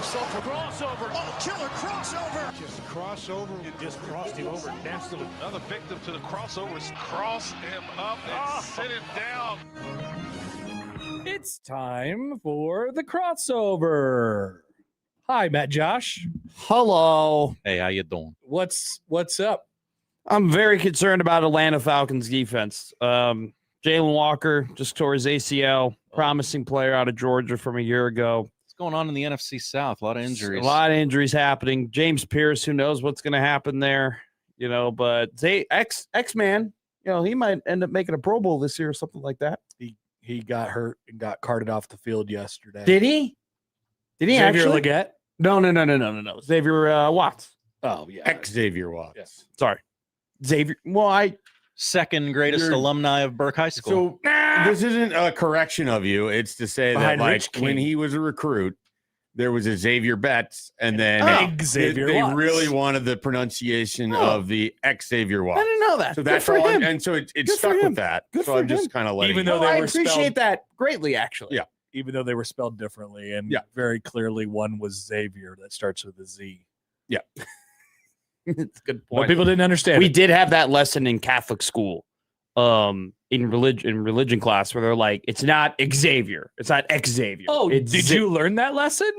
himself a crossover. Oh, killer crossover. Just crossover. It just crossed him over nastily. Another victim to the crossovers. Cross him up and sit him down. It's time for the crossover. Hi, Matt Josh. Hello. Hey, how you doing? What's up? I'm very concerned about Atlanta Falcons defense. Jalen Walker just tore his ACL, promising player out of Georgia from a year ago. What's going on in the NFC South? A lot of injuries. A lot of injuries happening. James Pierce, who knows what's going to happen there, but X-Man, he might end up making a Pro Bowl this year or something like that. He got hurt and got carted off the field yesterday. Did he? Did he Xavier actually? Legette? No. Xavier Watts. Oh, yeah. Xavier Watts. Yes. Sorry. Xavier. Well, second greatest alumni of Burke High School. So this isn't a correction of you. It's to say that when he was a recruit, there was a Xavier Betts, and then they really wanted the pronunciation of the Xavier Watts. I didn't know that. So that's for all. him. And so it stuck with that. Good so for I'm just him. kind of letting Even you though know. they I were appreciate spelled- that greatly, actually. Yeah. Even though they were spelled differently, and very clearly one was Xavier that starts with a Z. Yeah. It's a good But point. people didn't understand. We did have that lesson in Catholic school, in religion class, where they're like, it's not Xavier, it's not Xavier. Oh, it's did you learn that lesson?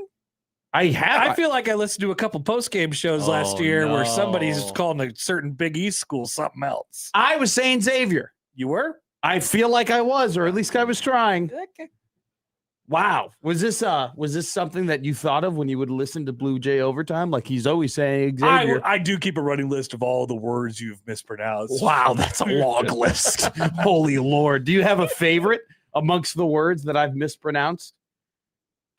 I have. I feel like I listened to a couple post-game shows last year where somebody's no. calling a certain Big East school something else. I was saying Xavier. You were? I feel like I was, or at least I was trying. Okay. Wow. Was this something that you thought of when you would listen to Blue Jay Overtime? Like he's always saying Xavier. I do keep a running list of all the words you've mispronounced. Wow, that's a long list. Holy Lord. Do you have a favorite amongst the words that I've mispronounced?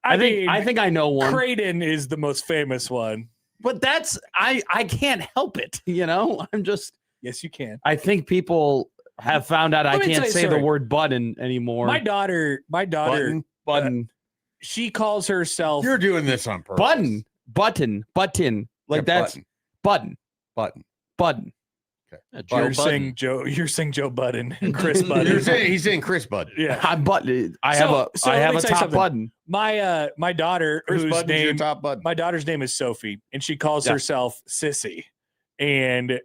I think I know one. Creighton is the most famous one. But that's I can't help it, I'm just Yes, you can. I think people have found out I can't say the word button anymore. My daughter, Button. She calls herself You're doing this on purpose. Button. Like that's button. Button. Okay. You're saying Joe Budden and Chris Budden. He's saying Chris Budden. Yeah. I'm button. I have a top button. My daughter, Chris Budden's your top button. My daughter's name is Sophie, and she calls herself Sissy. And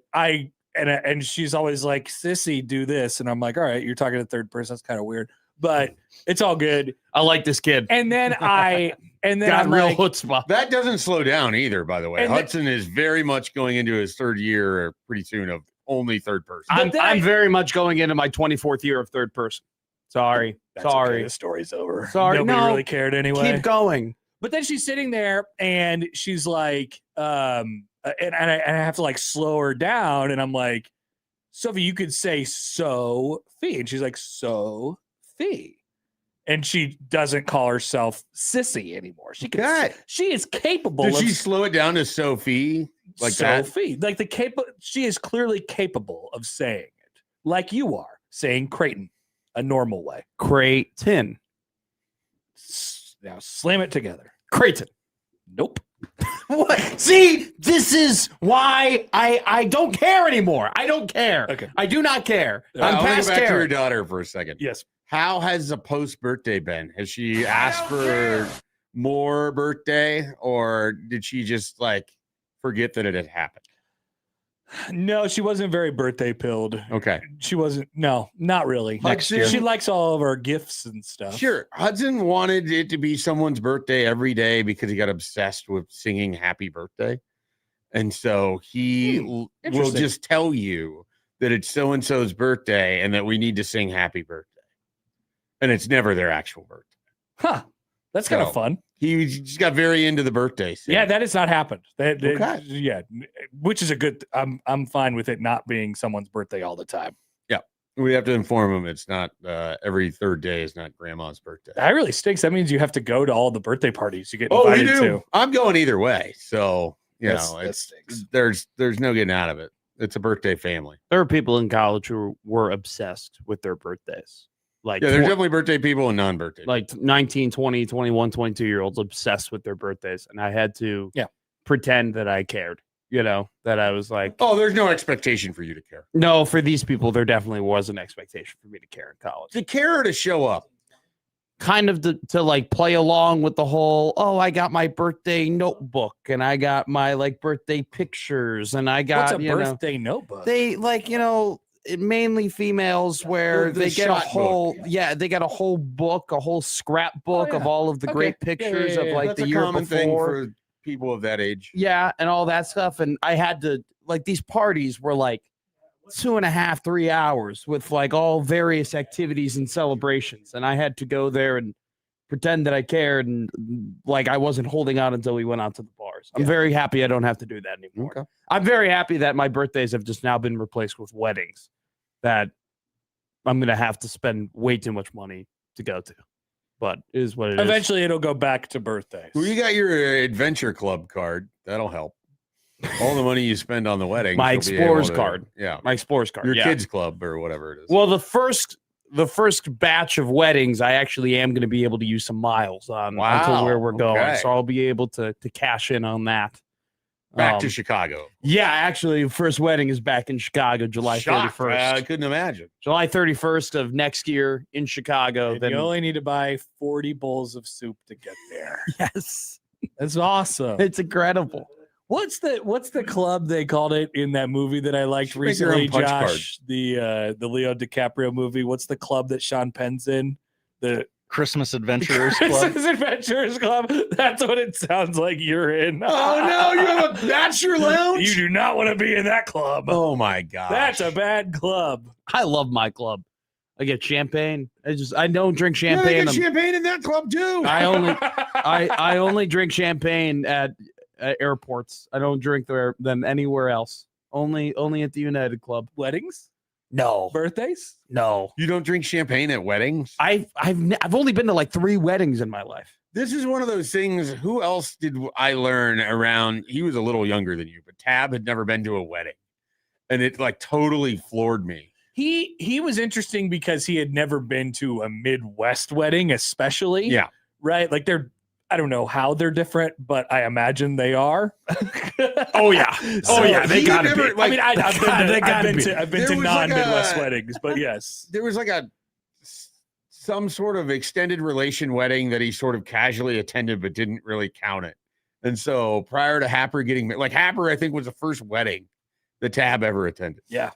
she's always like, Sissy, do this. And I'm like, all right, you're talking to third person. That's kind of weird, but it's all good. I like this kid. And then got I'm real like, chutzpah. That doesn't slow down either, by the way. And Hudson is very much going into his third year pretty soon of only third person. I'm very much going into my 24th year of third person. Sorry. Okay, the story's over. Sorry. Nobody really cared anyway. Keep going. But then she's sitting there and she's like, and I have to like slow her down. And I'm like, Sophie, you could say Sophie. And she's like, Sophie. And she doesn't call herself Sissy anymore. She is capable Did of she slow it down to Sophie? Like Sophie. Like she is clearly capable of saying it. Like you are saying Creighton a normal way. Creighton. Now slam it together. Creighton. Nope. What? See, this is why I don't care anymore. I don't care. Okay. I do not care. I I'm want to past go back to care. your daughter for a second. Yes. How has the post-birthday been? Has she asked for more birthday, or did she just forget that it had happened? No, she wasn't very birthday pilled. Okay. She wasn't. No, not really. Next year. She likes all of our gifts and stuff. Sure. Hudson wanted it to be someone's birthday every day because he got obsessed with singing happy birthday. And so he will just tell you that it's so-and-so's birthday and that we need to sing happy birthday. And it's never their actual birthday. Huh. That's kind of fun. He just got very into the birthday scene. Yeah, that has not happened. Okay. Yeah, which is a good. I'm fine with it not being someone's birthday all the time. Yeah, we have to inform him it's not every third day is not grandma's birthday. That really stinks. That means you have to go to all the birthday parties you get invited to. I'm going either way, so that stinks. There's no getting out of it. It's a birthday family. There were people in college who were obsessed with their birthdays. Like, there's definitely birthday people and non-birthday. Like 19, 20, 21, 22-year-olds obsessed with their birthdays. And I had to pretend that I cared, that I was like. Oh, there's no expectation for you to care. No, for these people, there definitely was an expectation for me to care in college. To care or to show up? kind of to like play along with the whole, oh, I got my birthday notebook and I got my like birthday pictures and I got What's a birthday notebook? They like, mainly females where The they get a shot whole they got a whole book, a whole scrapbook of all of the great pictures of like That's the a year common before. thing for people of that age. Yeah, and all that stuff. And I had to like these parties were like 2.5, 3 hours with like all various activities and celebrations. And I had to go there and pretend that I cared and like I wasn't holding out until we went out to the bars. I'm very happy I don't have to do that anymore. Okay. I'm very happy that my birthdays have just now been replaced with weddings that I'm going to have to spend way too much money to go to. But it is what it is. Eventually, it'll go back to birthdays. Well, you got your adventure club card. That'll help. All the money you spend on the wedding. My Explorers card. Yeah. My Explorers card. Your kids club or whatever it is. Well, the first batch of weddings, I actually am going to be able to use some miles on until where we're going. Okay. So I'll be able to cash in on that. Back to Chicago. Yeah, actually, first wedding is back in Chicago, July 31st. I couldn't imagine. July 31st of next year in Chicago. And Then you only need to buy 40 bowls of soup to get there. yes, That's awesome. it's incredible. What's the club they called it in that movie that I liked Should make your own recently, punch Josh? The Leo DiCaprio movie. What's the club that Sean Penn's in? The Christmas Adventurers Club. Christmas Adventurers Club. That's what it sounds like you're in. Oh, no. You have a bachelor lounge? You do not want to be in that club. Oh, my God. That's a bad club. I love my club. I get champagne. I don't drink Yeah, they champagne. get champagne in that club, too. I only drink champagne at airports. I don't drink them anywhere else. Only at the United Club. Weddings? No, Birthdays? no. You don't drink champagne at weddings? I've only been to like 3 weddings in my life. This is one of those things. Who else did I learn around? He was a little younger than you, but Tab had never been to a wedding. And it like totally floored me. He was interesting because he had never been to a Midwest wedding, especially. Yeah. Right? Like I don't know how they're different, but I imagine they are. Oh yeah. They got to be. Like, I've been to There was non-Midwest like a- weddings, but yes. there was like some sort of extended relation wedding that he sort of casually attended but didn't really count it. And so prior to Happer getting like Happer, I think was the first wedding that Tab ever attended. Yeah.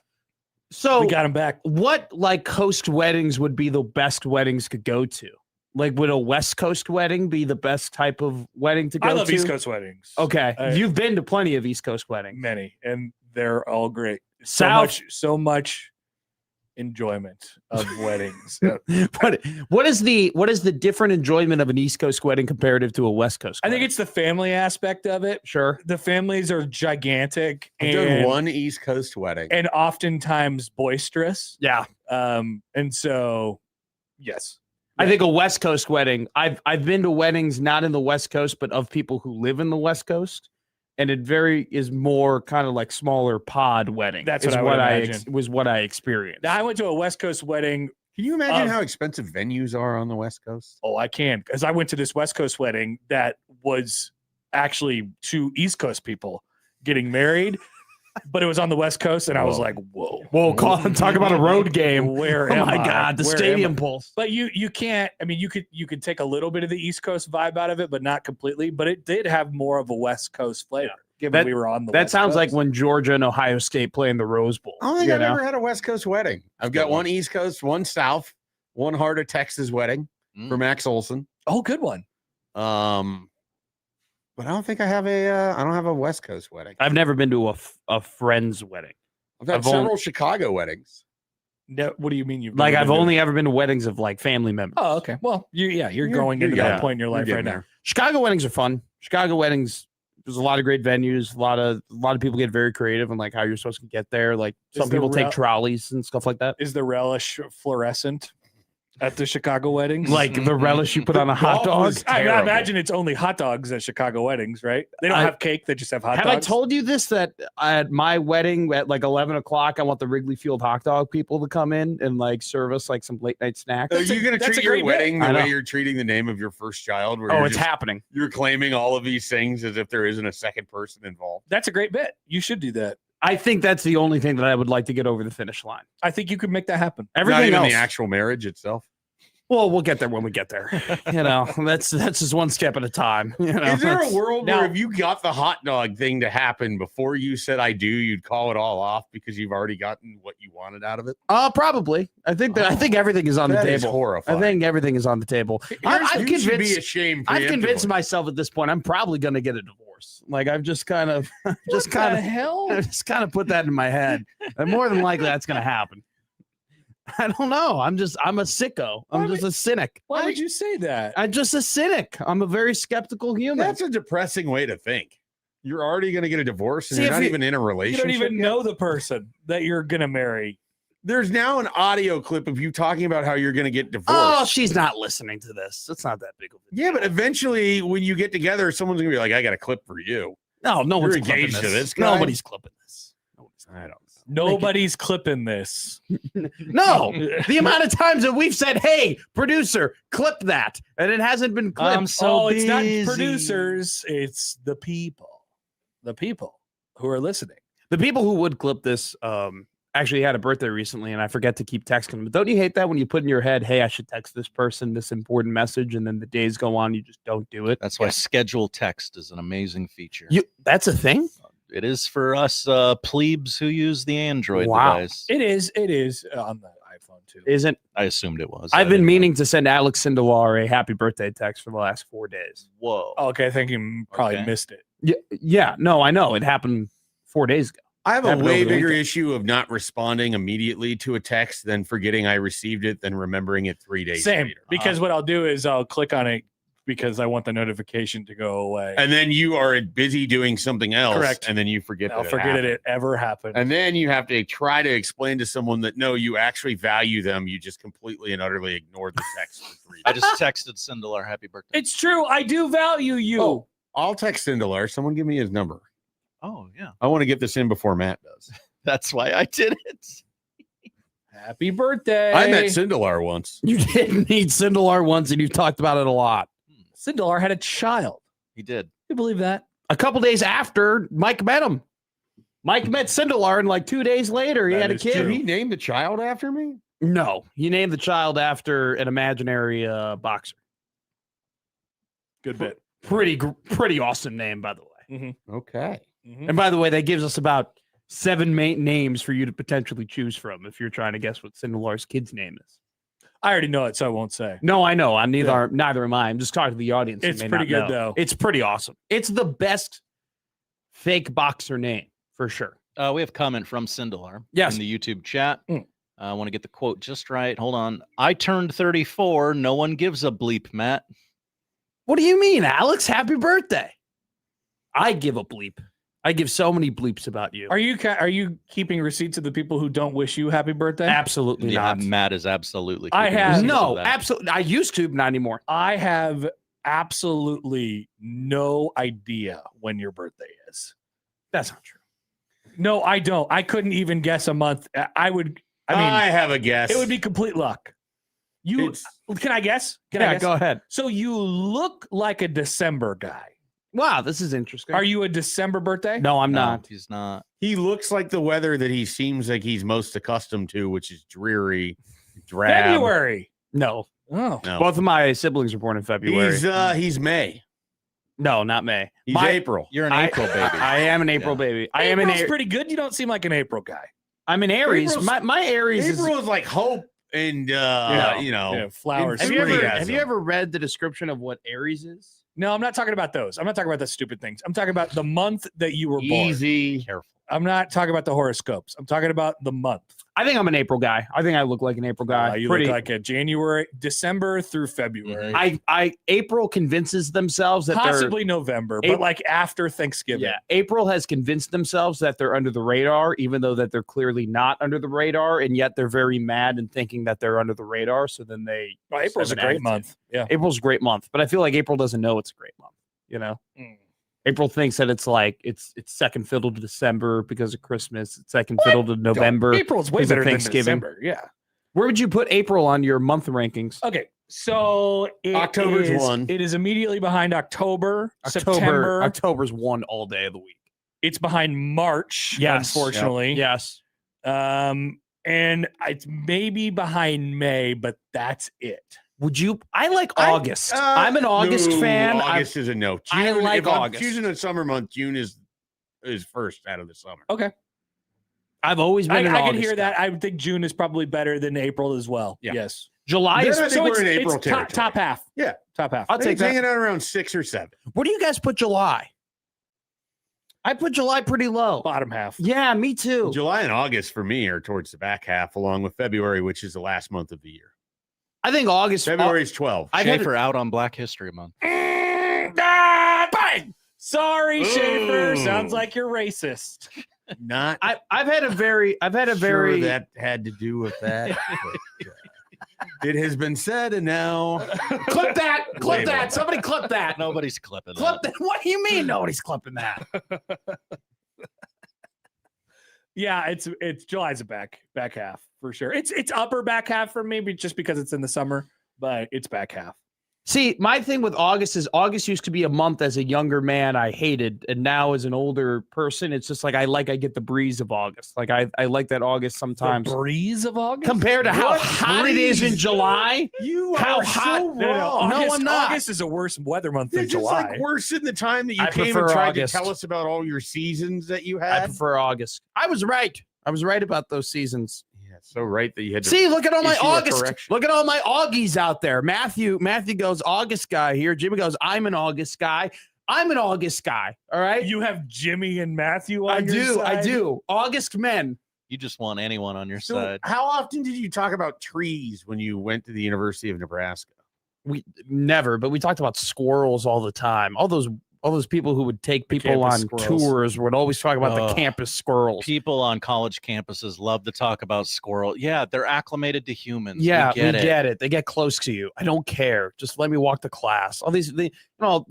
So We got him back. what like coast weddings would be the best weddings to go to? Like, would a West Coast wedding be the best type of wedding to go to? I love East Coast weddings. Okay, I- you've been to plenty of East Coast weddings. Many, and they're all great. South- So much enjoyment of weddings. What is the different enjoyment of an East Coast wedding comparative to a West Coast I wedding? think it's the family aspect of it. Sure. The families are gigantic I've done and one East Coast wedding. and oftentimes boisterous. Yeah. And so yes. I think a West Coast wedding. I've been to weddings not in the West Coast, but of people who live in the West Coast, and it is more kind of like smaller pod wedding. That's what I would imagine. Was what I experienced. Now I went to a West Coast wedding. Can you imagine how expensive venues are on the West Coast? Oh, I can, because I went to this West Coast wedding that was actually 2 East Coast people getting married, but it was on the West Coast, and I was like, whoa. Whoa, talk about a road game. Where Oh am my I? God, the Where stadium am I? pulse. But you can't. I mean, you could take a little bit of the East Coast vibe out of it, but not completely. But it did have more of a West Coast flavor. Given That- we were on the That West sounds like Coast. when Georgia and Ohio State play in the Rose Bowl. I don't think you I've know? ever had a West Coast wedding. I've got one East Coast, one South, one Heart of Texas wedding for Max Olson. Oh, good one. But I don't think I have I don't have a West Coast wedding. I've never been to a friend's wedding. I've had I've several Chicago weddings. No, what do you mean you've Like, never I've been to- only ever been to weddings of like family members. Oh, okay. Well, you're going you're into that getting point in your life You're right getting now. Chicago weddings are fun. Chicago weddings, there's a lot of great venues. A lot of people get very creative on like how you're supposed to get there. Like some Is the people take rel- trolleys and stuff like that. Is the relish fluorescent at the Chicago weddings? Like the relish you put on a hot Golf dog. was I terrible. imagine it's only hot dogs at Chicago weddings, right? They don't I- have cake; they just have hot Have dogs. I told you this, that at my wedding at like 11 o'clock, I want the Wrigley Field hot dog people to come in and like serve us like some late night snacks? Are you going to that's treat a your great bit. wedding I the know. way you're treating the name of your first child? Where Oh, you're it's just- happening. You're claiming all of these things as if there isn't a second person involved. That's a great bit. You should do that. I think that's the only thing that I would like to get over the finish line. I think you could make that happen. Not Everything even else. the actual marriage itself. Well, we'll get there when we get there. That's just one step at a time. Is there a world Now- where if you got the hot dog thing to happen before you said I do, you'd call it all off because you've already gotten what you wanted out of it? Probably. I think everything is on the That is table. horrifying. I think everything is on the table. I'm You should be convinced. ashamed. I've convinced preemptively. myself at this point I'm probably going to get a divorce. Like I've just kind of What the hell? I just kind of put that in my head. And more than likely that's going to happen. I don't know. I'm a sicko. I'm just a cynic. Why would you say that? I'm just a cynic. I'm a very skeptical human. That's a depressing way to think. You're already going to get a divorce and See, you're if not you- even in a You relationship. don't even yet? know the person that you're gonna marry. There's now an audio clip of you talking about how you're going to get divorced. Oh, she's not listening to this. It's not that big of a Yeah, but eventually when you get together, someone's going to be like, I got a clip for you. no one's You're clipping engaged to this guy? Nobody's clipping this. I don't know. Nobody's clipping this. No, the amount of times that we've said, "Hey, producer, clip that," and it hasn't been clipped. I'm so It's not busy. producers, it's the people who are listening. The people who would clip this actually had a birthday recently, and I forget to keep texting them. But don't you hate that when you put in your head, "Hey, I should text this person this important message," and then the days go on, you just don't do it? That's why schedule text is an amazing feature. That's a thing. It is for us plebes who use the Android Wow. device. It is on the iPhone too. Isn't I assumed it was. I've I been didn't know. meaning to send Alex Sindelar a happy birthday text for the last 4 days. Whoa. Okay, I think you probably Okay. missed it. Yeah, no, I know it happened 4 days ago. I have a Happened way over the bigger weekend. issue of not responding immediately to a text than forgetting I received it than remembering it 3 days Same, later. because what I'll do is I'll click on it because I want the notification to go away. And then you are busy doing something else. Correct. And then you forget I'll that forget happened. it ever happened. And then you have to try to explain to someone that no, you actually value them. You just completely and utterly ignored the text for 3 days. I just texted Sindelar happy birthday. It's true. I do value you. Oh, I'll text Sindelar. Someone give me his number. Oh, yeah. I want to get this in before Matt does. That's why I did it. Happy birthday. I met Sindelar once. You did meet Sindelar once, and you've talked about it a lot. Sindelar had a child. He did. You believe that? A couple days after Mike met him. Mike met Sindelar, and like 2 days later, he That had a is kid. Did he name the child after me? No, he named the child after an imaginary boxer. Good bit. Pretty awesome name, by the way. Okay. And by the way, that gives us about 7 names for you to potentially choose from if you're trying to guess what Sindelar's kid's name is. I already know it, so I won't say. No, I know. Neither am I. I'm just talking to the audience. who It's may pretty not good, know. though. It's pretty awesome. It's the best fake boxer name for sure. We have a comment from Sindelar Yes. in the YouTube chat. Mm. I want to get the quote just right. Hold on. I turned 34. No one gives a bleep, Matt. What do you mean, Alex? Happy birthday. I give a bleep. I give so many bleeps about you. Are you keeping receipts of the people who don't wish you happy birthday? Absolutely Yeah, not. Matt is absolutely. I keeping have- receipts No, of that. absolutely. I used to, but not anymore. I have absolutely no idea when your birthday is. That's not true. No, I don't. I couldn't even guess a month. I mean, I have a guess. it would be complete luck. You It's- can I guess? Can I Yeah, guess? go ahead. So you look like a December guy. Wow, this is interesting. Are you a December birthday? No, I'm No, not. He's not. He looks like the weather that he seems like he's most accustomed to, which is dreary, drab. February. No. Oh. No. Both of my siblings were born in February. He's May. No, not May. He's April. You're an I- April baby. I am an April Yeah. baby. I am an April's pretty good. You don't seem like an April guy. I'm an Aries. April's- My Aries is. April is like hope and Yeah, flowers. Have you enthusiasm. ever read the description of what Aries is? No, I'm not talking about those. I'm not talking about the stupid things. I'm talking about the month that you were born. easy. Careful. I'm not talking about the horoscopes. I'm talking about the month. I think I'm an April guy. I think I look like an April guy. You Pretty. look like a December through February. April convinces themselves that Possibly November, but like after Thanksgiving. Yeah, April has convinced themselves that they're under the radar, even though that they're clearly not under the radar, and yet they're very mad and thinking that they're under the radar. So then they. Well, April's a have an great attitude. month. Yeah. April's a great month, but I feel like April doesn't know it's a great month. You know, Mm. April thinks that it's like it's second fiddle to December because of Christmas. It's second fiddle to November. April's way because of better than Thanksgiving. December. Yeah. Where would you put April on your month rankings? Okay. So October's one. It is immediately behind October, October. September. October's one all day of the week. It's behind March, Yes. unfortunately. Yes. And it's maybe behind May, but that's it. Would you? I like August. I'm an August fan. August is a no. June, I like if I'm August. choosing a summer month, June is first out of the summer. Okay. I've always been an I August can hear guy. that. I would think June is probably better than April as well. Yeah. Yes. July is. Then I think we're in April it's territory. top half. Yeah. Top half. I'll take that. hanging out around 6 or 7. Where do you guys put July? I put July pretty low. Bottom half. Yeah, me too. July and August for me are towards the back half, along with February, which is the last month of the year. I think August. February is 12. I've had Schaefer out on Black History Month. Bang! Sorry, Schaefer. Ooh. Sounds like you're racist. Not I've had a very sure that had to do with that. But, it has been said, and now clip that. Clip Label. that. Somebody clip that. Nobody's clipping Clip that. that. What do you mean nobody's clipping that? Yeah, it's July's a back half for sure. It's upper back half for me, but just because it's in the summer, but it's back half. See, my thing with August is August used to be a month as a younger man I hated, and now as an older person, it's just like I get the breeze of August. Like I like that August sometimes. The breeze of August Compared to how What hot it is in breeze? July. you How are hot- so No, wrong. No, August, I'm not. August is a worse weather month than It's just July. like worse than the time that you I came prefer and tried August. to tell us about all your seasons that you I had. prefer August. I was right. I was right about those seasons. Yeah, so right that you had to See, look at all my issue a August. correction. Look at all my Augies out there. Matthew goes August guy here. Jimmy goes, I'm an August guy. I'm an August guy. All right. You have Jimmy and Matthew on I your do. side? I do. August men. You just want anyone on your So side. how often did you talk about trees when you went to the University of Nebraska? We never, but we talked about squirrels all the time. All those people who would take people on campus squirrels. tours would always talk about the Ugh. campus squirrels. People on college campuses love to talk about squirrel. Yeah, they're acclimated to humans. Yeah, we get it. get it. They get close to you. I don't care. Just let me walk to class. All these, I'll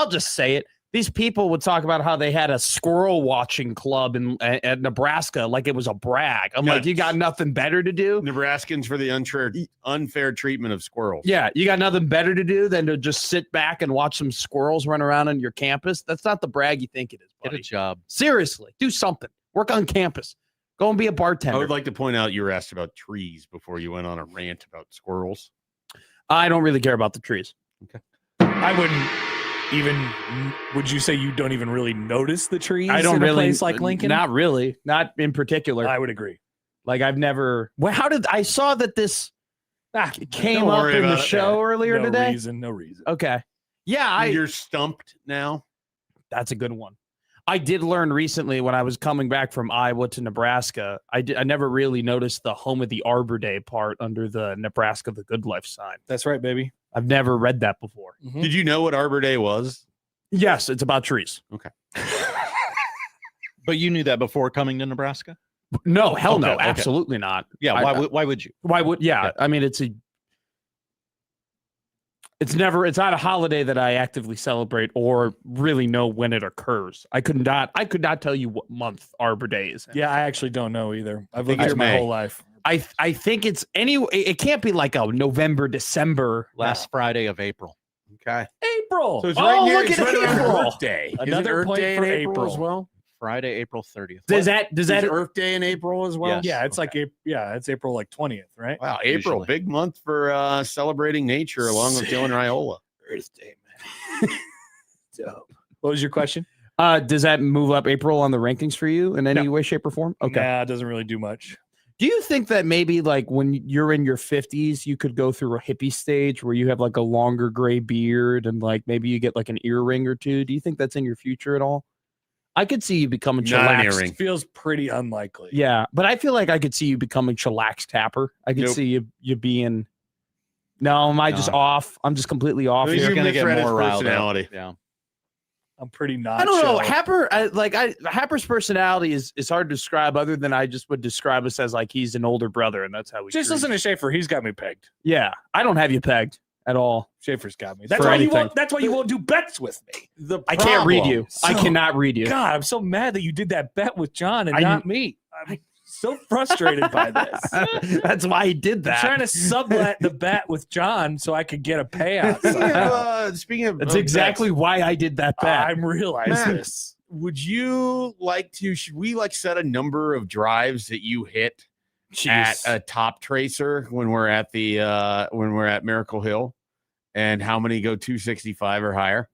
just say it. These people would talk about how they had a squirrel watching club at Nebraska, like it was a brag. I'm like, Nuts. you got nothing better to do? Nebraskans for the unfair treatment of squirrels. Yeah, you got nothing better to do than to just sit back and watch some squirrels run around on your campus. That's not the brag you think it is, Get a buddy. job. Seriously, do something. Work on campus. Go and be a I bartender. would like to point out you were asked about trees before you went on a rant about squirrels. I don't really care about the trees. I wouldn't even. Would you say you don't even really notice the trees? I don't in a really place like Lincoln. Not really. Not in particular. I would agree. Like I've never. Well, how did I saw that this came Don't up worry in the about it. show earlier no today? reason. No reason. Okay. Yeah, You're stumped now. that's a good one. I did learn recently when I was coming back from Iowa to Nebraska. I never really noticed the home of the Arbor Day part under the Nebraska the Good Life sign. That's right, baby. I've never read that before. Mhm. Did you know what Arbor Day was? Yes, it's about trees. But you knew that before coming to Nebraska? No, hell no, Okay, okay. absolutely not. Yeah, I- why would you? Why would? Yeah, I mean, it's not a holiday that I actively celebrate or really know when it occurs. I could not tell you what month Arbor Day is. Yeah, I actually don't know either. I've think lived it's here my May. whole life. I think it's it can't be like a November, December. Last Friday of April. Okay. April. So it's Oh, right near look it's at right around April. Earth Day. Isn't Another Earth point Day for in April April. as well. Friday, April 30th. Does that Is Earth Day in April as well? Yes. Yeah, it's like it's April like 20th, right? Wow, April, Usually. big month for celebrating nature along with Dylan Raiola. Earth Day, man. Dope. What was your question? does that move up April on the rankings for you in any way, shape, or form? Okay. Nah, it doesn't really do much. Do you think that maybe like when you're in your 50s, you could go through a hippie stage where you have like a longer gray beard and like maybe you get like an earring or two? Do you think that's in your future at all? I could see you becoming Not an chillaxed. earring. Feels pretty unlikely. Yeah, but I feel like I could see you becoming chillaxed tapper. I could Nope. see you being. No, am I just No. off? I'm just completely off. I think here. You're going to get misread his more riled up. personality. Yeah. I'm pretty not. I don't know. chill. Happer's personality is hard to describe. Other than I just would describe us as like he's an older brother, and that's how we. Just treat listen him. to Schaefer. He's got me pegged. Yeah, I don't have you pegged at all. Schaefer's got me. That's For why you anything. won't. That's why you won't do bets with me. I can't read problem- you. I So- cannot read you. God, I'm so mad that you did that bet with John and I- not me. I'm so frustrated by this. That's why he did I'm that. trying to sublet the bet with John so I could get a payout. Speaking somehow. of, speaking of That's of exactly bets, why I did that bet. I'm realizing Man. this. would you like to? Should we like set a number of drives that you hit at a top tracer when we're at Miracle Hill, and how many go 265 or higher?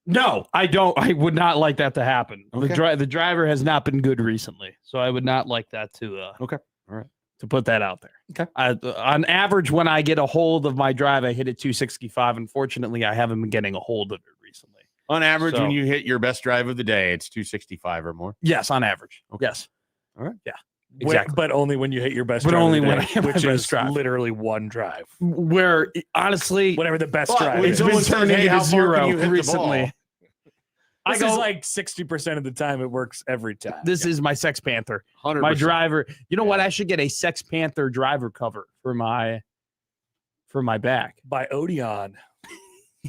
No, I don't. I would not like that to happen. Okay. The driver has not been good recently, so I would not like that to. Okay. All right. To put that out there. Okay. On average, when I get a hold of my drive, I hit it 265. Unfortunately, I haven't been getting a hold of it recently. On average, So- when you hit your best drive of the day, it's 265 or more. Yes, on average. Okay. Yes. All right. Yeah. Exactly. But only when you hit your best But drive. only of the when day, I hit my which best is drive. literally one drive. Where honestly, Whatever the best But drive when it's is. been someone says, turning "Hey, how into far can zero you hit the recently. ball?" This I is go- like 60% of the time it works every time. This is my Sex Panther. 100%. My driver. You know what? I should get a Sex Panther driver cover for my back. by Odeon.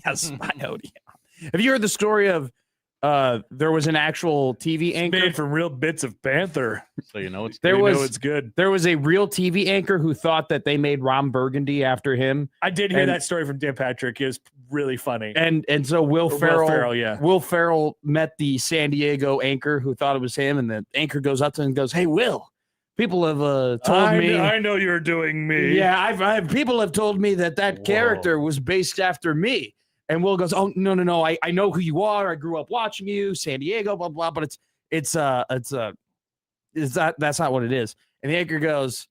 Yes, by Odeon. Have you heard the story of there was an actual TV anchor? Made from real bits of Panther. So you know it's There We was know it's good. there was a real TV anchor who thought that they made Ron Burgundy after him, I did hear and- that story from Dan Patrick. It was really funny. and so Will Or Ferrell, yeah. Will Ferrell met the San Diego anchor who thought it was him, and the anchor goes up to him and goes, "Hey, Will, people have told me, I know you're doing me. yeah, I've people have told me that character was based after me." And Will goes, "Oh, no, I know who you are. I grew up watching you, San Diego, blah blah." But that's not what it is. And the anchor goes,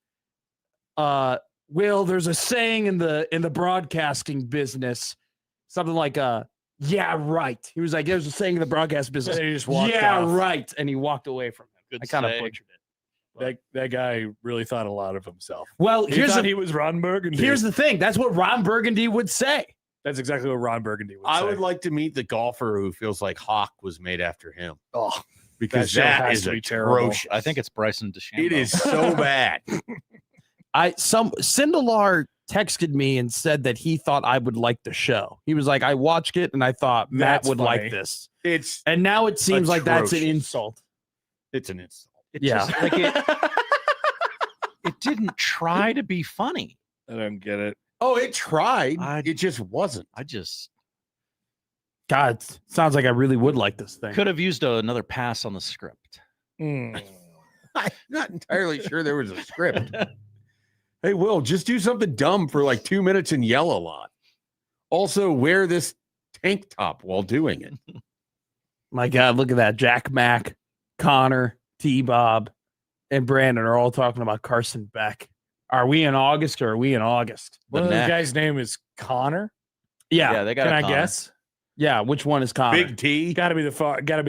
"Will, there's a saying in the broadcasting business, something like yeah, right." He was like, "There's a saying in the broadcast business, And he just walked yeah, off. right," and he walked away from him. Good I kind of saying. butchered it. That guy really thought a lot of himself. Well, He thought he was Ron Burgundy. here's the thing. That's what Ron Burgundy would say. That's exactly what Ron Burgundy would say. I would like to meet the golfer who feels like Hawk was made after him. Oh, Because show that has is to be terrible. atrocious. I think it's Bryson DeChambeau. It is so bad. Sindelar texted me and said that he thought I would like the show. He was like, "I watched it and I thought Matt That's would funny. like this." It's And now it seems like that's an Atrocious. insult. it's an insult. It Yeah. just, like it didn't try to be funny. I don't get it. Oh, it tried. I- It just wasn't. I just God, sounds like I really would like this thing. could have used another pass on the script. Mm. I'm not entirely sure there was a script. Hey, Will, just do something dumb for like 2 minutes and yell a lot. Also, wear this tank top while doing it. My God, look at that. Jack Mack, Connor, T-Bob, and Brandon are all talking about Carson Beck. Are we in August or are we in August? One of the neck. guy's name is Connor. Yeah. They got. Can a I Connor. guess? Yeah. Which one is Connor? Big T. Got to be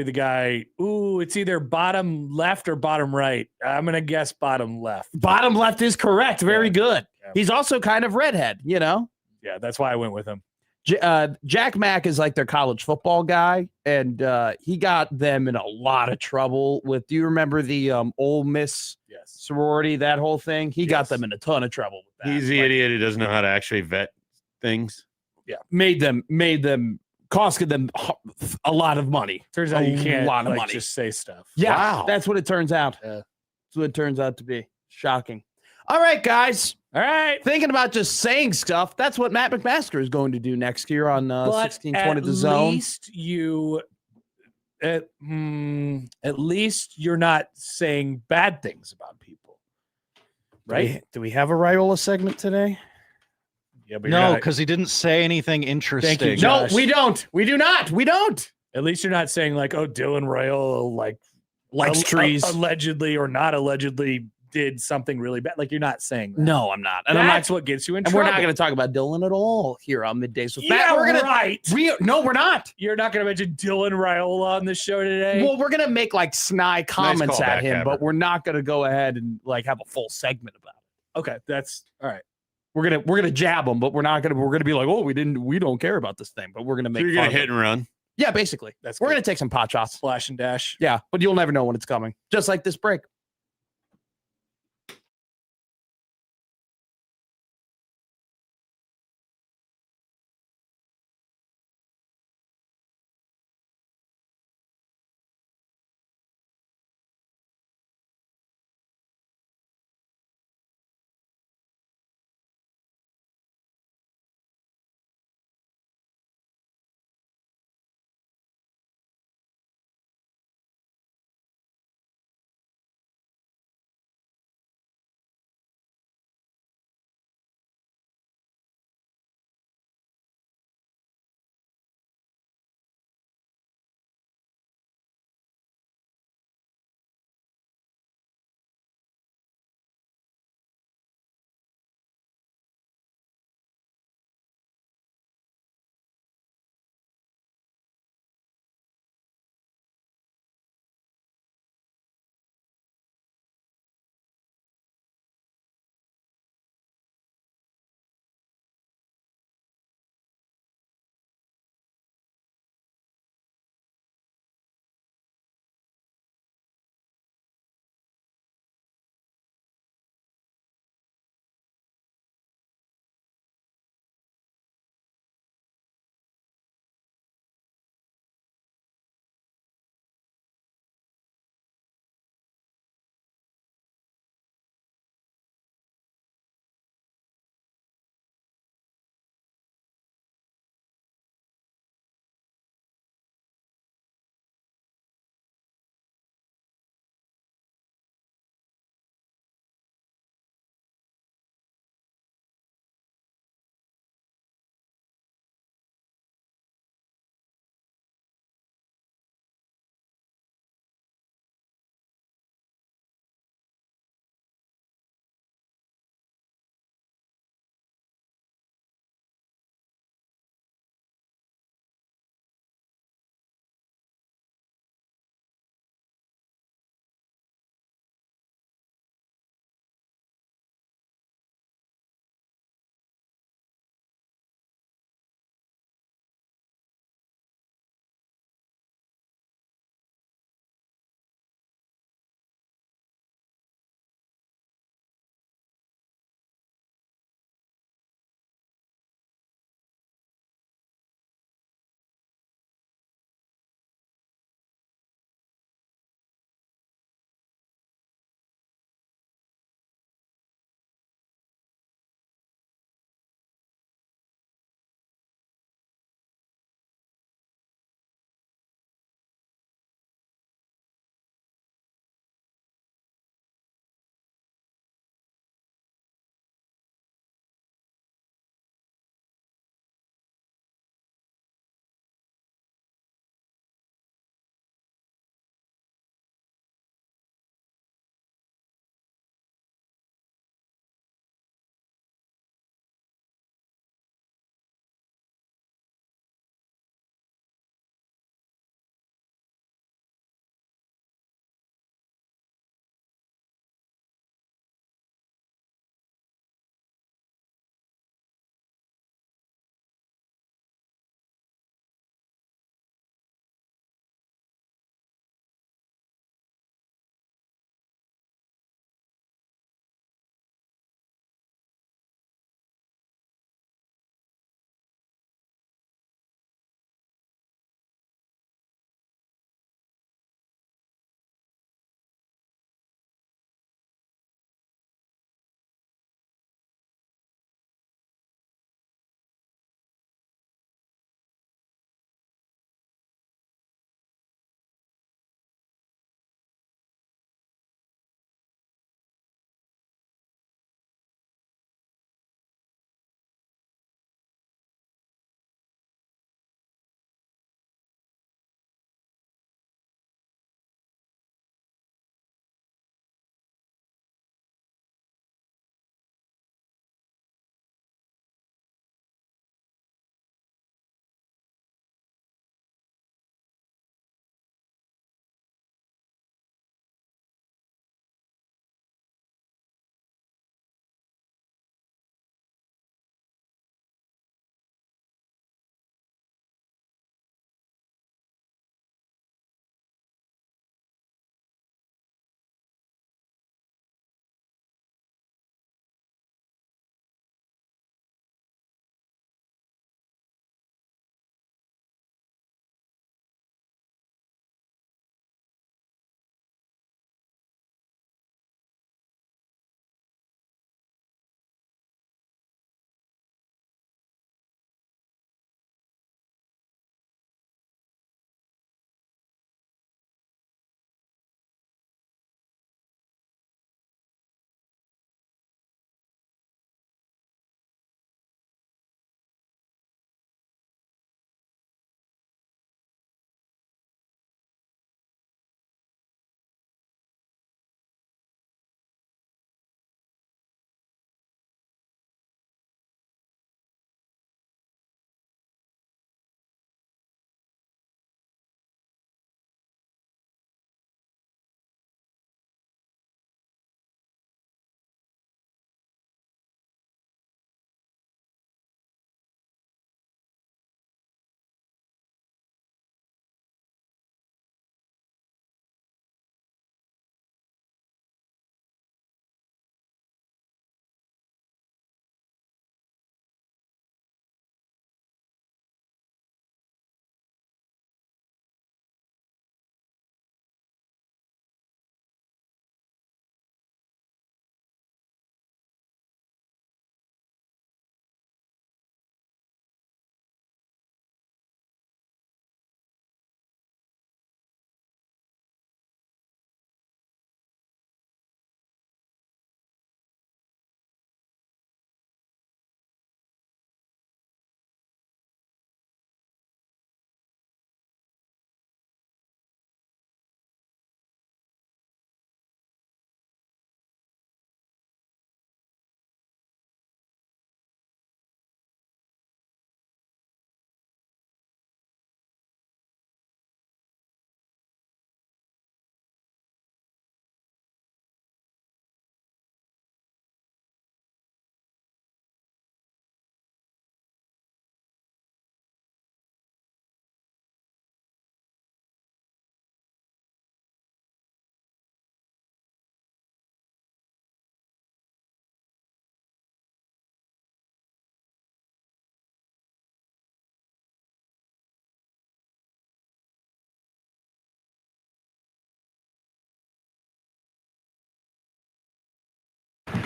the guy. Ooh, it's either bottom left or bottom right. I'm gonna guess bottom left. Bottom left is correct. Very Yeah. good. Yeah. He's also kind of redhead, you know? Yeah, that's why I went with him. Jack Mack is like their college football guy, and he got them in a lot of trouble with. Do you remember the Ole Miss Yes. sorority? That whole thing. He got Yes. them in a ton of trouble with that. He's the Like, idiot who doesn't know how to actually vet things. Made them costed them a lot of money. Turns out you A can't lot of like, money. just say stuff. Yeah, Wow. that's what it turns out. Yeah. That's what it turns out to be. Shocking. All right, guys. All right. Thinking about just saying stuff. That's what Matt McMaster is going to do next year on But 1620 at The Zone. least at least you're not saying bad things about people, right? Do we have a Raiola segment today? Yeah, but No, because he didn't say anything interesting. Thank you, No, Josh. we don't. We do not. We don't. at least you're not saying like, oh, Dylan Raiola Likes trees. allegedly or not allegedly did something really bad. Like you're not saying that. No, I'm not. And That's what gets you in and trouble. we're not going to talk about Dylan at all here on Middays with Yeah, Matt. We're gonna right. No, we're not. You're not going to mention Dylan Raiola on the show today. Well, we're gonna make like snide comments at callback, him, Ever. but we're not gonna go ahead and like have a full segment about it. okay, that's all right. We're gonna jab him, but we're gonna be like, oh, we don't care about this thing, but we're gonna So make you're fun gonna of hit him. and run. Yeah, basically. That's We're good. gonna take some pot shots. Splash and dash. Yeah, but you'll never know when it's coming. Just like this break.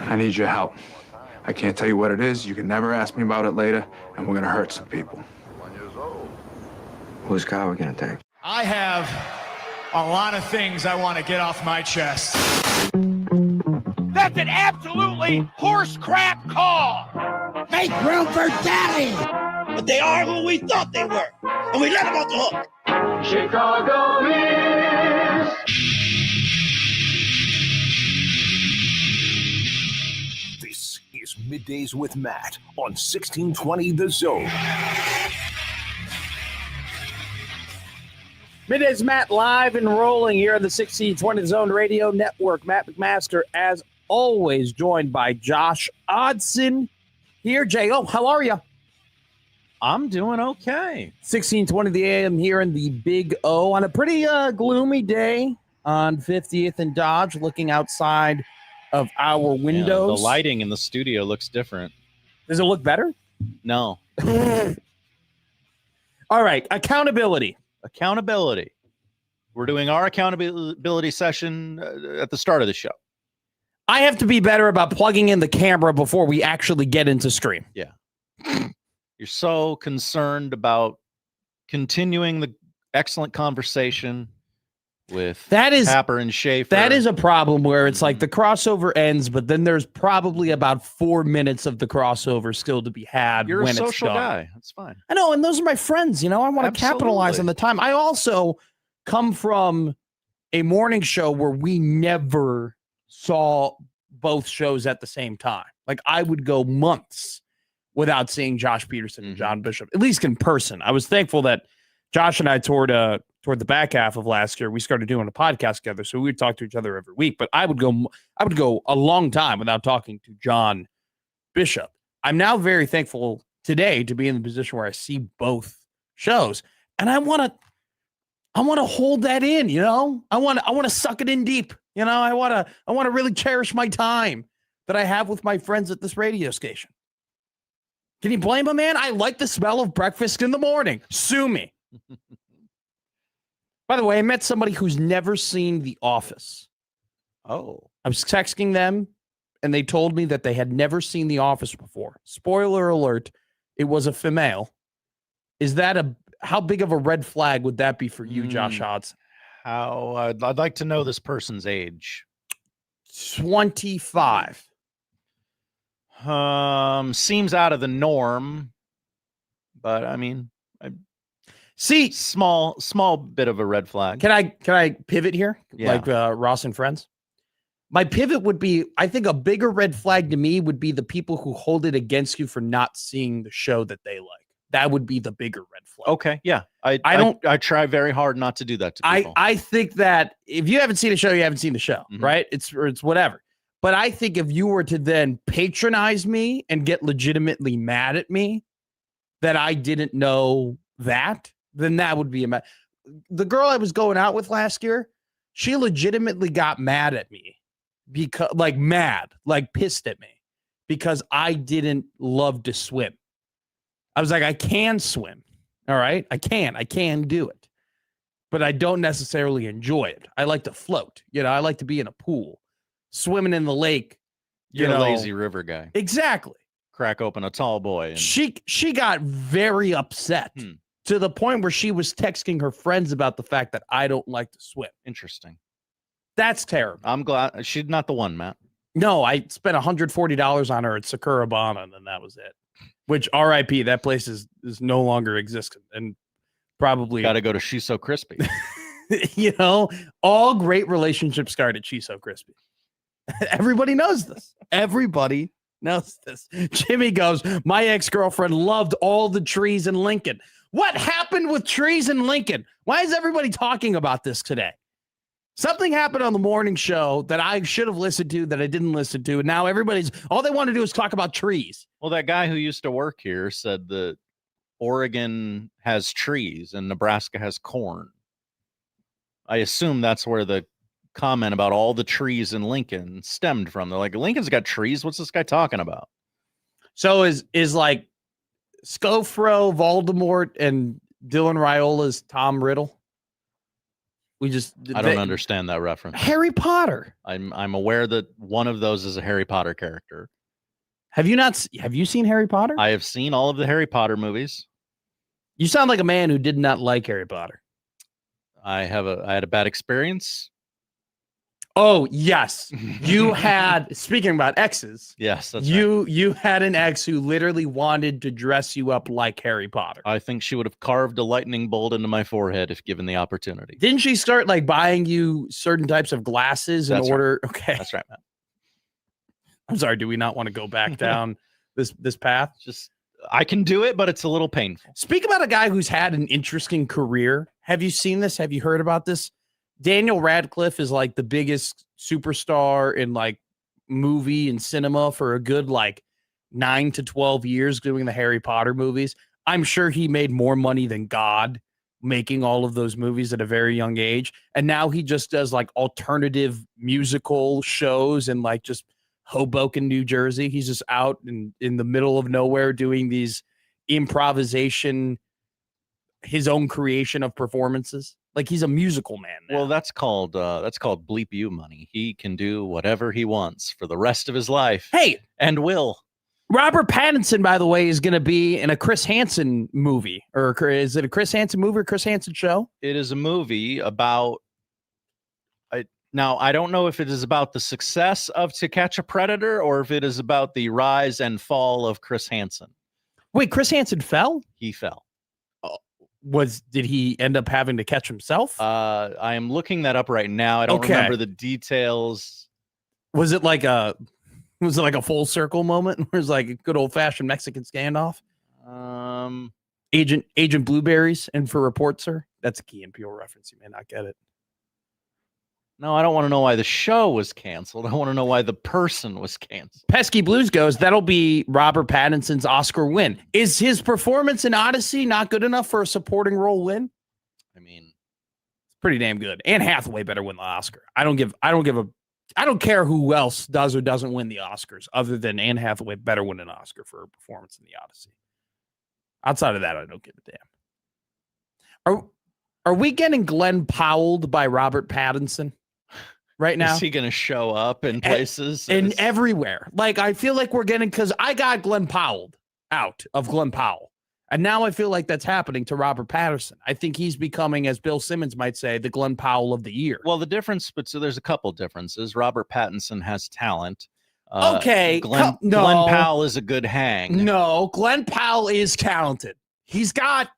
I need your help. I can't tell you what it is. You can never ask me about it later, and we're gonna hurt some people. Whose car are we gonna take? I have a lot of things I want to get off my chest. That's an absolutely horse crap call. Make room for Daddy. But they are who we thought they were, and we let them off the hook. Chicago is. This is Middays with Matt on 1620 The Zone. Middays Matt live and rolling here on the 1620 Zone Radio Network. Matt McMaster, as always, joined by Josh Odson. Here, J.O., how are you? I'm doing okay. 1620 the AM here in the Big O on a pretty gloomy day on 50th and Dodge, looking outside of our windows. Yeah, the lighting in the studio looks different. Does it look better? No. All right, accountability. We're doing our accountability session at the start of the show. I have to be better about plugging in the camera before we actually get into stream. Yeah. You're so concerned about continuing the excellent conversation with Tapper and Schaefer. That is a problem where it's like the crossover ends, but then there's probably about 4 minutes of the crossover still to be had. You're when a social it's done. guy. That's fine. I know, and those are my friends. You know, I want to capitalize on the time. I also come from a morning show where we never saw both shows at the same time. Like I would go months without seeing Josh Peterson and John Bishop, at least in person. I was thankful that Josh and I toward the back half of last year, we started doing a podcast together, so we would talk to each other every week. But I would go a long time without talking to John Bishop. I'm now very thankful today to be in the position where I see both shows, and I want to hold that in. You know, I want to suck it in deep. You know, I want to really cherish my time that I have with my friends at this radio station. Can you blame a man? I like the smell of breakfast in the morning. Sue me. By the way, I met somebody who's never seen The Office. Oh. I was texting them, and they told me that they had never seen The Office before. Spoiler alert, it was a female. Is that how big of a red flag would that be for you, Josh Odds? I'd like to know this person's age. 25. Seems out of the norm, but I mean, see, small bit of a red flag. Can I pivot here? Yeah. Like Ross and Friends? My pivot would be, I think a bigger red flag to me would be the people who hold it against you for not seeing the show that they like. That would be the bigger red flag. Okay, yeah. I try very hard not to do that to people. I think that if you haven't seen a show, you haven't seen the show, right? It's whatever. But I think if you were to then patronize me and get legitimately mad at me that I didn't know that, then that would be the girl I was going out with last year, she legitimately got mad at me because pissed at me because I didn't love to swim. I was like, I can swim. All right. I can do it, but I don't necessarily enjoy it. I like to float. You know, I like to be in a pool. Swimming in the lake. You're a lazy river guy. Exactly. Crack open a tall boy. And... She got very upset to the point where she was texting her friends about the fact that I don't like to swim. Interesting. That's terrible. I'm glad she's not the one, Matt. No, I spent $140 on her at Sakura Bana, and that was it. Which RIP, that place is no longer existent, and probably got to go to She's So Crispy. You know, all great relationships start at She's So Crispy. Everybody knows this. Everybody knows this. Jimmy goes, my ex-girlfriend loved all the trees in Lincoln. What happened with trees in Lincoln? Why is everybody talking about this today? Something happened on the morning show that I should have listened to that I didn't listen to. And now all they want to do is talk about trees. Well, that guy who used to work here said that Oregon has trees and Nebraska has corn. I assume that's where the comment about all the trees in Lincoln stemmed from. They're like, Lincoln's got trees. What's this guy talking about? So is like Scofro, Voldemort, and Dylan Raiola's Tom Riddle? I don't understand that reference. Harry Potter. I'm aware that one of those is a Harry Potter character. Have you seen Harry Potter? I have seen all of the Harry Potter movies. You sound like a man who did not like Harry Potter. I had a bad experience. Oh, yes. You had, speaking about exes. Yes, that's you. right. You had an ex who literally wanted to dress you up like Harry Potter. I think she would have carved a lightning bolt into my forehead if given the opportunity. Didn't she start like buying you certain types of glasses in order? Right. Okay. That's right, Matt. I'm sorry. Do we not want to go back down this path? Just I can do it, but it's a little painful. Speak about a guy who's had an interesting career. Have you seen this? Have you heard about this? Daniel Radcliffe is like the biggest superstar in like movie and cinema for a good like 9 to 12 years doing the Harry Potter movies. I'm sure he made more money than God making all of those movies at a very young age. And now he just does like alternative musical shows and like just Hoboken, New Jersey. He's just out in the middle of nowhere doing these improvisation, his own creation of performances. Like he's a musical man now. Well, that's called bleep you money. He can do whatever he wants for the rest of his life. Hey, and will. Robert Pattinson, by the way, is going to be in a Chris Hansen movie. Or is it a Chris Hansen movie or Chris Hansen show? It is a movie about now, I don't know if it is about the success of To Catch a Predator or if it is about the rise and fall of Chris Hansen. Wait, Chris Hansen fell? He fell. Did he end up having to catch himself? I am looking that up right now. I don't remember the details. Was it like a full circle moment where it's like a good old fashioned Mexican standoff? Agent Blueberries and for report, sir. That's a Key and Peele reference. You may not get it. No, I don't want to know why the show was canceled. I want to know why the person was canceled. Pesky Blues goes, that'll be Robert Pattinson's Oscar win. Is his performance in Odyssey not good enough for a supporting role win? I mean, it's pretty damn good. Anne Hathaway better win the Oscar. I don't care who else does or doesn't win the Oscars other than Anne Hathaway better win an Oscar for her performance in the Odyssey. Outside of that, I don't give a damn. Are we getting Glenn Powelled by Robert Pattinson? Right now, is he going to show up in places and everywhere? Like, I feel like we're getting, because I got Glenn Powell out of Glenn Powell, and now I feel like that's happening to Robert Pattinson. I think he's becoming, as Bill Simmons might say, the Glenn Powell of the year. Well, the difference, so there's a couple differences. Robert Pattinson has talent. Okay, Glenn Powell is a good hang. No, Glenn Powell is talented. He's got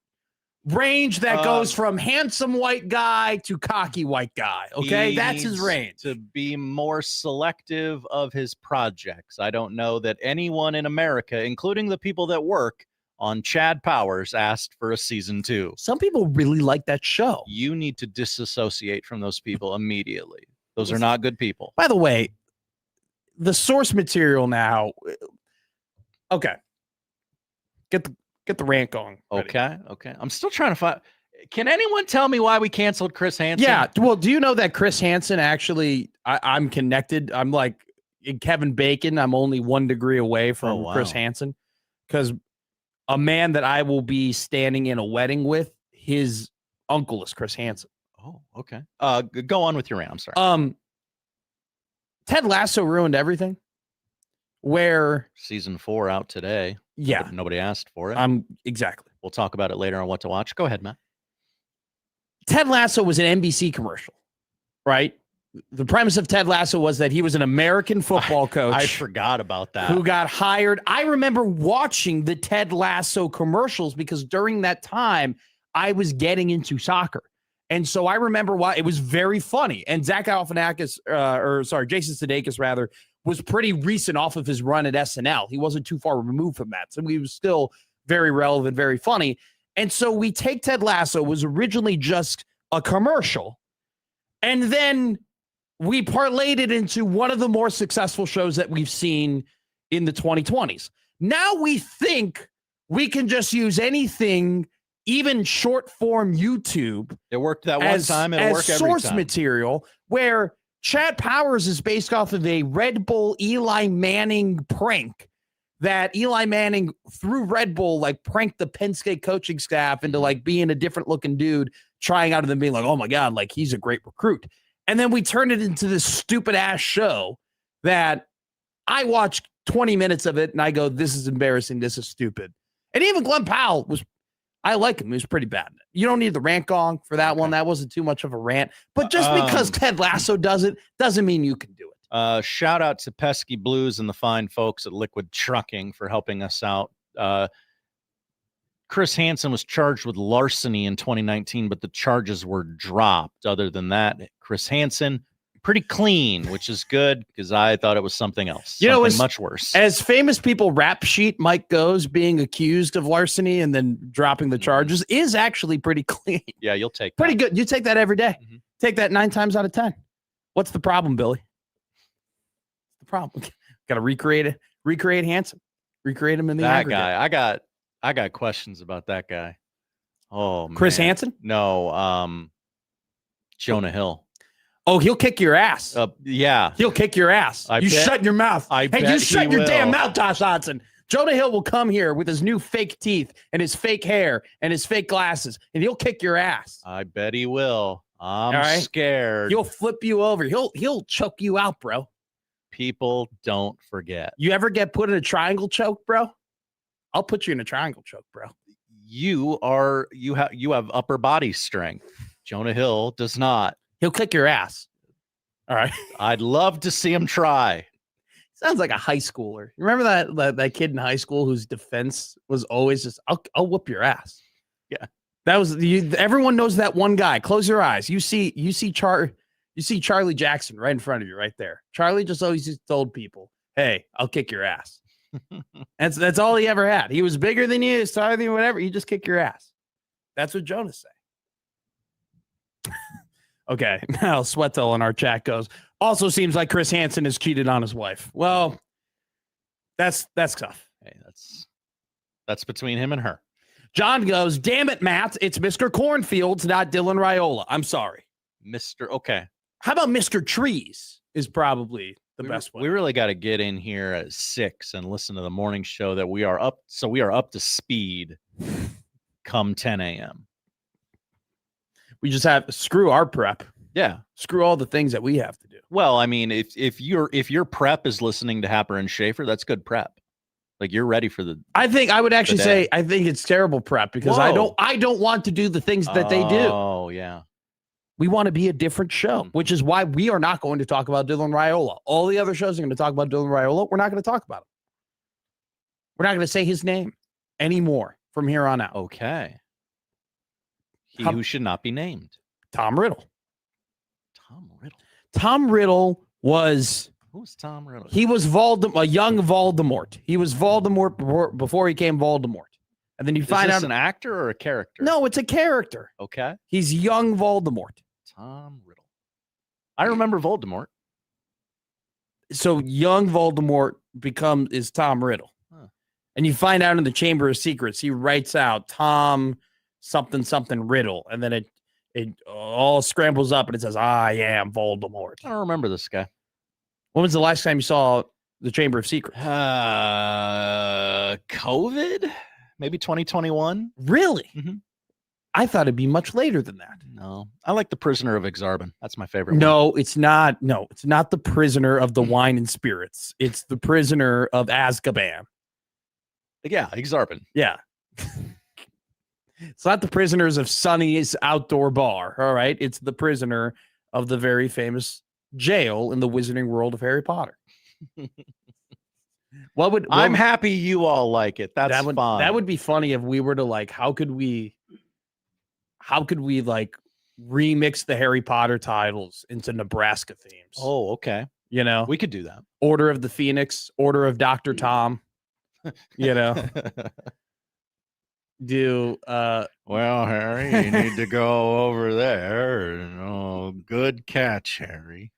range that goes from handsome white guy to cocky white guy. Okay, that's his range. To be more selective of his projects. I don't know that anyone in America, including the people that work on Chad Powers, asked for a season 2. Some people really like that show. You need to disassociate from those people immediately. Those are not good people. By the way, the source material now. Okay, get the rant going. Okay. I'm still trying to find. Can anyone tell me why we canceled Chris Hansen? Yeah. Well, do you know that Chris Hansen actually? I'm connected. I'm like in Kevin Bacon. I'm only 1 degree away from Chris Hansen, because a man that I will be standing in a wedding with, his uncle is Chris Hansen. Oh, okay. Go on with your rant. I'm sorry. Ted Lasso ruined everything. Where season 4 out today. Yeah. Nobody asked for it. Exactly. We'll talk about it later on what to watch. Go ahead, Matt. Ted Lasso was an NBC commercial, right? The premise of Ted Lasso was that he was an American football coach. I forgot about that. Who got hired. I remember watching the Ted Lasso commercials because during that time I was getting into soccer. And so I remember why it was very funny. And Jason Sudeikis rather, was pretty recent off of his run at SNL. He wasn't too far removed from that. So he was still very relevant, very funny. And so we take Ted Lasso, was originally just a commercial. And then we parlayed it into one of the more successful shows that we've seen in the 2020s. Now we think we can just use anything, even short form YouTube. It worked that one time. It'll work every source time. Material where Chad Powers is based off of a Red Bull Eli Manning prank that Eli Manning through Red Bull like pranked the Penske coaching staff into like being a different looking dude trying out and then being like, oh my God, like he's a great recruit. And then we turned it into this stupid ass show that I watched 20 minutes of it and I go, this is embarrassing. This is stupid. And even Glenn Powell I like him. He was pretty bad. You don't need the rant gong for that one. That wasn't too much of a rant. But just because Ted Lasso does it doesn't mean you can do it. Shout out to Pesky Blues and the fine folks at Liquid Trucking for helping us out. Chris Hansen was charged with larceny in 2019, but the charges were dropped. Other than that, Chris Hansen, pretty clean, which is good because I thought it was something else. Something much worse. As famous people rap sheet Mike goes, being accused of larceny and then dropping the charges is actually pretty clean. Yeah, you'll take pretty good. You take that every day. Take that 9 times out of 10. What's the problem, Billy? The problem. Got to recreate Hansen. Recreate him in the aggregate. Guy. I got questions about that guy. Oh, Chris man. Hansen? No, Jonah Hill. Oh, he'll kick your ass. Yeah. He'll kick your ass. Shut your mouth. Hey, you shut your damn mouth, Josh Hodgson. Jonah Hill will come here with his new fake teeth and his fake hair and his fake glasses, and he'll kick your ass. I bet he will. I'm scared. He'll flip you over. He'll choke you out, bro. People don't forget. You ever get put in a triangle choke, bro? I'll put you in a triangle choke, bro. You have upper body strength. Jonah Hill does not. He'll kick your ass. All right. I'd love to see him try. Sounds like a high schooler. You remember that kid in high school whose defense was always just, I'll whoop your ass. Yeah. That was everyone knows that one guy. Close your eyes. You see Charlie Jackson right in front of you right there. Charlie just always just told people, hey, I'll kick your ass. That's all he ever had. He was bigger than you, taller than you, whatever. You just kick your ass. That's what Jonas say. Okay, now Sweatel in our chat goes, also seems like Chris Hansen has cheated on his wife. Well, that's tough. Hey, that's between him and her. John goes, damn it, Matt. It's Mr. Cornfields, not Dylan Raiola. I'm sorry. Okay. How about Mr. Trees is probably the best one. We really got to get in here at 6 and listen to the morning show that we are up. So we are up to speed come 10 a.m. We just have screw our prep. Yeah. Screw all the things that we have to do. Well, I mean, if your prep is listening to Happer and Schaefer, that's good prep. Like you're ready for the. I think I would actually say I think it's terrible prep because I don't want to do the things that they do. Oh yeah. We want to be a different show, which is why we are not going to talk about Dylan Raiola. All the other shows are going to talk about Dylan Raiola. We're not going to talk about him. We're not going to say his name anymore from here on out. Okay. Who should not be named? Tom Riddle. Tom Riddle was. Who's Tom Riddle? He was a young Voldemort. He was Voldemort before he came Voldemort. And then you find out. Is this an actor or a character? No, it's a character. Okay. He's young Voldemort. Tom Riddle. I remember Voldemort. So young Voldemort is Tom Riddle. Huh. And you find out in the Chamber of Secrets, he writes out Tom something Riddle. And then it all scrambles up and it says, I am Voldemort. I don't remember this guy. When was the last time you saw the Chamber of Secrets? COVID? Maybe 2021. Really? Mm-hmm. I thought it'd be much later than that. No, I like The Prisoner of Exarban. That's my favorite. No, it's not. No, it's not The Prisoner of the Wine and Spirits. It's The Prisoner of Azkaban. Yeah, Exarban. Yeah. It's not The Prisoners of Sunny's Outdoor Bar. All right. It's The Prisoner of the very famous jail in the Wizarding World of Harry Potter. I'm happy you all like it. That's fine. That would be funny if we were to like, how could we like remix the Harry Potter titles into Nebraska themes? Oh, okay. You know, we could do that. Order of the Phoenix, Order of Dr. Tom, you know, well, Harry, you need to go over there. Oh, good catch, Harry.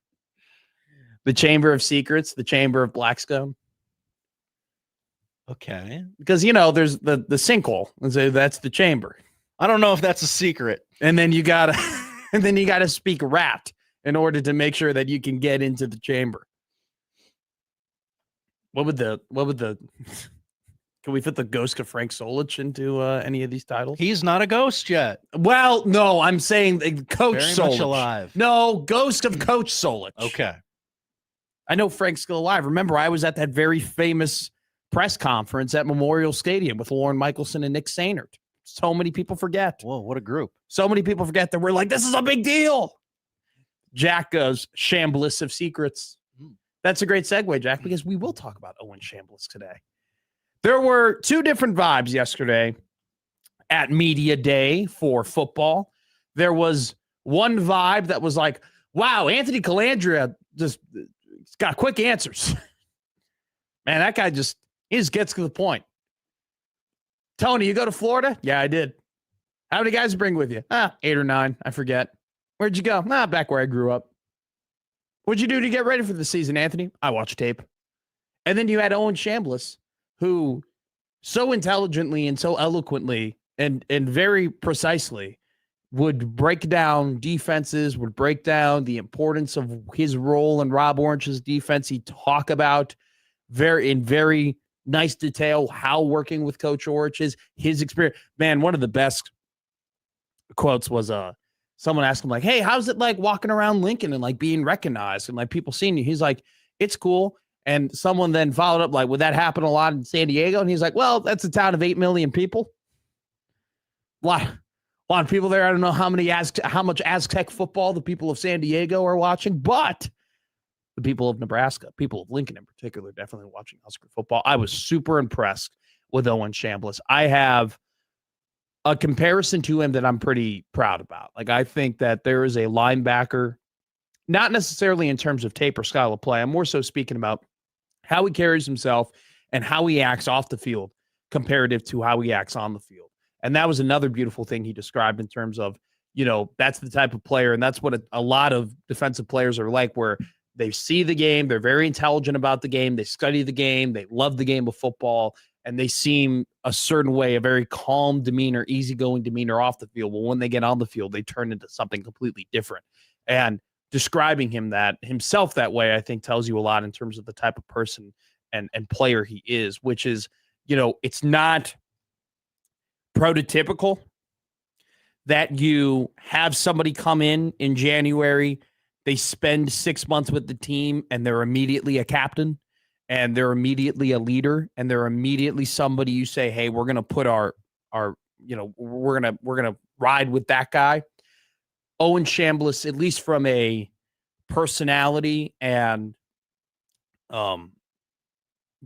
The Chamber of Secrets, the Chamber of Blackstone. Okay. Because, you know, there's the sinkhole. And so that's the chamber. I don't know if that's a secret. And then you gotta speak rat in order to make sure that you can get into the chamber. What would the Can we fit the ghost of Frank Solich into any of these titles? He's not a ghost yet. Well, no, I'm saying Coach Very Solich. much alive. No, ghost of Coach Solich. Okay. I know Frank's still alive. Remember, I was at that very famous press conference at Memorial Stadium with Lauren Michelson and Nick Sainert. So many people forget. Whoa, what a group. So many people forget that we're like, this is a big deal. Jack goes, Chambliss of secrets. That's a great segue, Jack, because we will talk about Owen Chambliss today. There were two different vibes yesterday at Media Day for football. There was one vibe that was like, wow, Anthony Calandria just got quick answers. Man, that guy just gets to the point. Tony, you go to Florida? Yeah, I did. How many guys bring with you? 8 or 9. I forget. Where'd you go? Back where I grew up. What'd you do to get ready for the season, Anthony? I watched tape. And then you had Owen Chambliss, who so intelligently and so eloquently and very precisely would break down defenses, would break down the importance of his role in Rob Orange's defense. He'd talk about in very nice detail how working with Coach Orange is, his experience. Man, one of the best quotes was someone asked him, like, hey, how's it like walking around Lincoln and like being recognized and like people seeing you? He's like, it's cool. And someone then followed up, like, would that happen a lot in San Diego? And he's like, well, that's a town of 8 million people. A lot of people there. I don't know how much Aztec football the people of San Diego are watching, but the people of Nebraska, people of Lincoln in particular, definitely watching Husker football. I was super impressed with Owen Chambliss. I have a comparison to him that I'm pretty proud about. Like, I think that there is a linebacker, not necessarily in terms of tape or style of play. I'm more so speaking about how he carries himself and how he acts off the field comparative to how he acts on the field. And that was another beautiful thing he described in terms of, that's the type of player. And that's what a lot of defensive players are like, where they see the game. They're very intelligent about the game. They study the game. They love the game of football. And they seem a certain way, a very calm demeanor, easygoing demeanor off the field. Well, when they get on the field, they turn into something completely different. And describing himself that way, I think tells you a lot in terms of the type of person and player he is, which is, it's not prototypical that you have somebody come in January, they spend 6 months with the team and they're immediately a captain and they're immediately a leader and they're immediately somebody you say, hey, we're going to put we're going to ride with that guy. Owen Chambliss, at least from a personality and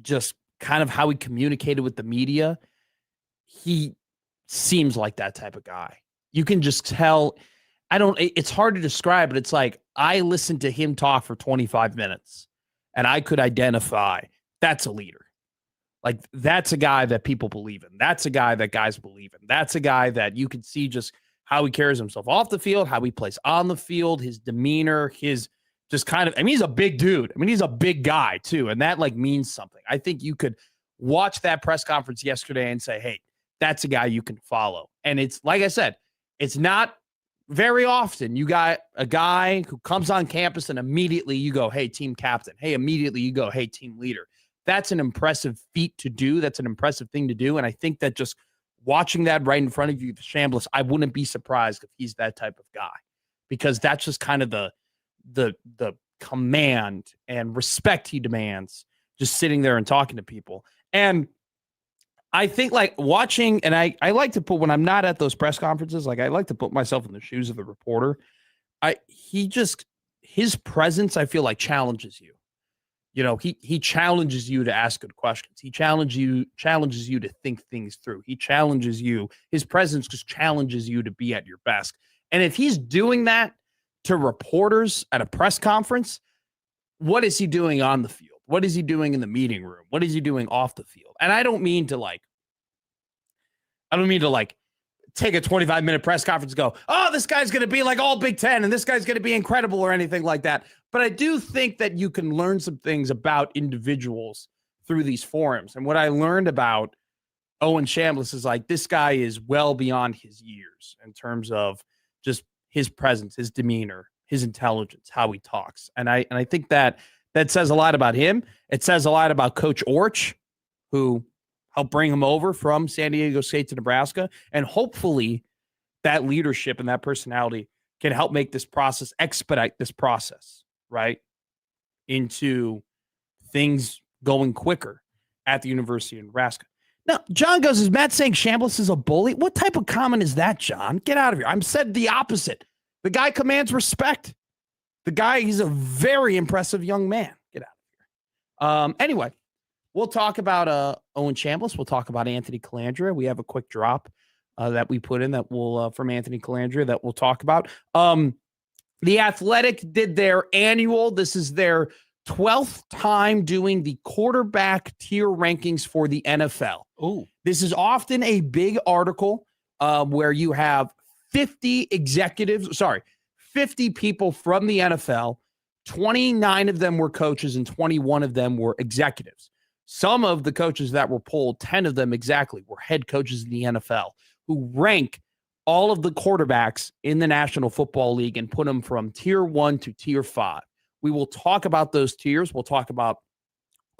just kind of how he communicated with the media, he seems like that type of guy. You can just tell. It's hard to describe, but it's like I listened to him talk for 25 minutes and I could identify that's a leader. Like, that's a guy that people believe in. That's a guy that guys believe in. That's a guy that you can see just how he carries himself off the field, how he plays on the field, his demeanor, his just kind of, he's a big dude. He's a big guy too. And that means something. I think you could watch that press conference yesterday and say, hey, that's a guy you can follow. And it's, like I said, it's not very often you got a guy who comes on campus and immediately you go, hey, team captain. Hey, immediately you go, hey, team leader. That's an impressive feat to do. That's an impressive thing to do. And I think that just watching that right in front of you, Chambliss, I wouldn't be surprised if he's that type of guy, because that's just kind of the command and respect he demands just sitting there and talking to people. And I think watching, and I like to put, when I'm not at those press conferences, I like to put myself in the shoes of the reporter. His presence, I feel like, challenges you. He challenges you to ask good questions. He challenges you to think things through. He challenges you. His presence just challenges you to be at your best. And if he's doing that to reporters at a press conference, what is he doing on the field? What is he doing in the meeting room? What is he doing off the field? And I don't mean to take a 25-minute press conference and go, oh, this guy's going to be like all Big Ten and this guy's going to be incredible or anything like that. But I do think that you can learn some things about individuals through these forums. And what I learned about Owen Chambliss is this guy is well beyond his years in terms of just his presence, his demeanor, his intelligence, how he talks. And I think that says a lot about him. It says a lot about Coach Orch, who help bring him over from San Diego State to Nebraska. And hopefully that leadership and that personality can help make this process, expedite this process, right, into things going quicker at the University of Nebraska. Now, John goes, is Matt saying Chambliss is a bully? What type of comment is that, John? Get out of here. I'm said the opposite. The guy commands respect. The guy, he's a very impressive young man. Get out of here. Anyway, we'll talk about Owen Chambliss. We'll talk about Anthony Colandrea. We have a quick drop that we put in that will from Anthony Colandrea that we'll talk about. The Athletic did their annual. This is their 12th time doing the quarterback tier rankings for the NFL. Oh, this is often a big article where you have 50 people from the NFL. 29 of them were coaches and 21 of them were executives. Some of the coaches that were polled, 10 of them exactly, were head coaches in the NFL who rank all of the quarterbacks in the National Football League and put them from tier 1 to tier 5. We will talk about those tiers. We'll talk about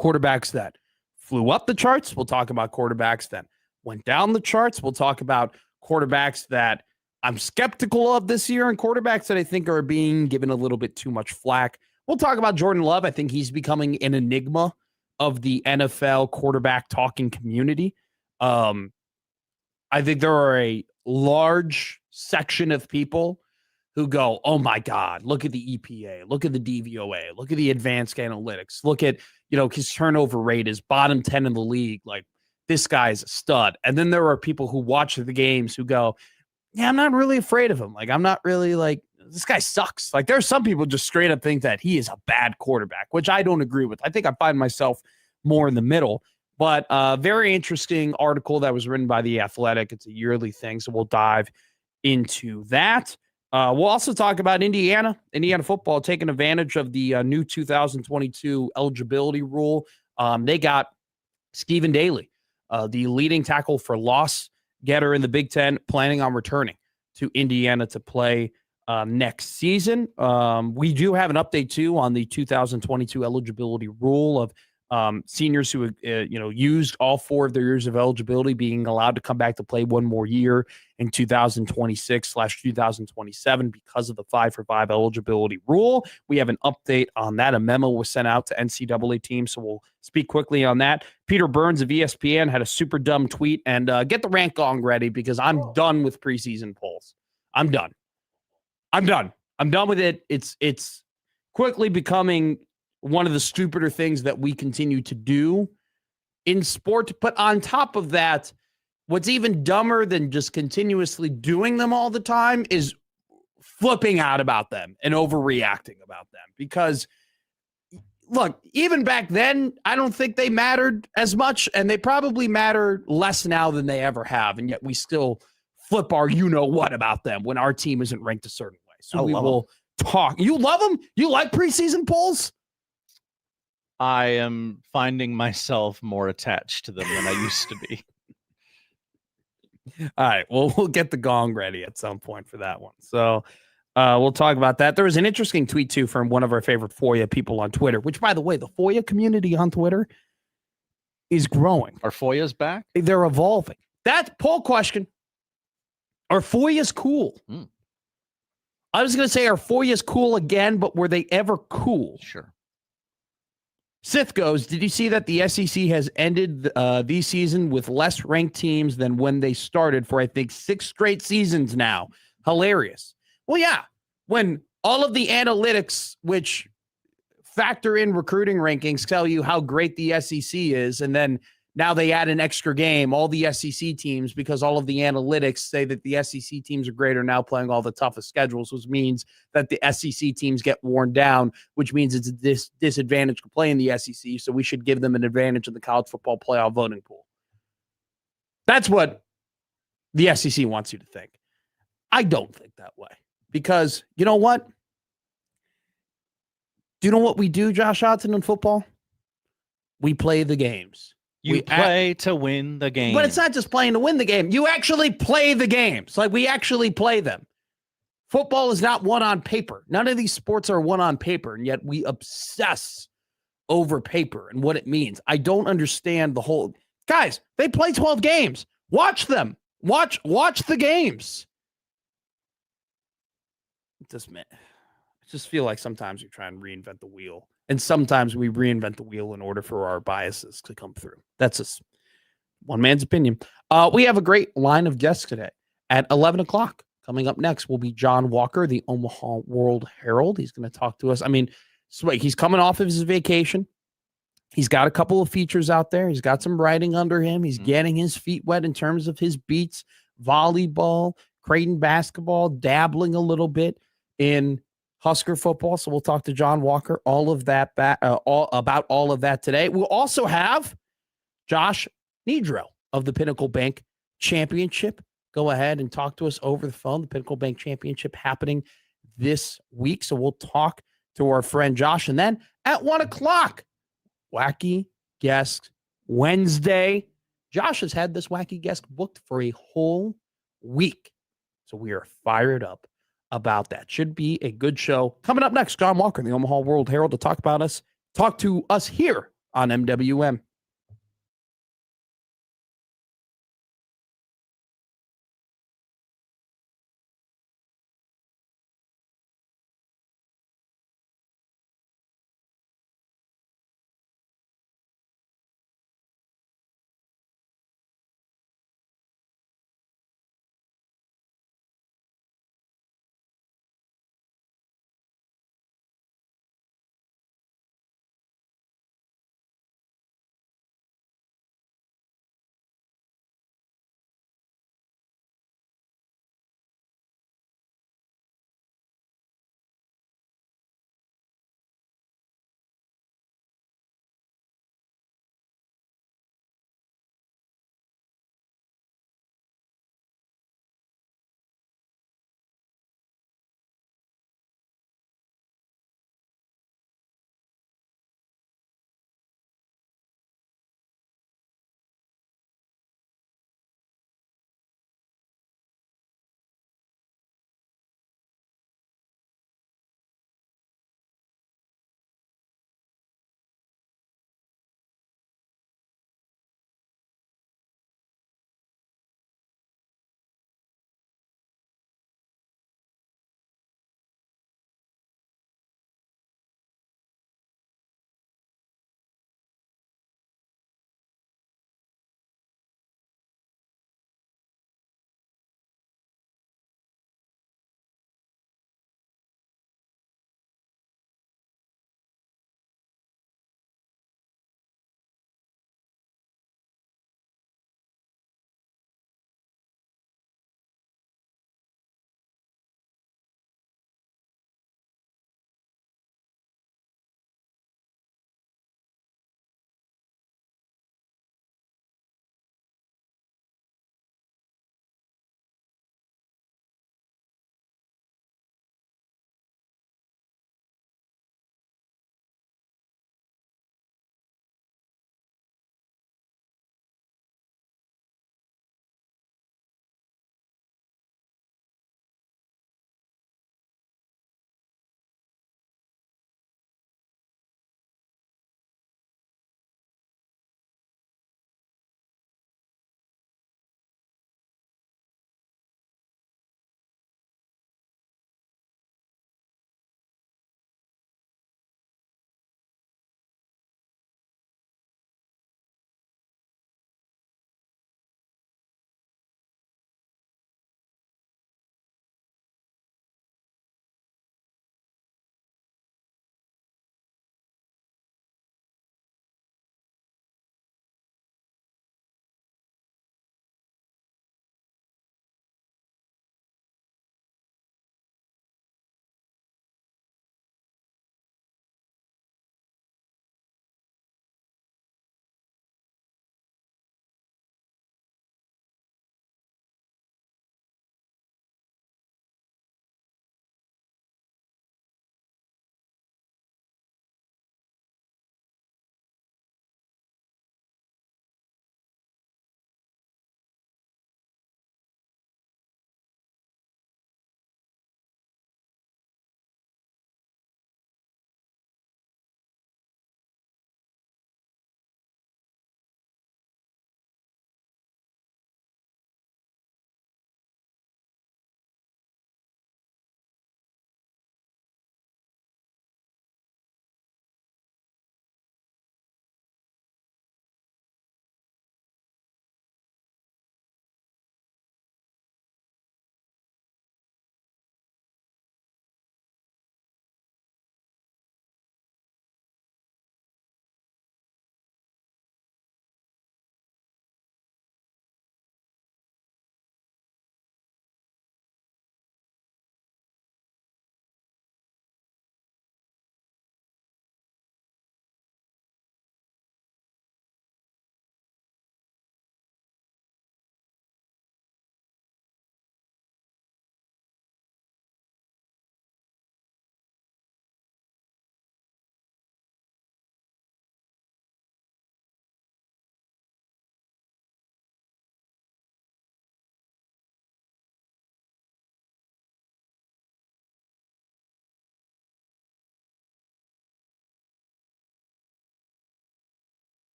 quarterbacks that flew up the charts. We'll talk about quarterbacks that went down the charts. We'll talk about quarterbacks that I'm skeptical of this year and quarterbacks that I think are being given a little bit too much flack. We'll talk about Jordan Love. I think he's becoming an enigma of the NFL quarterback talking community. I think there are a large section of people who go, oh my God, look at the EPA, look at the DVOA, look at the advanced analytics, look at, his turnover rate is bottom 10 in the league. Like, this guy's a stud. And then there are people who watch the games who go, yeah, I'm not really afraid of him. Like, I'm not really like, this guy sucks. Like, there are some people just straight up think that he is a bad quarterback, which I don't agree with. I think I find myself more in the middle. But very interesting article that was written by The Athletic. It's a yearly thing, so we'll dive into that. We'll also talk about Indiana football taking advantage of the new 2022 eligibility rule. They got Stephen Daly, the leading tackle for loss getter in the Big Ten, planning on returning to Indiana to play next season. We do have an update, too, on the 2022 eligibility rule of seniors who used all 4 of their years of eligibility being allowed to come back to play one more year in 2026/2027 because of the 5-for-5 eligibility rule. We have an update on that. A memo was sent out to NCAA teams, so we'll speak quickly on that. Peter Burns of ESPN had a super dumb tweet, and get the rant gong ready because I'm done with preseason polls. I'm done with it. It's quickly becoming one of the stupider things that we continue to do in sport. But on top of that, what's even dumber than just continuously doing them all the time is flipping out about them and overreacting about them. Because, look, even back then, I don't think they mattered as much, and they probably matter less now than they ever have. And yet we still flip our you-know-what about them when our team isn't ranked a certain way. So we will talk. You love them? You like preseason polls? I am finding myself more attached to them than I used to be. All right. Well, we'll get the gong ready at some point for that one. So we'll talk about that. There was an interesting tweet, too, from one of our favorite FOIA people on Twitter, which, by the way, the FOIA community on Twitter is growing. Are FOIAs back? They're evolving. That's poll question. Are FOIAs cool? I was going to say, are FOIAs cool again, but were they ever cool? Sure. Sith goes, did you see that the SEC has ended the season with less ranked teams than when they started for, I think, 6 straight seasons now? Hilarious. Well, yeah. When all of the analytics, which factor in recruiting rankings, tell you how great the SEC is, and then now they add an extra game, all the SEC teams, because all of the analytics say that the SEC teams are great, are now playing all the toughest schedules, which means that the SEC teams get worn down, which means it's a disadvantage to play in the SEC, so we should give them an advantage in the college football playoff voting pool. That's what the SEC wants you to think. I don't think that way, because you know what? Do you know what we do, Josh Hudson, in football? We play the games. You play to win the game. But it's not just playing to win the game. You actually play the games. Like, we actually play them. Football is not one on paper. None of these sports are one on paper, and yet we obsess over paper and what it means. I don't understand the whole Guys, they play 12 games. Watch them. Watch the games. I just feel like sometimes we try and reinvent the wheel. And sometimes we reinvent the wheel in order for our biases to come through. That's just one man's opinion. We have a great line of guests today. At 11 o'clock, coming up next will be John Walker, the Omaha World Herald. He's going to talk to us. I mean, he's coming off of his vacation. He's got a couple of features out there. He's got some writing under him. He's getting his feet wet in terms of his beats, volleyball, Creighton basketball, dabbling a little bit in Husker football. So we'll talk to John Walker, all about all of that today. We'll also have Josh Nedro of the Pinnacle Bank Championship. Go ahead and talk to us over the phone. The Pinnacle Bank Championship happening this week. So we'll talk to our friend Josh. And then at 1 o'clock, Wacky Guest Wednesday. Josh has had this Wacky Guest booked for a whole week. So we are fired up about that. Should be a good show. Coming up next, John Walker, the Omaha World Herald, to talk to us here on MWM.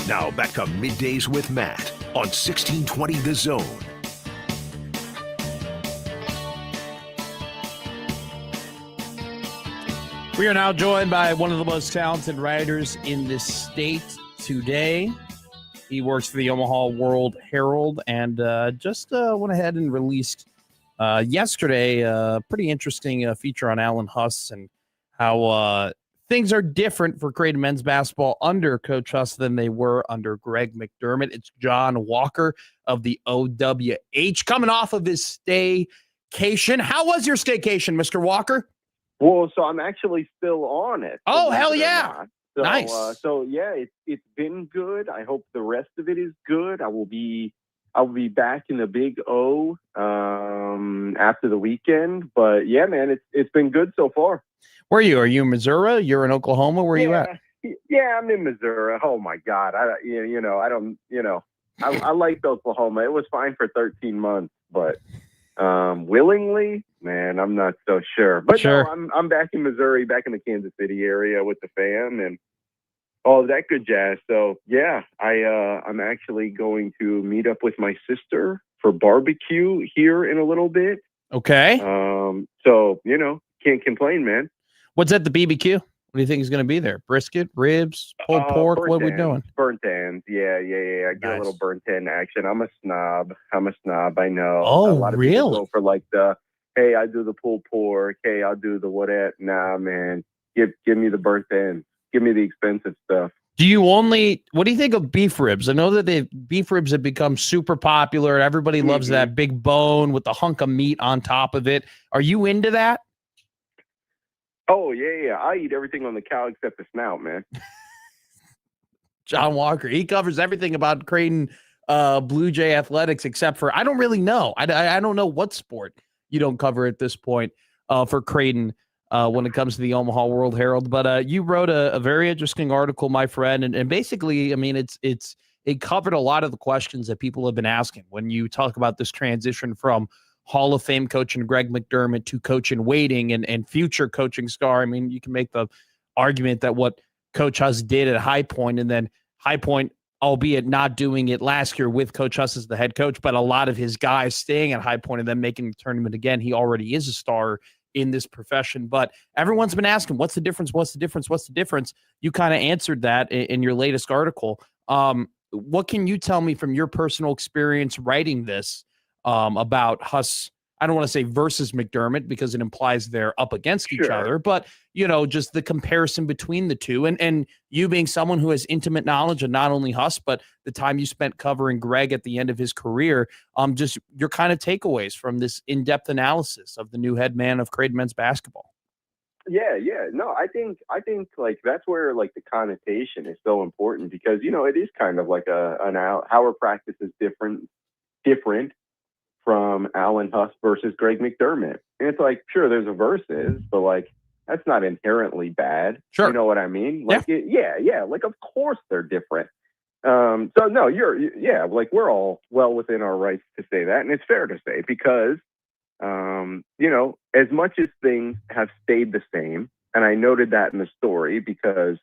Now back to Middays with Matt on 1620 The Zone. We are now joined by one of the most talented writers in this state today. He works for the Omaha World Herald and just went ahead and released yesterday a pretty interesting feature on Alan Huss and how things are different for Creighton men's basketball under Coach Huss than they were under Greg McDermott. It's John Walker of the OWH coming off of his staycation. How was your staycation, Mr. Walker? Well, so I'm actually still on it. Oh, hell yeah. So, nice. It's been good. I hope the rest of it is good. I will be back in the Big O after the weekend. But yeah, man, it's been good so far. Where are you? Are you in Missouri? You're in Oklahoma? Where are you at? Yeah, I'm in Missouri. Oh my God. I liked Oklahoma. It was fine for 13 months, but willingly, man, I'm not so sure. But sure. No, I'm back in Missouri, back in the Kansas City area with the fam and all of that good jazz. So yeah, I'm actually going to meet up with my sister for barbecue here in a little bit. Okay. So can't complain, man. What's at the BBQ? What do you think is going to be there? Brisket, ribs, pulled pork? What are we doing? Burnt ends. Yeah. I get a little burnt end action. I'm a snob. I know. Oh, a lot of really? people go for like hey, I do the pulled pork. Hey, I'll do the whatever. Nah, man. Give me the burnt ends. Give me the expensive stuff. What do you think of beef ribs? I know that beef ribs have become super popular. Everybody loves that big bone with the hunk of meat on top of it. Are you into that? Oh, yeah. I eat everything on the cow except the snout, man. John Walker, he covers everything about Creighton Blue Jay athletics except for, I don't really know. I don't know what sport you don't cover at this point for Creighton when it comes to the Omaha World Herald. But you wrote a very interesting article, my friend. And basically, I mean, it covered a lot of the questions that people have been asking when you talk about this transition from Hall of Fame coach and Greg McDermott to coach in waiting and future coaching star. I mean, you can make the argument that what Coach Huss did at High Point and then High Point, albeit not doing it last year with Coach Huss as the head coach, but a lot of his guys staying at High Point and then making the tournament again. He already is a star in this profession, but everyone's been asking, what's the difference? You kind of answered that in your latest article. What can you tell me from your personal experience writing this about Huss? I don't want to say versus McDermott because it implies they're up against each other, but just the comparison between the two and you being someone who has intimate knowledge of not only Huss, but the time you spent covering Greg at the end of his career, just your kind of takeaways from this in-depth analysis of the new head man of Creighton men's basketball. Yeah. No, I think like that's where like the connotation is so important because, it is kind of like how our practice is different from Alan Huss versus Greg McDermott. And it's like, sure, there's a versus, but like, that's not inherently bad. Sure. You know what I mean? Like, yeah. Like, of course they're different. So no, like we're all well within our rights to say that. And it's fair to say because, as much as things have stayed the same, and I noted that in the story because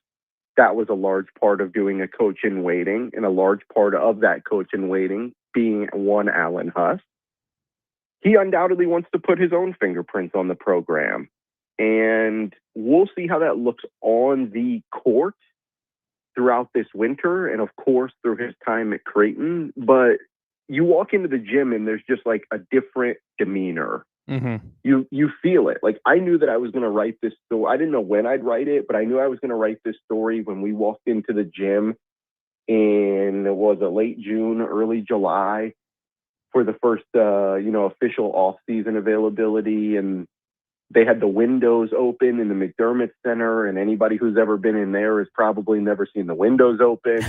that was a large part of doing a coach in waiting and a large part of that coach in waiting being one Alan Huss. He undoubtedly wants to put his own fingerprints on the program. And we'll see how that looks on the court throughout this winter. And of course, through his time at Creighton. But you walk into the gym and there's just like a different demeanor. Mm-hmm. You feel it. Like I knew that I was going to write this story. I didn't know when I'd write it, but I knew I was going to write this story when we walked into the gym in, it was a late June, early July. For the first, official off-season availability, and they had the windows open in the McDermott Center, and anybody who's ever been in there has probably never seen the windows open.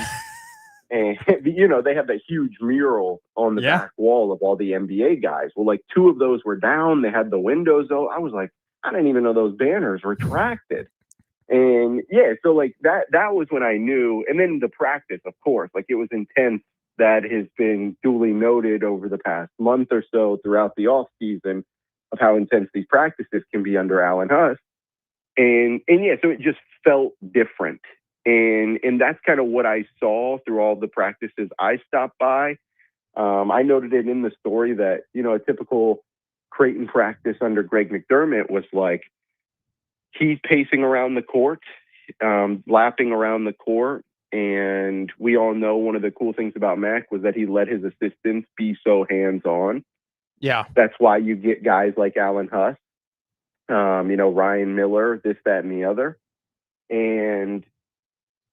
And, they have that huge mural on the back wall of all the NBA guys. Well, like two of those were down. They had the windows open. I was like, I didn't even know those banners retracted. And, so like that was when I knew. And then the practice, of course, like it was intense. That has been duly noted over the past month or so throughout the off season of how intense these practices can be under Alan Huss. And so it just felt different. And that's kind of what I saw through all the practices I stopped by. I noted it in the story that, a typical Creighton practice under Greg McDermott was like, he's pacing around the court, lapping around the court. And we all know one of the cool things about Mac was that he let his assistants be so hands-on. Yeah. That's why you get guys like Alan Huss, Ryan Miller, this, that, and the other. And,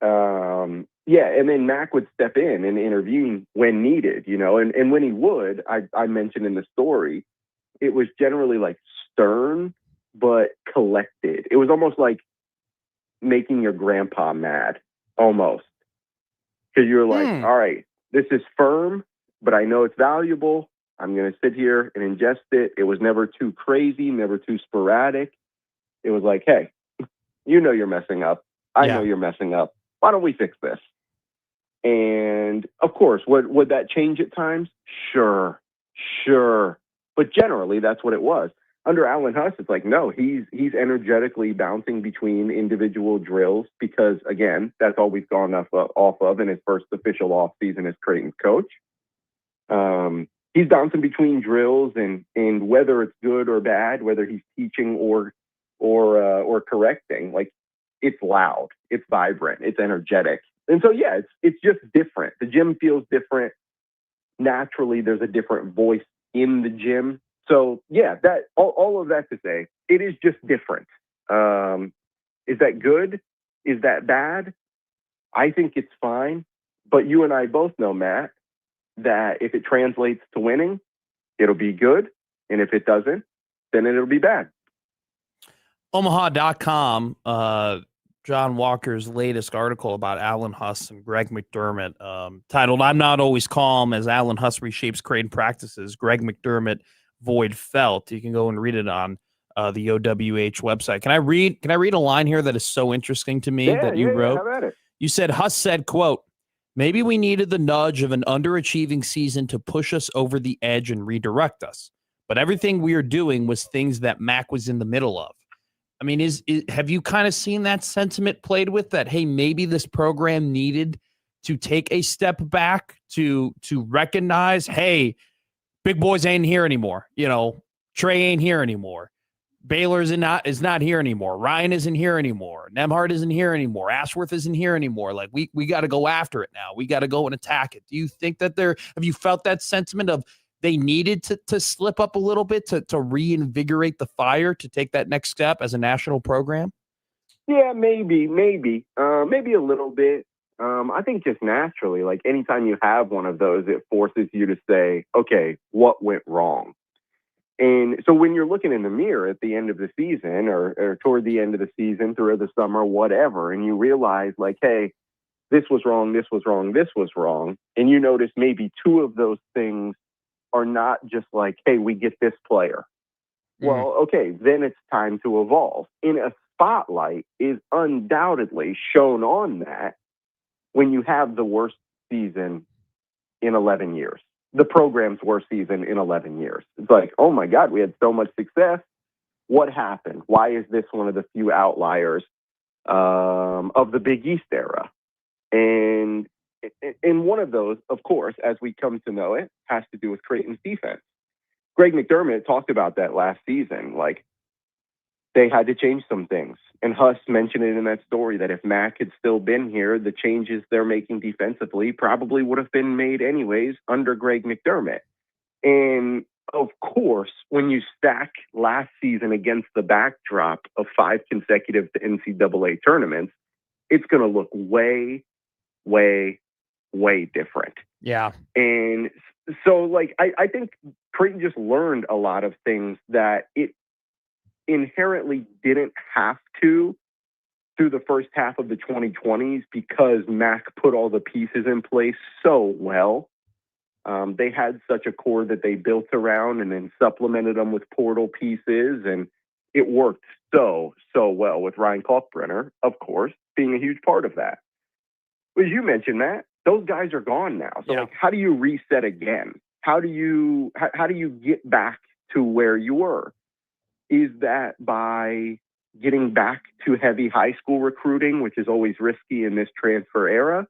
and then Mac would step in and intervene when needed, and when he would, I mentioned in the story, it was generally like stern, but collected. It was almost like making your grandpa mad, almost. Because you're like, all right, this is firm, but I know it's valuable. I'm going to sit here and ingest it. It was never too crazy, never too sporadic. It was like, hey, you're messing up. I know you're messing up. Why don't we fix this? And of course, would that change at times? Sure. But generally, that's what it was. Under Alan Huss, it's like, no, he's energetically bouncing between individual drills because, again, that's all we've gone off of in his first official offseason as Creighton's coach. He's bouncing between drills and whether it's good or bad, whether he's teaching or correcting, like it's loud, it's vibrant, it's energetic. And so, it's just different. The gym feels different. Naturally, there's a different voice in the gym. So, that all of that to say, it is just different. Is that good? Is that bad? I think it's fine. But you and I both know, Matt, that if it translates to winning, it'll be good. And if it doesn't, then it'll be bad. Omaha.com, John Walker's latest article about Alan Huss and Greg McDermott, titled, "I'm Not Always Calm as Alan Huss Reshapes Creighton Practices, Greg McDermott Void Felt." You can go and read it on the OWH website. Can I read a line here that is so interesting to me that you wrote? How about it? You said, Huss said, quote, "Maybe we needed the nudge of an underachieving season to push us over the edge and redirect us. But everything we are doing was things that Mac was in the middle of." I mean, have you kind of seen that sentiment played with that? Hey, maybe this program needed to take a step back to recognize, hey, big boys ain't here anymore. Trey ain't here anymore. Baylor is not here anymore. Ryan isn't here anymore. Nemhart isn't here anymore. Ashworth isn't here anymore. Like we got to go after it now. We got to go and attack it. Do you think that have you felt that sentiment of they needed to slip up a little bit to reinvigorate the fire to take that next step as a national program? Yeah, maybe a little bit. I think just naturally, like anytime you have one of those, it forces you to say, okay, what went wrong? And so when you're looking in the mirror at the end of the season or toward the end of the season, through the summer, whatever, and you realize like, hey, this was wrong, this was wrong, this was wrong. And you notice maybe two of those things are not just like, hey, we get this player. Well, okay, then it's time to evolve. And a spotlight is undoubtedly shown on that when you have the worst season in 11 years, the program's worst season in 11 years. It's like, oh my God, we had so much success. What happened? Why is this one of the few outliers of the Big East era? And one of those, of course, as we come to know it, has to do with Creighton's defense. Greg McDermott talked about that last season. Like, they had to change some things. And Huss mentioned it in that story that if Mac had still been here, the changes they're making defensively probably would have been made anyways under Greg McDermott. And of course, when you stack last season against the backdrop of 5 consecutive NCAA tournaments, it's going to look way, way, way different. Yeah. And so, like, I think Creighton just learned a lot of things that it inherently didn't have to through the first half of the 2020s because Mac put all the pieces in place so well. They had such a core that they built around and then supplemented them with portal pieces, and it worked so well with Ryan Kalkbrenner, of course, being a huge part of that. As you mentioned, Matt, those guys are gone now. So, like, how do you reset again? How do you get back to where you were? Is that by getting back to heavy high school recruiting, which is always risky in this transfer era,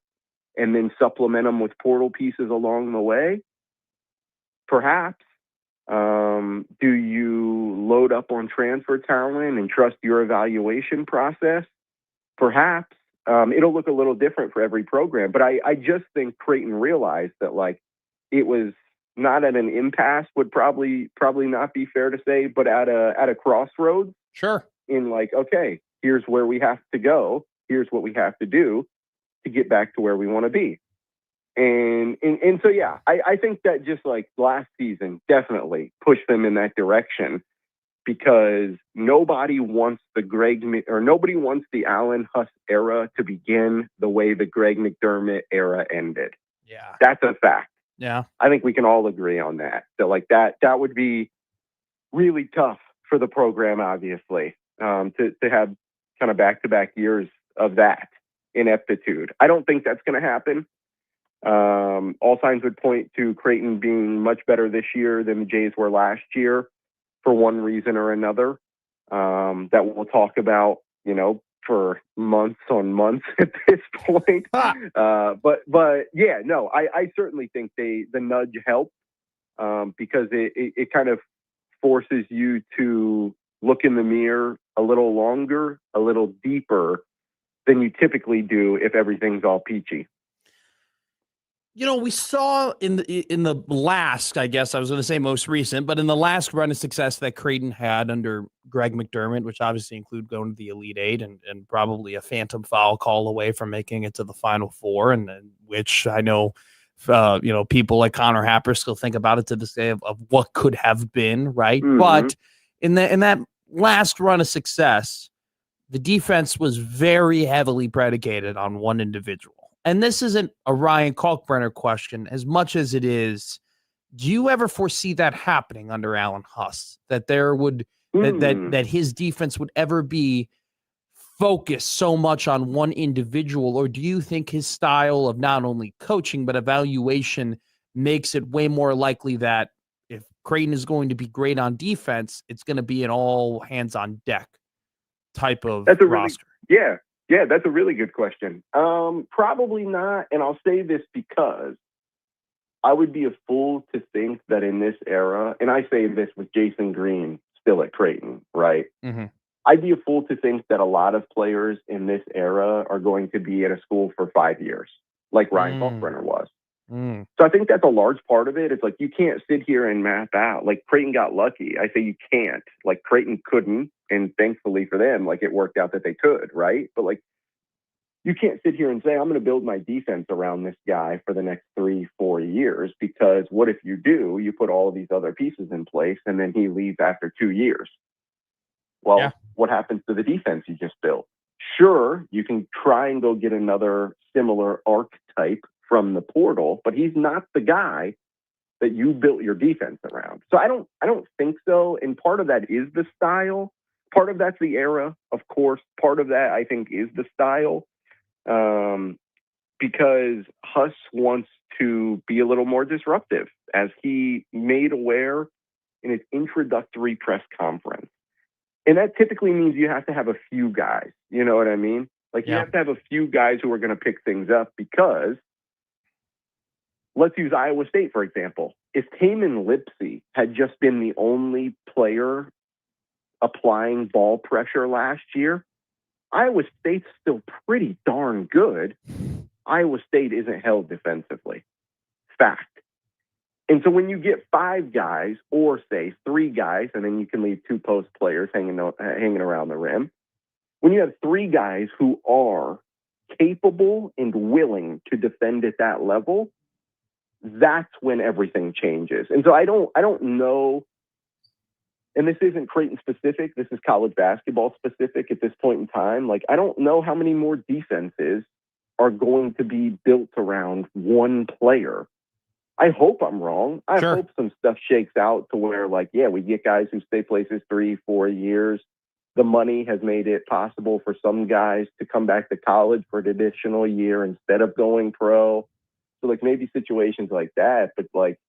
and then supplement them with portal pieces along the way? Perhaps. Do you load up on transfer talent and trust your evaluation process? Perhaps. It'll look a little different for every program, but I just think Creighton realized that, like, it was not at an impasse, would probably not be fair to say, but at a crossroads. Sure. In like, okay, here's where we have to go. Here's what we have to do to get back to where we want to be. And so, yeah, I think that just like last season definitely pushed them in that direction, because nobody wants nobody wants the Allen Huss era to begin the way the Greg McDermott era ended. Yeah. That's a fact. Yeah. I think we can all agree on that. So like that would be really tough for the program, obviously, to have kind of back-to-back years of that ineptitude. I don't think that's going to happen. All signs would point to Creighton being much better this year than the Jays were last year for one reason or another, that we'll talk about, for months on months at this point. But yeah, no, I certainly think the nudge helped, because it kind of forces you to look in the mirror a little longer, a little deeper than you typically do if everything's all peachy. We saw in the last, I guess I was going to say most recent, but in the last run of success that Creighton had under Greg McDermott, which obviously include going to the Elite Eight and probably a phantom foul call away from making it to the Final Four, and which I know, people like Connor Happer still think about it to this day of what could have been, right? Mm-hmm. But in that last run of success, the defense was very heavily predicated on one individual. And this isn't a Ryan Kalkbrenner question as much as it is, do you ever foresee that happening under Allen Huss? That there would that his defense would ever be focused so much on one individual? Or do you think his style of not only coaching but evaluation makes it way more likely that if Creighton is going to be great on defense, it's going to be an all hands on deck type of roster? Yeah, that's a really good question. Probably not. And I'll say this because I would be a fool to think that in this era, and I say this with Jason Green still at Creighton, right? Mm-hmm. I'd be a fool to think that a lot of players in this era are going to be at a school for 5 years, like Ryan Kalkbrenner was. So I think that's a large part of it. It's like, you can't sit here and map out. Like, Creighton got lucky. I say you can't. Like, Creighton couldn't, and thankfully for them, like, it worked out that they could, right? But like, you can't sit here and say, I'm going to build my defense around this guy for the next 3-4 years, because what if you do? You put all of these other pieces in place, and then he leaves after 2 years. Well, What happens to the defense you just built? Sure, you can try and go get another similar archetype from the portal, but he's not the guy that you built your defense around. So I don't think so. And part of that is the style. Part of that's the era, of course. Part of that, I think, is the style. Because Huss wants to be a little more disruptive, as he made aware in his introductory press conference. And that typically means you have to have a few guys. You know what I mean? Like, you have to have a few guys who are going to pick things up, because let's use Iowa State, for example. If Taman Lipsey had just been the only player applying ball pressure last year, Iowa State's still pretty darn good. Iowa State isn't held defensively. Fact. And so when you get 5 guys, or say 3 guys, and then you can leave 2 post players hanging around the rim, when you have 3 guys who are capable and willing to defend at that level, that's when everything changes. And so I don't know, and this isn't Creighton specific, this is college basketball specific at this point in time. Like, I don't know how many more defenses are going to be built around one player. I hope I'm wrong. I hope some stuff shakes out to where, like, we get guys who stay places 3-4 years. The money has made it possible for some guys to come back to college for an additional year instead of going pro. So, like, maybe situations like that. But, like,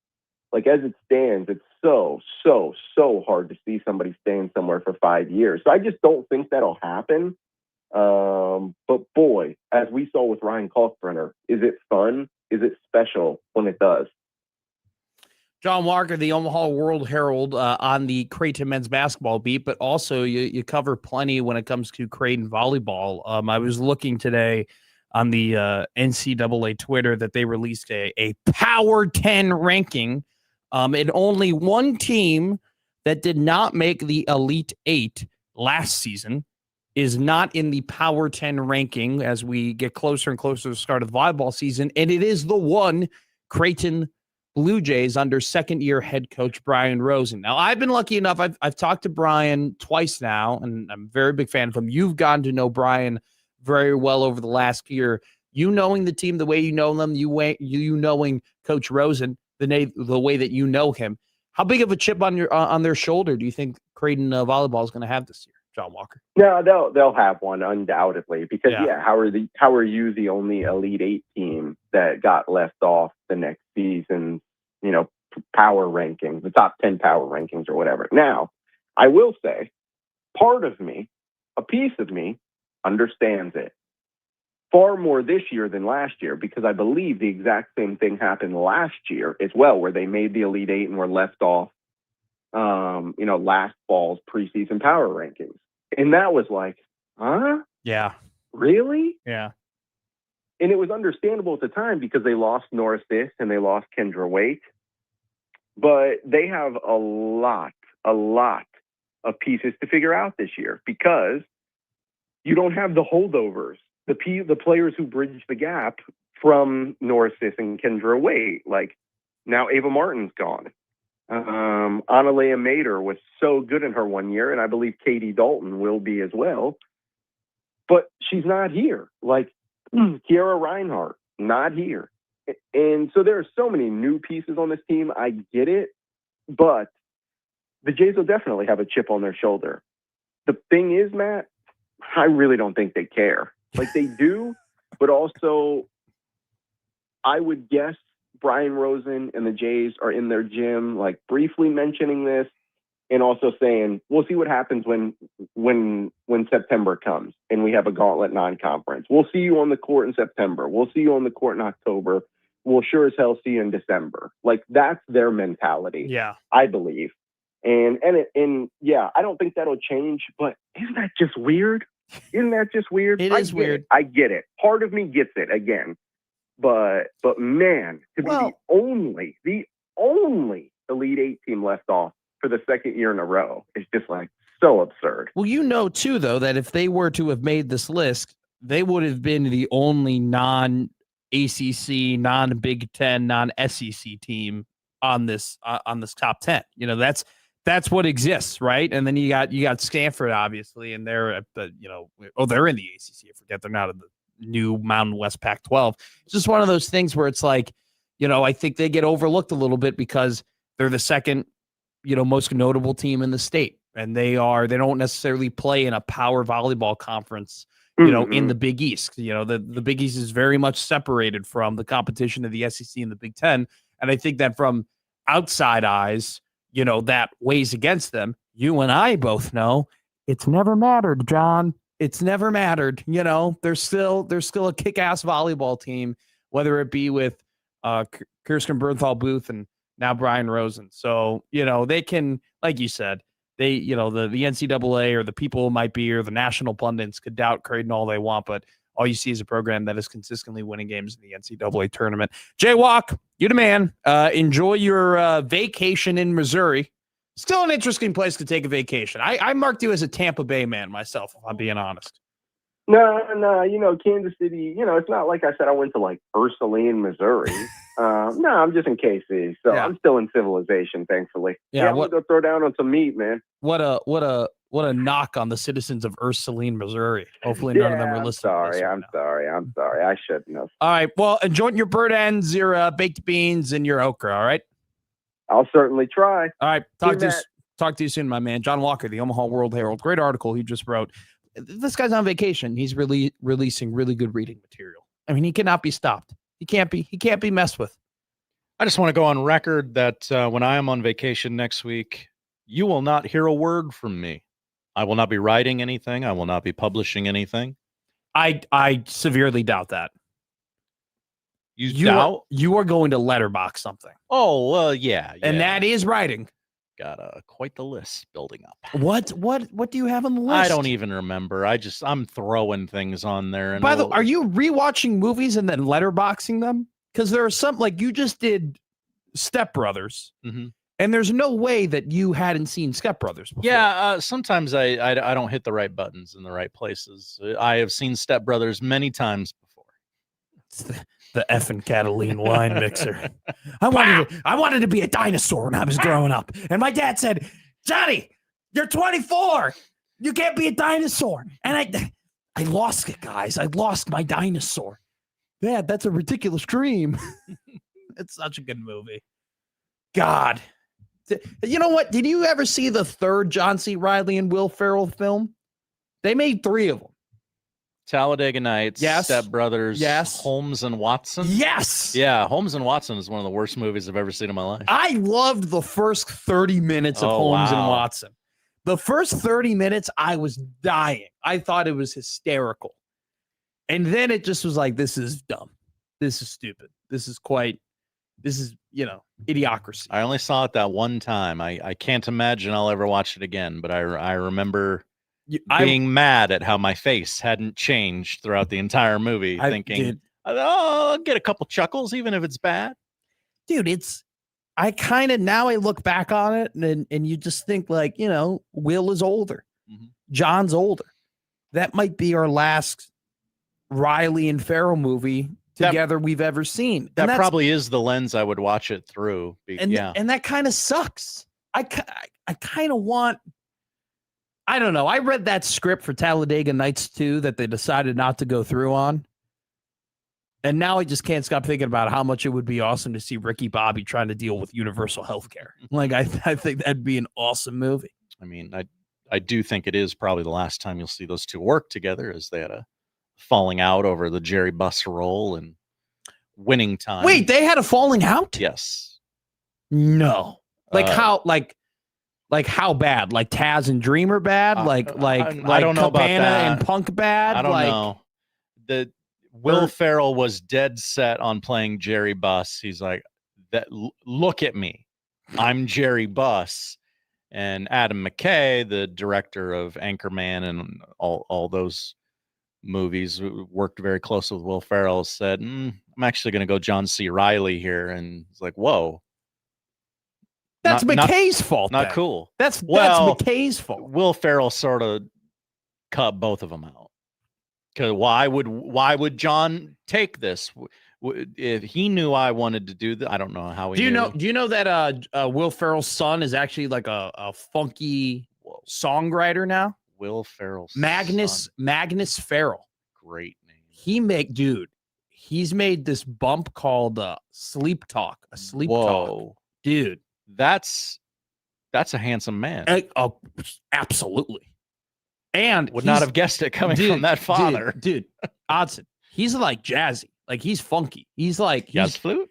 Like, as it stands, it's so hard to see somebody staying somewhere for 5 years. So I just don't think that'll happen. But boy, as we saw with Ryan Kalkbrenner, is it fun? Is it special when it does? John Walker, the Omaha World Herald, on the Creighton men's basketball beat, but also you cover plenty when it comes to Creighton volleyball. I was looking today on the NCAA Twitter that they released a Power 10 ranking, and only one team that did not make the Elite Eight last season is not in the Power 10 ranking as we get closer and closer to the start of the volleyball season, and it is the one Creighton Blue Jays under second-year head coach Brian Rosen. Now, I've been lucky enough. I've talked to Brian twice now, and I'm a very big fan of him. You've gotten to know Brian very well over the last year. You knowing the team the way you know them, you knowing Coach Rosen the way that you know him. How big of a chip on their shoulder do you think Creighton volleyball is going to have this year, John Walker? No, they'll have one undoubtedly because how are you the only Elite Eight team that got left off the next season's power rankings, the top 10 power rankings or whatever? Now, I will say, part of me, a piece of me, understands it far more this year than last year because I believe the exact same thing happened last year as well, where they made the Elite Eight and were left off, last fall's preseason power rankings. And that was like, huh? Yeah. Really? Yeah. And it was understandable at the time because they lost Norris This and they lost Kendra Waite. But they have a lot of pieces to figure out this year because you don't have the holdovers, the players who bridge the gap from Norris This and Kendra Waite. Like, now Ava Martin's gone. Analea Mater was so good in her 1 year, and I believe Katie Dalton will be as well. But she's not here. Like, Kiara Reinhardt, not here. And so there are so many new pieces on this team. I get it. But the Jays will definitely have a chip on their shoulder. The thing is, Matt, I really don't think they care. Like, they do, but also I would guess Brian Rosen and the Jays are in their gym, like, briefly mentioning this and also saying, we'll see what happens when September comes and we have a gauntlet non-conference. We'll see you on the court in September. We'll see you on the court in October. We'll sure as hell see you in December. Like, that's their mentality. Yeah. I believe. And yeah, I don't think that'll change, but isn't that just weird? Isn't that just weird? It is weird. I get it. Part of me gets it again. But man, to be the only Elite Eight team left off for the second year in a row is just like so absurd. Well, too, though, that if they were to have made this list, they would have been the only non-ACC, non-Big Ten, non-SEC team on this top 10. That's what exists, right? And then you got Stanford, obviously, and they're at the they're in the ACC. I forget they're not in the new Mountain West Pac-12. It's just one of those things where it's like, I think they get overlooked a little bit because they're the second, most notable team in the state, and they don't necessarily play in a power volleyball conference, in the Big East. The Big East is very much separated from the competition of the SEC and the Big Ten, and I think that from outside eyes, that weighs against them. You and I both know it's never mattered, John. It's never mattered. They're still a kick-ass volleyball team, whether it be with Kirsten Bernthal Booth and now Brian Rosen. So, they can, like you said, the NCAA or the people might be, or the national pundits could doubt Creighton all they want, but all you see is a program that is consistently winning games in the NCAA tournament. Jay Walk, you the man. Enjoy your vacation in Missouri. Still an interesting place to take a vacation. I marked you as a Tampa Bay man myself, if I'm being honest. No, Kansas City, it's not like I said I went to like Ursuline, Missouri. No, I'm just in KC. So I'm still in civilization, thankfully. Yeah, I'm going to go throw down on some meat, man. What a knock on the citizens of Ursuline, Missouri. Hopefully none of them are listening. I'm sorry. I shouldn't have. All right. Well, enjoy your bird ends, your baked beans, and your okra. All right. I'll certainly try. All right. Talk to you soon, my man. John Walker, the Omaha World Herald. Great article he just wrote. This guy's on vacation. He's really releasing really good reading material. I mean, he cannot be stopped. He can't be messed with. I just want to go on record that when I am on vacation next week, you will not hear a word from me. I will not be writing anything. I will not be publishing anything. I severely doubt that. You doubt? You are going to letterbox something. Oh, well, yeah. And that is writing. Got quite the list building up. What do you have on the list? I don't even remember. I'm throwing things on there. And By the way, are you rewatching movies and then letterboxing them? Because there are some, like you just did Step Brothers, and there's no way that you hadn't seen Step Brothers before. Yeah, sometimes I don't hit the right buttons in the right places. I have seen Step Brothers many times before. It's the effing Catalina wine mixer. I wanted to be a dinosaur when I was growing up, and my dad said, "Johnny, you're 24. You can't be a dinosaur." And I lost it, guys. I lost my dinosaur. Dad, that's a ridiculous dream. It's such a good movie. God. You know what? Did you ever see the third John C. Reilly and Will Ferrell film? They made 3 of them. Talladega Nights, Yes. Step Brothers, Yes. Holmes and Watson. Yes. Yeah, Holmes and Watson is one of the worst movies I've ever seen in my life. I loved the first 30 minutes of Holmes and wow. Watson. The first 30 minutes, I was dying. I thought it was hysterical. And then it just was like, this is dumb. This is stupid. This is, idiocracy. I only saw it that one time. I can't imagine I'll ever watch it again, but I remember being mad at how my face hadn't changed throughout the entire movie, thinking, I'll get a couple chuckles, even if it's bad. Dude, now I look back on it and you just think like, Will is older. John's older. That might be our last Riley and Ferrell movie together we've ever seen. That probably is the lens I would watch it through. And that kind of sucks. I kind of want, I don't know. I read that script for Talladega Nights 2 that they decided not to go through on. And now I just can't stop thinking about how much it would be awesome to see Ricky Bobby trying to deal with universal health care. Like, I think that'd be an awesome movie. I mean, I do think it is probably the last time you'll see those two work together, as they had a falling out over the Jerry Buss role and Winning Time. Wait, they had a falling out? Yes. No. Like how bad? Like Taz and Dreamer bad? Like I don't know about Cabana that. and Punk bad? I don't know. Will Ferrell was dead set on playing Jerry Buss. He's like, look at me. I'm Jerry Buss. And Adam McKay, the director of Anchorman and all those movies, worked very close with Will Ferrell, said, I'm actually going to go John C. Reilly here. And it's like, whoa. That's McKay's fault. Not then. cool. That's McKay's fault. Will Ferrell sort of cut both of them out. Because why would John take this? If he knew I wanted to do that, I don't know how he knew. Do you know that Will Ferrell's son is actually like a funky songwriter now? Will Ferrell's Magnus Ferrell. Great name. He's made this bump called Sleep Talk. A Sleep Talk. Dude. That's a handsome man. Oh, absolutely. And would not have guessed it coming from that father. Dude, Odson. He's like jazzy. Like he's funky. He's like jazz flute.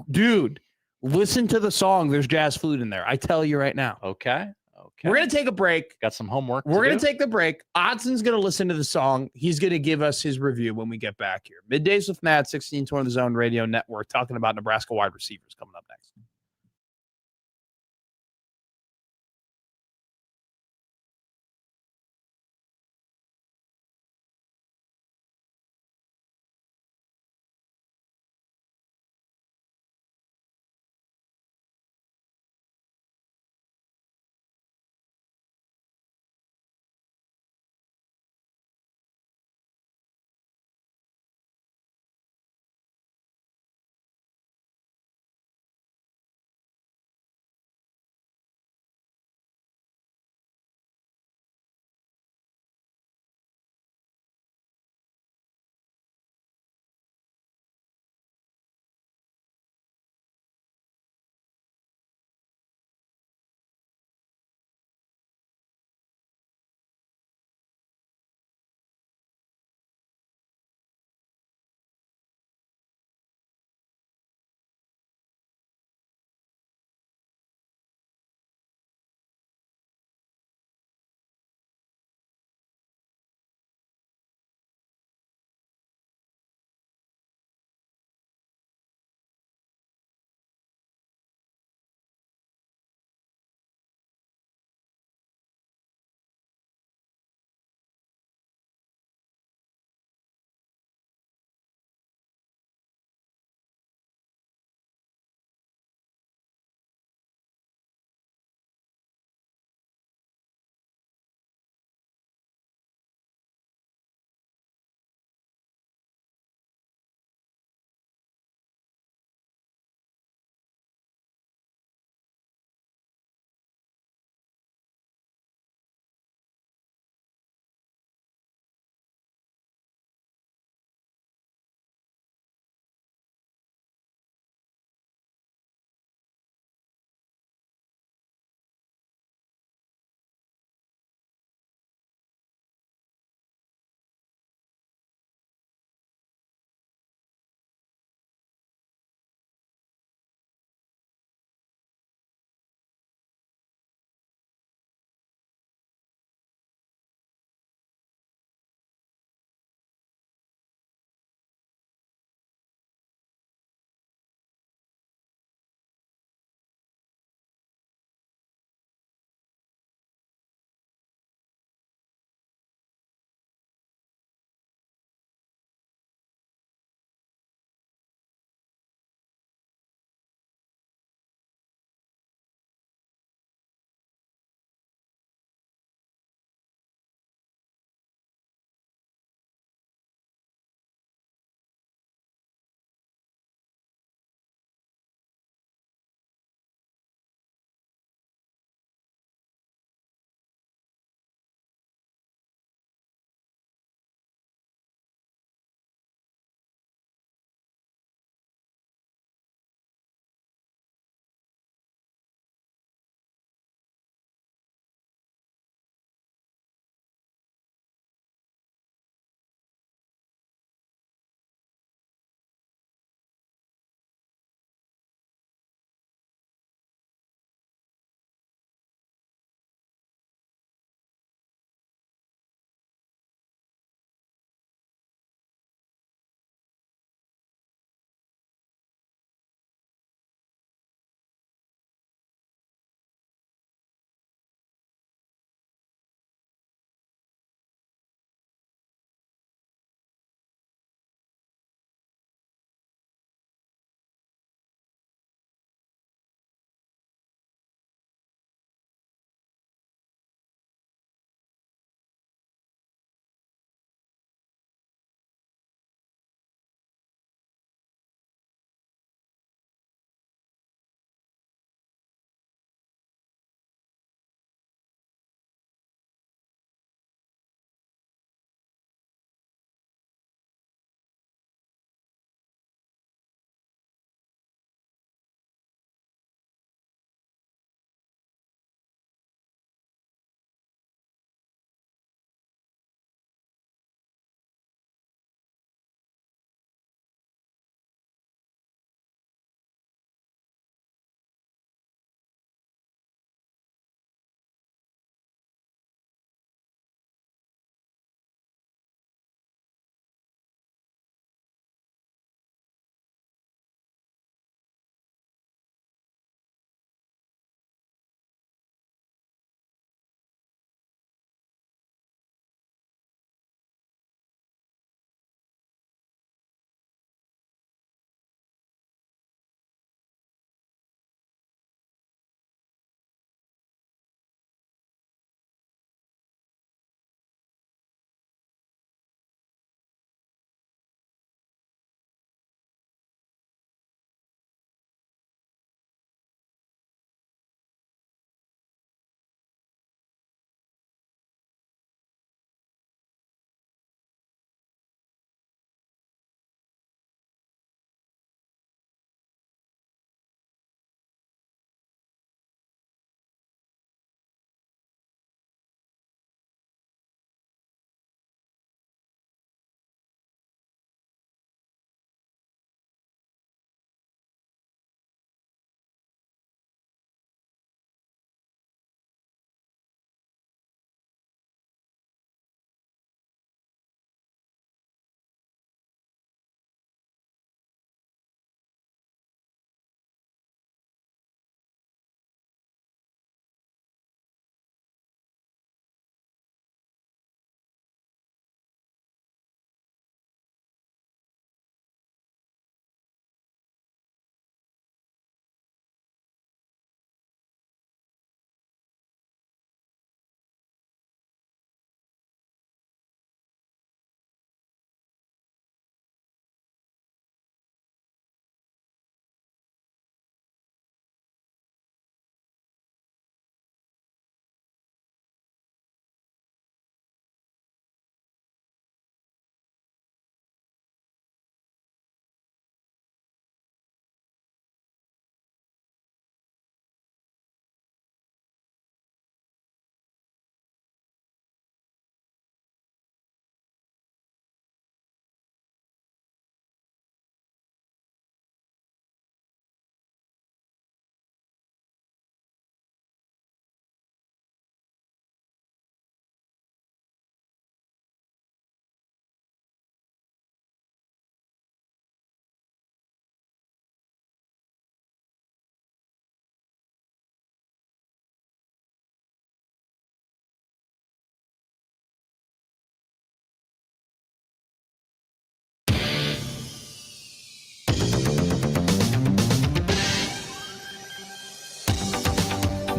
Dude. Listen to the song. There's jazz flute in there. I tell you right now. Okay. We're gonna take a break. Got some homework. We're gonna take the break. Odson's gonna listen to the song. He's gonna give us his review when we get back here. Middays with Matt, 1620 The Zone Radio Network, talking about Nebraska wide receivers coming up next.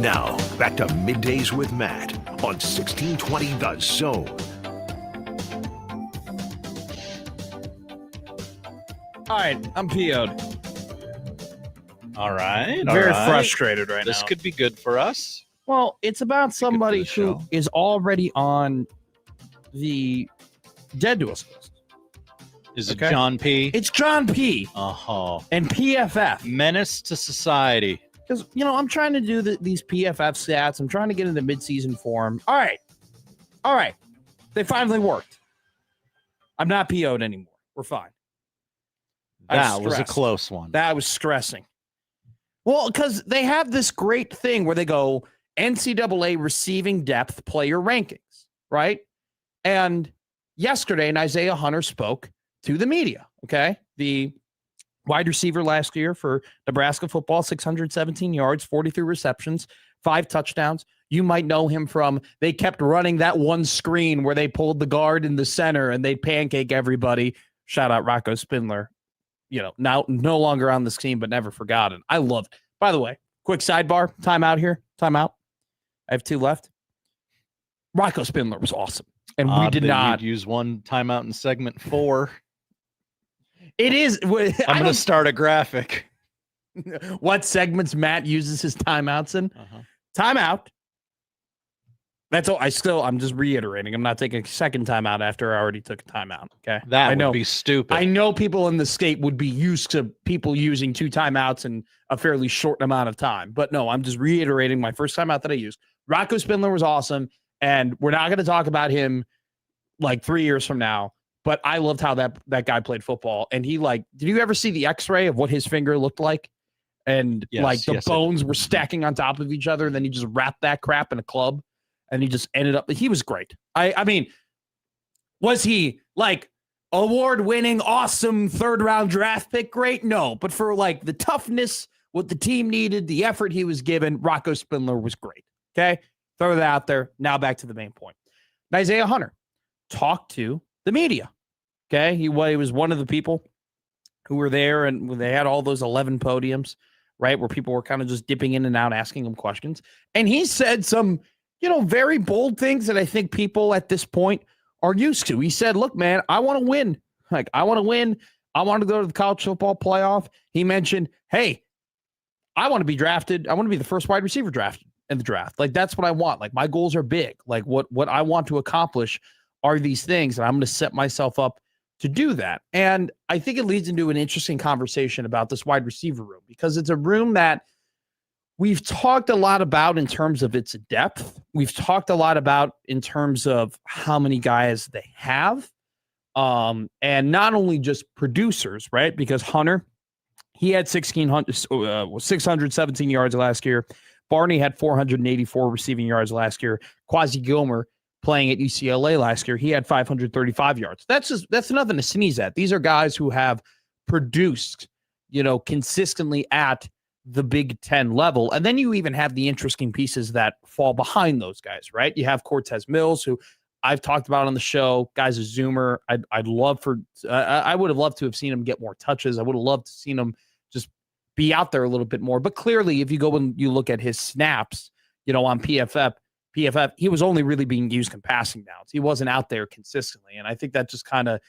Now, back to Middays with Matt on 1620 The Zone. All right, I'm PO'd. All right. Very frustrated right now. This could be good for us. Well, it's about somebody for the who show. is already on the dead to us list. Is it Okay. John P? It's John P. Uh-huh. and PFF. Menace to society. Because, I'm trying to do these PFF stats. I'm trying to get into midseason form. All right. They finally worked. I'm not PO'd anymore. We're fine. That was a close one. That was stressing. Well, because they have this great thing where they go NCAA receiving depth player rankings, right? And yesterday, Isaiah Hunter spoke to the media, okay? The wide receiver last year for Nebraska football, 617 yards, 43 receptions, 5 touchdowns. You might know him from, they kept running that one screen where they pulled the guard in the center and they pancake everybody. Shout out Rocco Spindler. Now no longer on this team, but never forgotten. I love it. By the way, quick sidebar, timeout here. Timeout. I have 2 left. Rocco Spindler was awesome. And we did not use one timeout in segment 4. It is. I'm going to start a graphic. What segments Matt uses his timeouts in? Uh-huh. Timeout. That's all. I'm just reiterating. I'm not taking a second timeout after I already took a timeout. Okay. That would be stupid. I know people in the state would be used to people using 2 timeouts in a fairly short amount of time. But no, I'm just reiterating my first timeout that I used. Rocco Spindler was awesome. And we're not going to talk about him like 3 years from now. But I loved how that guy played football. And he did you ever see the x-ray of what his finger looked like? And the bones were stacking on top of each other. And then he just wrapped that crap in a club. And he just ended up, he was great. I mean, was he award-winning, awesome 3rd-round draft pick great? No. But for the toughness, what the team needed, the effort he was given, Rocco Spindler was great. Okay? Throw that out there. Now back to the main point. Isaiah Hunter talked to the media. Okay? He was one of the people who were there, and they had all those 11 podiums, right, where people were kind of just dipping in and out, asking him questions. And he said some very bold things that I think people at this point are used to. He said, look, man, I want to win. I want to win. I want to go to the college football playoff. He mentioned, hey, I want to be drafted. I want to be the first wide receiver drafted in the draft. That's what I want. My goals are big. What I want to accomplish are these things, and I'm going to set myself up to do that. And I think it leads into an interesting conversation about this wide receiver room, because it's a room that we've talked a lot about in terms of its depth. We've talked a lot about in terms of how many guys they have. And not only just producers, right? Because Hunter, he had 617 yards last year. Barney had 484 receiving yards last year. Quasi Gilmer, playing at UCLA last year, he had 535 yards. That's nothing to sneeze at. These are guys who have produced, consistently at the Big Ten level. And then you even have the interesting pieces that fall behind those guys, right? You have Cortez Mills, who I've talked about on the show. Guy's a zoomer. I would have loved to have seen him get more touches. I would have loved to have seen him just be out there a little bit more. But clearly, if you go and you look at his snaps, on PFF, he was only really being used in passing downs. He wasn't out there consistently. And I think that just kind of,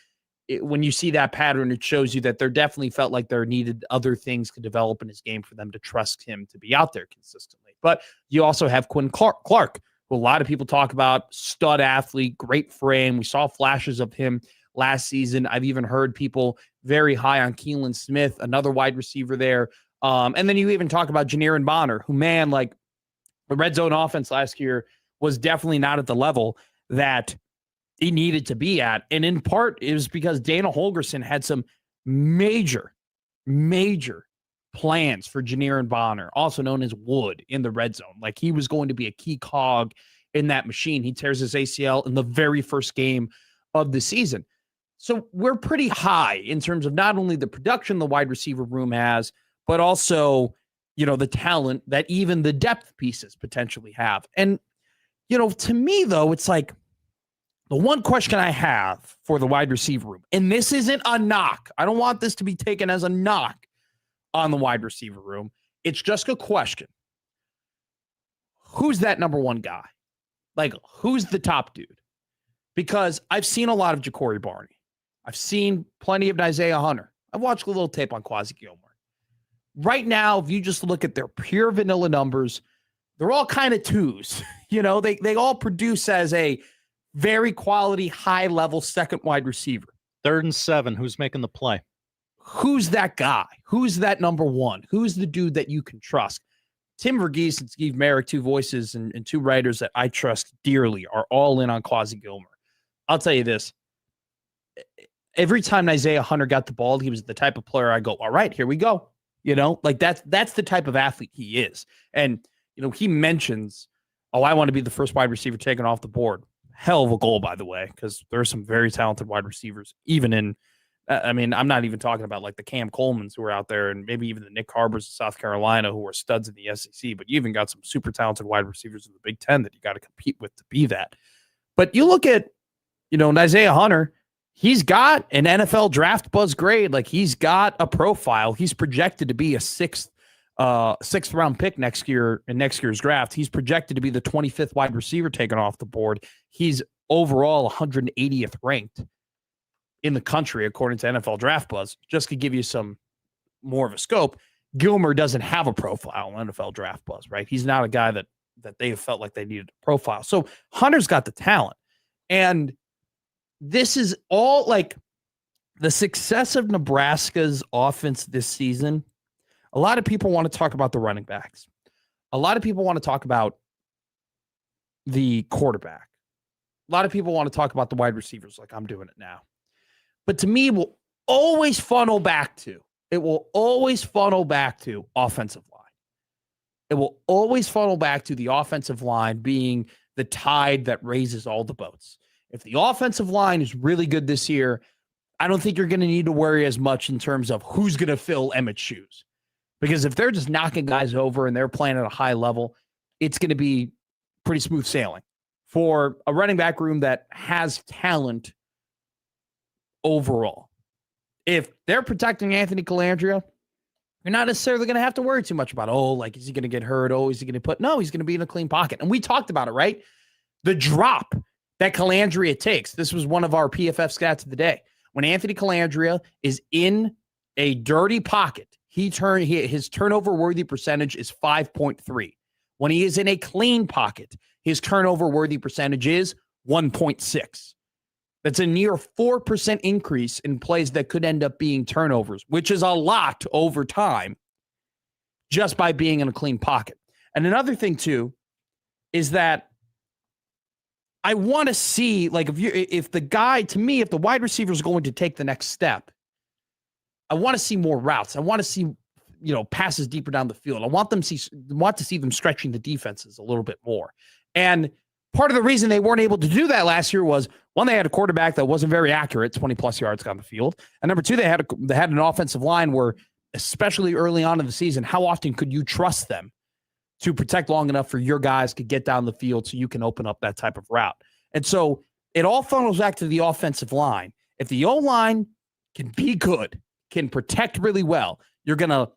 when you see that pattern, it shows you that there definitely felt like there needed other things to develop in his game for them to trust him to be out there consistently. But you also have Quinn Clark, who a lot of people talk about, stud athlete, great frame. We saw flashes of him last season. I've even heard people very high on Keelan Smith, another wide receiver there. And then you even talk about Janiran Bonner, who, man, the red zone offense last year was definitely not at the level that he needed to be at. And in part, it was because Dana Holgerson had some major plans for Janiran Bonner, also known as Wood, in the red zone. He was going to be a key cog in that machine. He tears his ACL in the very first game of the season. So we're pretty high in terms of not only the production the wide receiver room has, but also, the talent that even the depth pieces potentially have. And, to me, though, it's the one question I have for the wide receiver room, and this isn't a knock. I don't want this to be taken as a knock on the wide receiver room. It's just a question. who's that number one guy? Like, who's the top dude? Because I've seen a lot of Ja'Cory Barney. I've seen plenty of Isaiah Hunter. I've watched a little tape on Quasi Gilmore. Right now, if you just look at their pure vanilla numbers, they're all kind of twos. You know, they all produce as a very quality, high-level second wide receiver. 3rd and 7. Who's making the play? Who's that guy? Who's that number one? Who's the dude that you can trust? Tim Verghese and Steve Merrick, 2 voices and 2 writers that I trust dearly, are all in on Quasi Gilmore. I'll tell you this. Every time Isaiah Hunter got the ball, he was the type of player I go, all right, here we go. You know, like that's the type of athlete he is. And, you know, he mentions, oh, I want to be the first wide receiver taken off the board. Hell of a goal, by the way, because there are some very talented wide receivers, even in, I mean, I'm not even talking about like the Cam Colemans who are out there and maybe even the Nick Harbors of South Carolina who are studs in the SEC, but you even got some super talented wide receivers in the Big Ten that you got to compete with to be that. But you look at, you know, Isaiah Hunter, he's got an NFL draft buzz grade. Like, he's got a profile. He's projected to be a sixth round pick next year in next year's draft. He's projected to be the 25th wide receiver taken off the board. He's overall 180th ranked in the country, according to NFL Draft Buzz. Just to give you some more of a scope, Gilmer doesn't have a profile on NFL Draft Buzz, right? He's not a guy that they have felt like they needed a profile. So Hunter's got the talent. And this is all like the success of Nebraska's offense this season. A lot of people want to talk about the running backs. A lot of people want to talk about the quarterback. A lot of people want to talk about the wide receivers like I'm doing it now. But to me, it will always funnel back to offensive line. It will always funnel back to the offensive line being the tide that raises all the boats. If the offensive line is really good this year, I don't think you're going to need to worry as much in terms of who's going to fill Emmett's shoes. Because if they're just knocking guys over and they're playing at a high level, it's going to be pretty smooth sailing for a running back room that has talent overall. If they're protecting Anthony Calandria, you're not necessarily going to have to worry too much about, is he going to get hurt? Is he going to put? No, he's going to be in a clean pocket. And we talked about it, right? The drop that Calandria takes. This was one of our PFF stats of the day. When Anthony Calandria is in a dirty pocket, his turnover-worthy percentage is 5.3. When he is in a clean pocket, his turnover-worthy percentage is 1.6. That's a near 4% increase in plays that could end up being turnovers, which is a lot over time just by being in a clean pocket. And another thing, too, is that I want to see, like, if the wide receiver is going to take the next step, I want to see more routes. I want to see, passes deeper down the field. I want to see them stretching the defenses a little bit more. And part of the reason they weren't able to do that last year was, one, they had a quarterback that wasn't very accurate, 20-plus yards down the field. And number two, they had an offensive line where, especially early on in the season, how often could you trust them to protect long enough for your guys to get down the field so you can open up that type of route? And so it all funnels back to the offensive line. If the O-line can be good, can protect really well, you're going to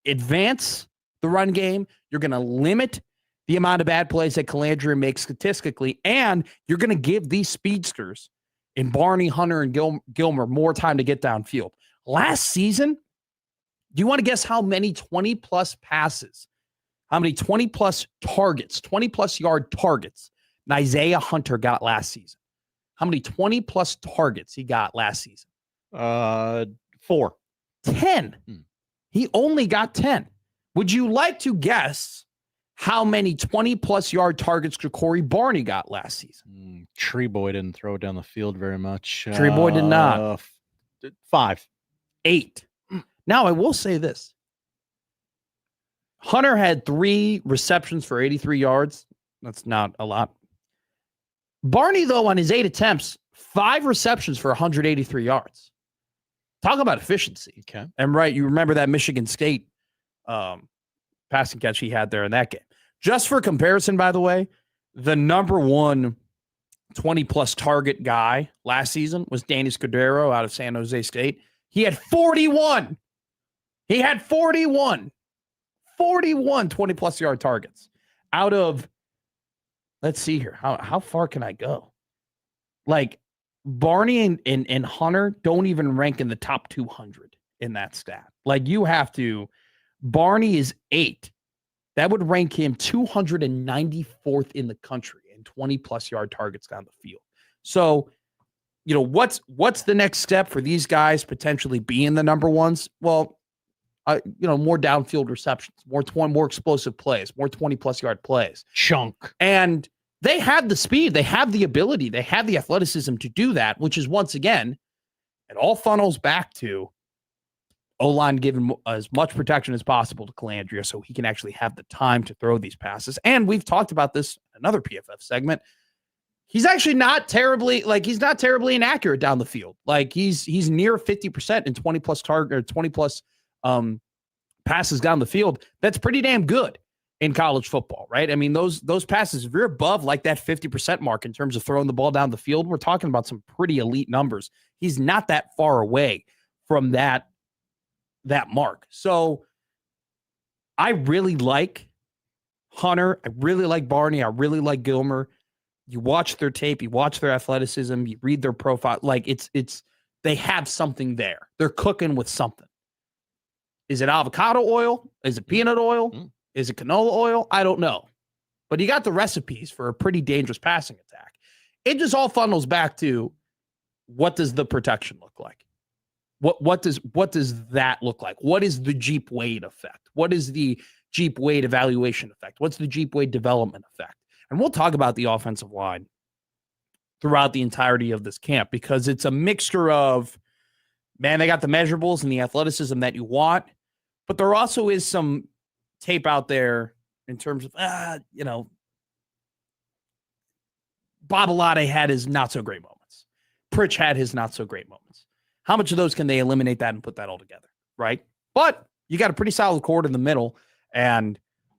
advance the run game. You're going to limit the amount of bad plays that Calandria makes statistically, and you're going to give these speedsters in Barney, Hunter, and Gilmer more time to get downfield. Last season, do you want to guess how many 20-plus passes, how many 20-plus targets, 20-plus yard targets Isaiah Hunter got last season? How many 20-plus targets he got last season? 4. 10. He only got 10. Would you like to guess how many 20-plus yard targets Ja'Cory Barney got last season? Tree Boy didn't throw it down the field very much. Tree Boy did not. 5. 8. Now, I will say this. Hunter had 3 receptions for 83 yards. That's not a lot. Barney, though, on his 8 attempts, 5 receptions for 183 yards. Talk about efficiency. Okay. And right, you remember that Michigan State passing catch he had there in that game. Just for comparison, by the way, the number one 20-plus target guy last season was Danny Scudero out of San Jose State. He had 41. He had 41 20-plus yard targets out of let's see here. How far can I go? Like Barney and Hunter don't even rank in the top 200 in that stat. Like you have to. Barney is 8. That would rank him 294th in the country in 20+ yard targets down the field. So, what's the next step for these guys potentially being the number ones? Well, more downfield receptions, more explosive plays, more 20+ yard plays. Chunk. And they have the speed, they have the ability, they have the athleticism to do that, which is once again, it all funnels back to O-line giving as much protection as possible to Calandria so he can actually have the time to throw these passes. And we've talked about this in another PFF segment. He's actually not terribly inaccurate down the field. Like he's near 50% in 20+ target or 20+ passes down the field. That's pretty damn good in college football, right? I mean, those passes, if you're above like that 50% mark in terms of throwing the ball down the field, we're talking about some pretty elite numbers. He's not that far away from that mark. So I really like Hunter. I really like Barney. I really like Gilmer. You watch their tape, you watch their athleticism, you read their profile. Like they have something there. They're cooking with something. Is it avocado oil? Is it peanut oil? Is it canola oil? I don't know. But you got the recipes for a pretty dangerous passing attack. It just all funnels back to what does the protection look like? What does that look like? What is the Jeep Wade effect? What is the Jeep Wade evaluation effect? What's the Jeep Wade development effect? And we'll talk about the offensive line throughout the entirety of this camp because it's a mixture of, man, they got the measurables and the athleticism that you want, but there also is some tape out there in terms of, Babalade had his not so great moments. Pritch had his not so great moments. How much of those can they eliminate that and put that all together, right? But you got a pretty solid cord in the middle, and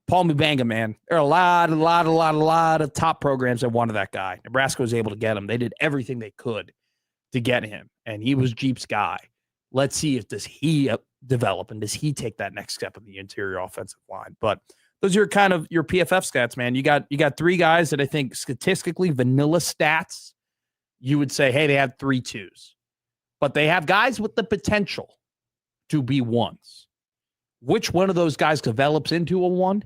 Paul Mubanga, man, there are a lot of top programs that wanted that guy. Nebraska was able to get him. They did everything they could to get him, and he was Jeep's guy. Let's see if does he develop and does he take that next step in the interior offensive line. But those are kind of your PFF stats, man. You got 3 guys that I think statistically vanilla stats. You would say, hey, they have 3 2s. But they have guys with the potential to be 1s. Which one of those guys develops into a 1?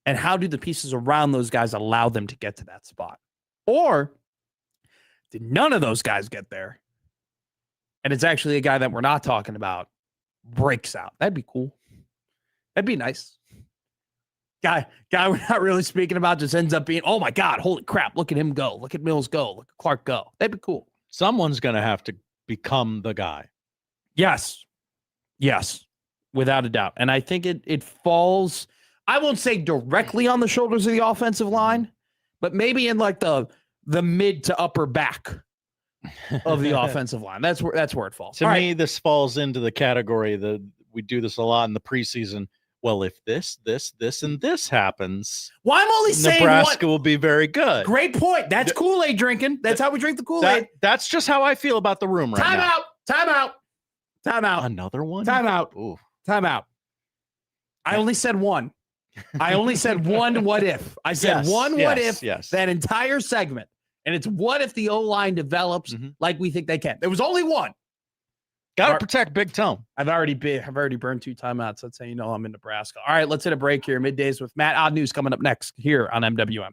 And how do the pieces around those guys allow them to get to that spot? Or did none of those guys get there? And it's actually a guy that we're not talking about breaks out. That'd be cool. That'd be nice. Guy we're not really speaking about just ends up being, oh my God, holy crap, look at him go. Look at Mills go. Look at Clark go. That'd be cool. Someone's going to have to become the guy. Yes, without a doubt. And I think it falls, I won't say directly on the shoulders of the offensive line, but maybe in like the mid to upper back of the offensive line. That's where it falls. To me, this falls into the category that we do this a lot in the preseason. Well, if this, and this happens, well, I'm only saying Nebraska will be very good. Great point. That's Kool-Aid drinking. That's how we drink the Kool-Aid. That's just how I feel about the room right now. Time out. Another one? Time out. Ooh. Time out. I only said one. I only said one what if. I said what if that entire segment. And it's what if the O-line develops like we think they can. There was only one. Got to protect Big Tone. I've already burned 2 timeouts. That's how you know I'm in Nebraska. All right, let's hit a break here. Middays with Matt. Odd News coming up next here on MWM.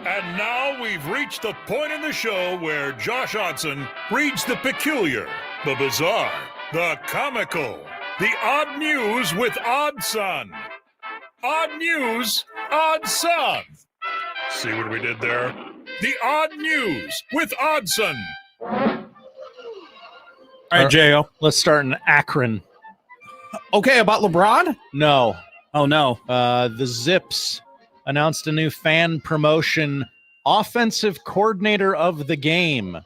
And now we've reached the point in the show where Josh Odson reads the peculiar, the bizarre, the comical, the odd news with Odd Son. Odd news, Odd Son. See what we did there? The odd news with Oddson. All right, J.O. Let's start in Akron. Okay, about LeBron? No. Oh, no. The Zips announced a new fan promotion, offensive coordinator of the game,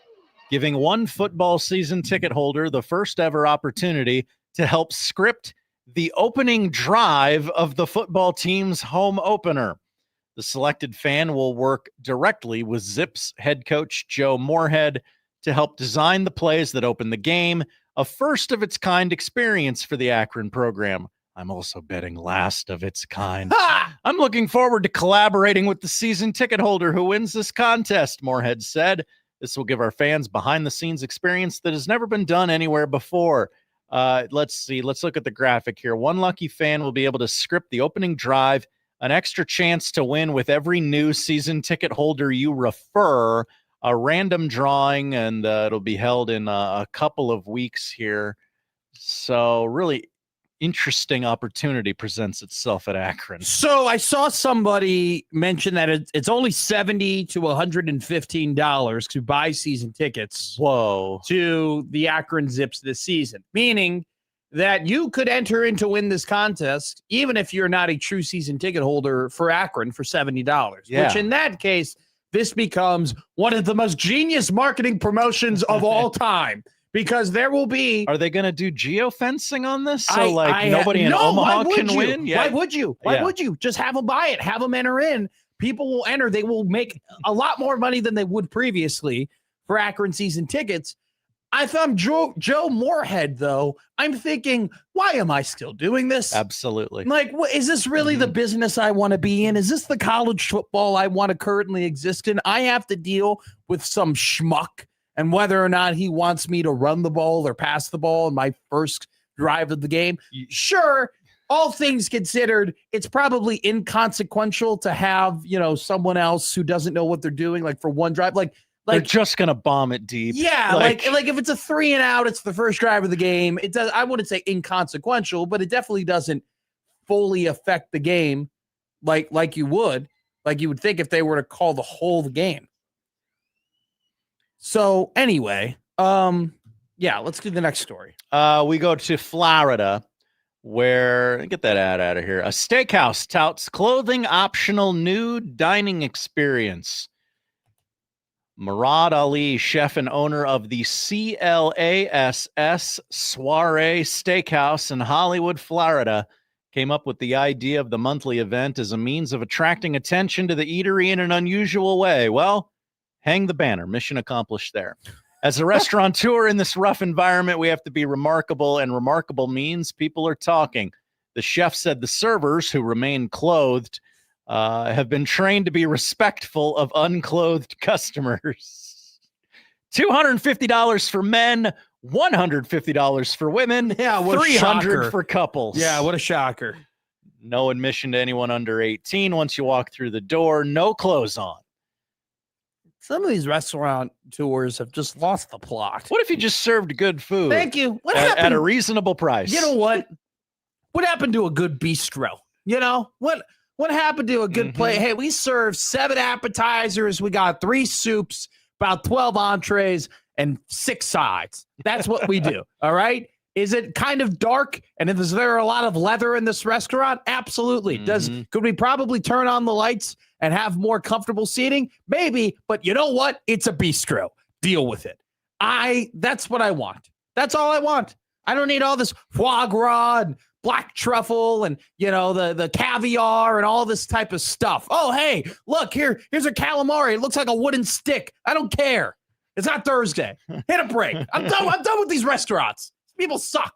giving one football season ticket holder the first ever opportunity to help script the opening drive of the football team's home opener. The selected fan will work directly with Zips head coach Joe Moorhead to help design the plays that open the game, a first of its kind experience for the Akron program. I'm also betting last of its kind. I'm looking forward to collaborating with the season ticket holder who wins this contest, Moorhead said. This will give our fans behind-the-scenes experience that has never been done anywhere before. Let's see. Let's look at the graphic here. One lucky fan will be able to script the opening drive, an extra chance to win with every new season ticket holder you refer, a random drawing, and it'll be held in a couple of weeks here. So really interesting opportunity presents itself at Akron. So I saw somebody mention that it's only $70 to $115 to buy season tickets. Whoa. To the Akron Zips this season, meaning that you could enter in to win this contest, even if you're not a true season ticket holder for Akron for $70, which in that case, this becomes one of the most genius marketing promotions of all time. Because there will be. Are they going to do geofencing on this? So nobody in Omaha can win? Yeah. Why would you? Why would you? Just have them buy it. Have them enter in. People will enter. They will make a lot more money than they would previously for Akron season tickets. If I'm Joe Moorhead, though, I'm thinking, why am I still doing this? Absolutely. Like, is this really the business I want to be in? Is this the college football I want to currently exist in? I have to deal with some schmuck. And whether or not he wants me to run the ball or pass the ball in my first drive of the game, sure, all things considered, it's probably inconsequential to have, someone else who doesn't know what they're doing, like for one drive. Like they're just going to bomb it deep. Yeah, like if it's a 3 and out, it's the first drive of the game. It does. I wouldn't say inconsequential, but it definitely doesn't fully affect the game like you would think if they were to call the whole game. So anyway, let's do the next story. We go to Florida, where get that ad out of here. A steakhouse touts clothing optional nude dining experience. Murad Ali, chef and owner of the CLASS Soiree Steakhouse in Hollywood, Florida, came up with the idea of the monthly event as a means of attracting attention to the eatery in an unusual way. Well, hang the banner. Mission accomplished there. As a restaurateur in this rough environment, we have to be remarkable, and remarkable means people are talking. The chef said the servers, who remain clothed, have been trained to be respectful of unclothed customers. $250 for men, $150 for women, $300 for couples. Yeah, what a shocker. No admission to anyone under 18 once you walk through the door. No clothes on. Some of these restaurant tours have just lost the plot. What if you just served good food? Thank you. What at, happened? At a reasonable price. You know what? What happened to a good bistro? What happened to a good plate? Hey, we serve 7 appetizers. We got 3 soups, about 12 entrees, and 6 sides. That's what we do. All right. Is it kind of dark? And is there a lot of leather in this restaurant? Absolutely. Could we probably turn on the lights and have more comfortable seating? Maybe, but you know what? It's a bistro. Deal with it. That's what I want. That's all I want. I don't need all this foie gras and black truffle and, the caviar and all this type of stuff. Oh, hey, look, here's a calamari. It looks like a wooden stick. I don't care. It's not Thursday. Hit a break. I'm done with these restaurants. People suck.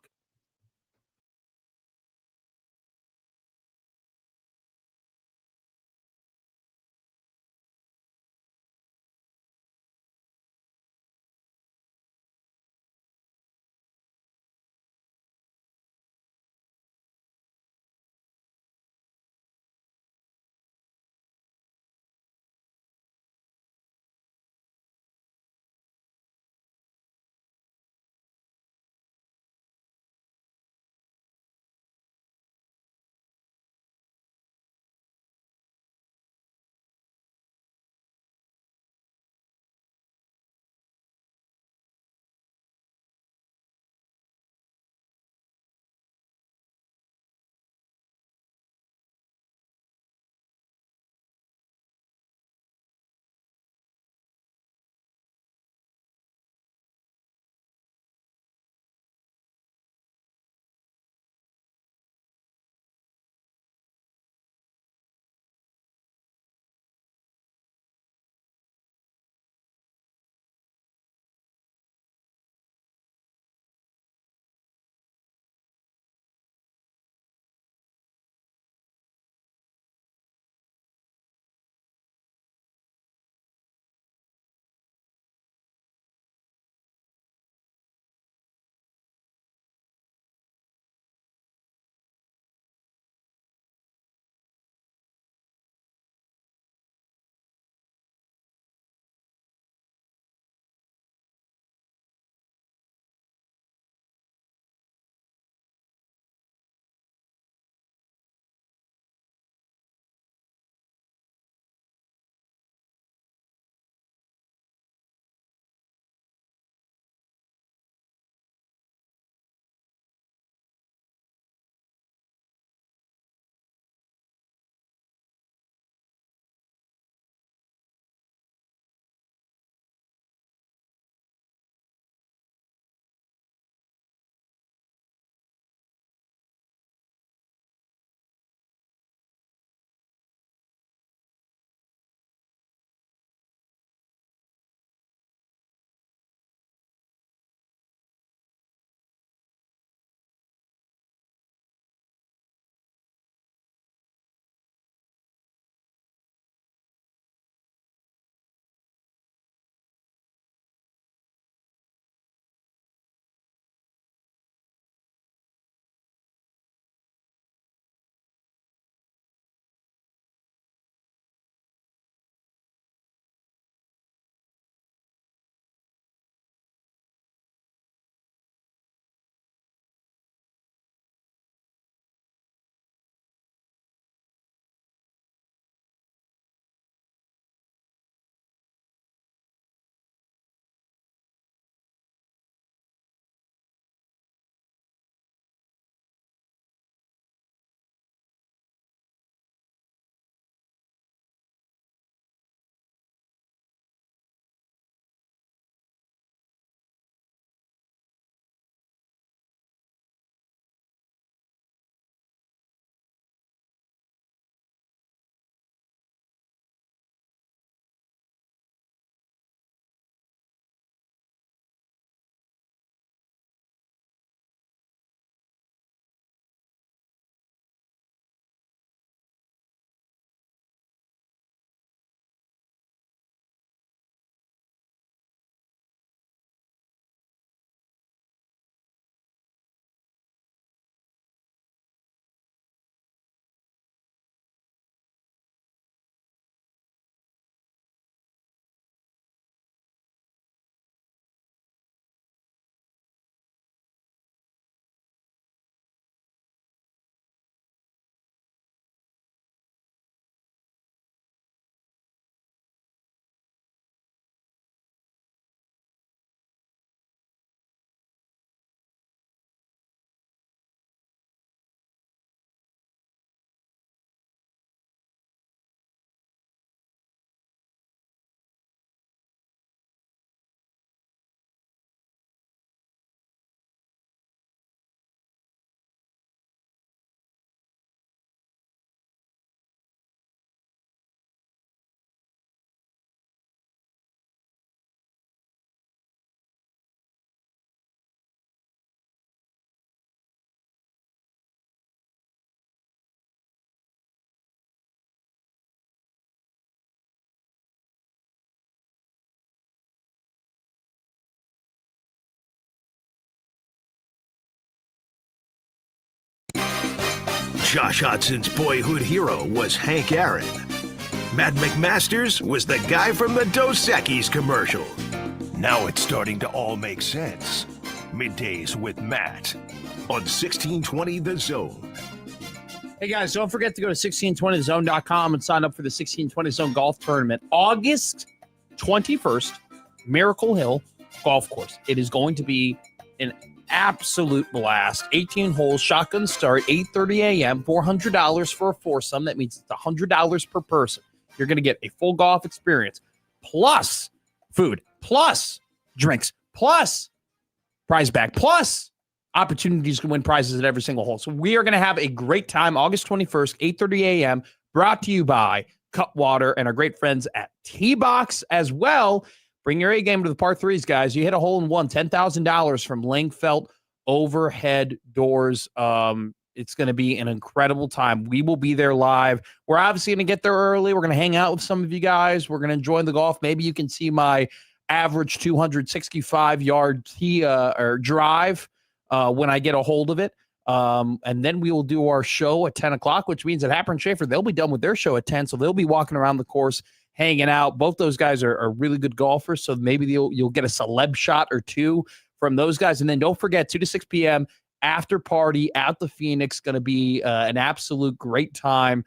Josh Hodson's boyhood hero was Hank Aaron. Matt McMasters was the guy from the Dos Equis commercial. Now it's starting to all make sense. Middays with Matt on 1620 The Zone. Hey guys, don't forget to go to 1620thezone.com and sign up for the 1620 Zone Golf Tournament. August 21st, Miracle Hill Golf Course. It is going to be an absolute blast. 18 holes, shotgun start, 8:30 a.m., $400 for a foursome. That means it's $100 per person. You're going to get a full golf experience, plus food, plus drinks, plus prize bag, plus opportunities to win prizes at every single hole. So we are going to have a great time August 21st, 8:30 a.m., brought to you by Cutwater and our great friends at T-Box as well. Bring your A game to the par threes, guys. You hit a hole in one, $10,000 from Langfelt Overhead Doors. It's going to be an incredible time. We will be there live. We're obviously going to get there early. We're going to hang out with some of you guys. We're going to enjoy the golf. Maybe you can see my average 265-yard tee or drive when I get a hold of it. And then we will do our show at 10 o'clock, which means that Happer and Schaefer, they'll be done with their show at 10, so they'll be walking around the course, hanging out. Both those guys are really good golfers, so maybe you'll get a celeb shot or two from those guys. And then don't forget, 2 to 6 p.m., after party at the Phoenix. Going to be an absolute great time.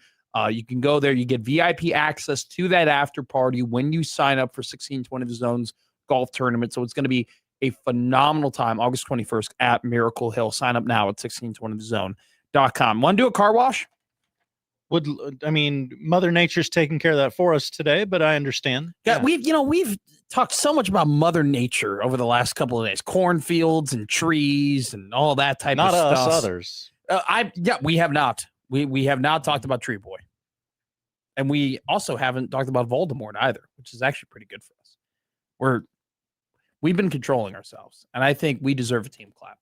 You can go there. You get VIP access to that after party when you sign up for 1620 The Zone's golf tournament. So it's going to be a phenomenal time, August 21st at Miracle Hill. Sign up now at 1620thezone.com. Want to do a car wash? Mother Nature's taking care of that for us today, but I understand. Yeah, we've talked so much about Mother Nature over the last couple of days. Cornfields and trees and all that type of stuff. Not us, others. We have not. We have not talked about Tree Boy. And we also haven't talked about Voldemort either, which is actually pretty good for us. We've been controlling ourselves, and I think we deserve a team clap.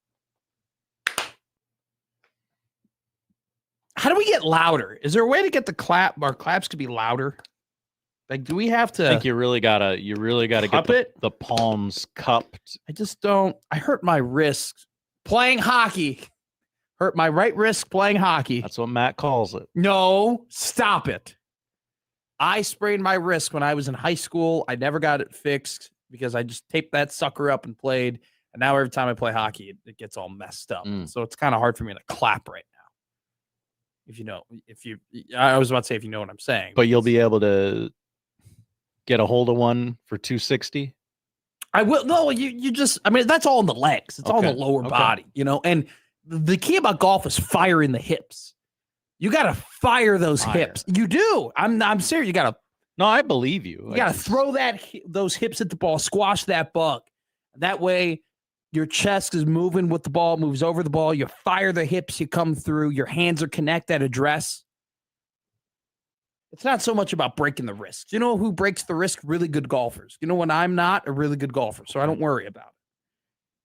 How do we get louder? Is there a way to get our claps to be louder? Like, do we have to? I think you really gotta get the palms cupped. I just don't. I hurt my wrist playing hockey. Hurt my right wrist playing hockey. That's what Matt calls it. No, stop it. I sprained my wrist when I was in high school. I never got it fixed because I just taped that sucker up and played. And now every time I play hockey, it gets all messed up. So it's kind of hard for me to clap right now. I was about to say if you know what I'm saying. But you'll be able to get a hold of one for $260. I will. No, you just. That's all in the legs. It's all in the lower body. And the key about golf is firing the hips. You got to fire those hips. You do. I'm serious. You got to. No, I believe you. You got to throw those hips at the ball, squash that bug. That way, your chest is moving with the ball, moves over the ball. You fire the hips, you come through. Your hands are connected at address. It's not so much about breaking the wrist. You know who breaks the wrist? Really good golfers. You know when I'm not a really good golfer, so I don't worry about it.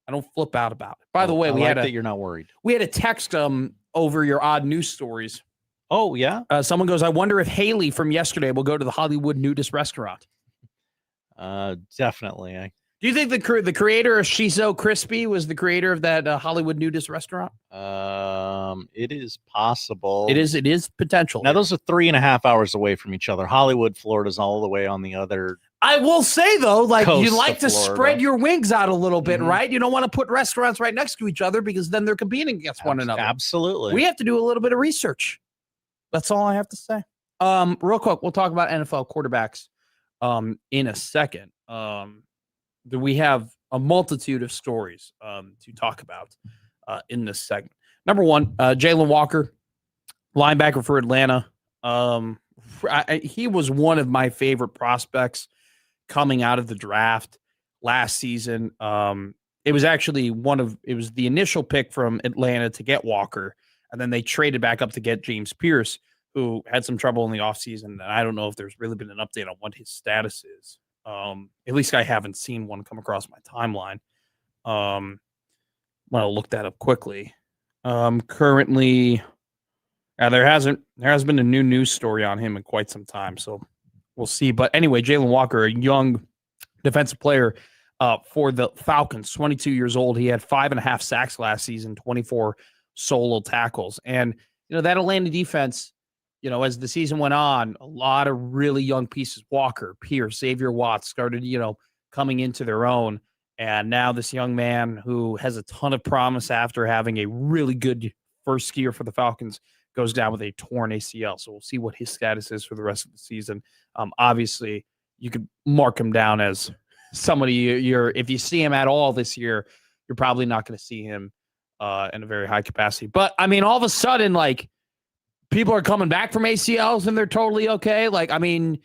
I don't flip out about it. By the way, that you're not worried. We had a text over your odd news stories. Oh, yeah? Someone goes, I wonder if Haley from yesterday will go to the Hollywood nudist restaurant. Definitely. Do you think the creator of She's So Crispy was the creator of that Hollywood nudist restaurant? It is possible. It is potential. Now, those are 3.5 hours away from each other. Hollywood, Florida's all the way on the other. I will say, though, you like to Florida. spread your wings out a little bit, right? You don't want to put restaurants right next to each other because then they're competing against one another. Absolutely. We have to do a little bit of research. That's all I have to say. Real quick, we'll talk about NFL quarterbacks in a second. We have a multitude of stories to talk about in this segment. Number one, Jalen Walker, linebacker for Atlanta. He was one of my favorite prospects coming out of the draft last season. It was actually the initial pick from Atlanta to get Walker, and then they traded back up to get James Pierce, who had some trouble in the offseason. And I don't know if there's really been an update on what his status is. At least I haven't seen one come across my timeline. I'm going to look that up quickly. Currently, there hasn't been a new news story on him in quite some time, so we'll see. But anyway, Jalen Walker, a young defensive player for the Falcons, 22 years old. He had 5.5 sacks last season, 24 solo tackles. And that Atlanta defense, as the season went on, a lot of really young pieces, Walker, Pierce, Xavier Watts started, coming into their own. And now this young man who has a ton of promise after having a really good first skier for the Falcons goes down with a torn ACL. So we'll see what his status is for the rest of the season. Obviously, you could mark him down as somebody if you see him at all this year, you're probably not going to see him in a very high capacity. But I mean, all of a sudden, like, people are coming back from ACLs and they're totally okay. Like, I mean,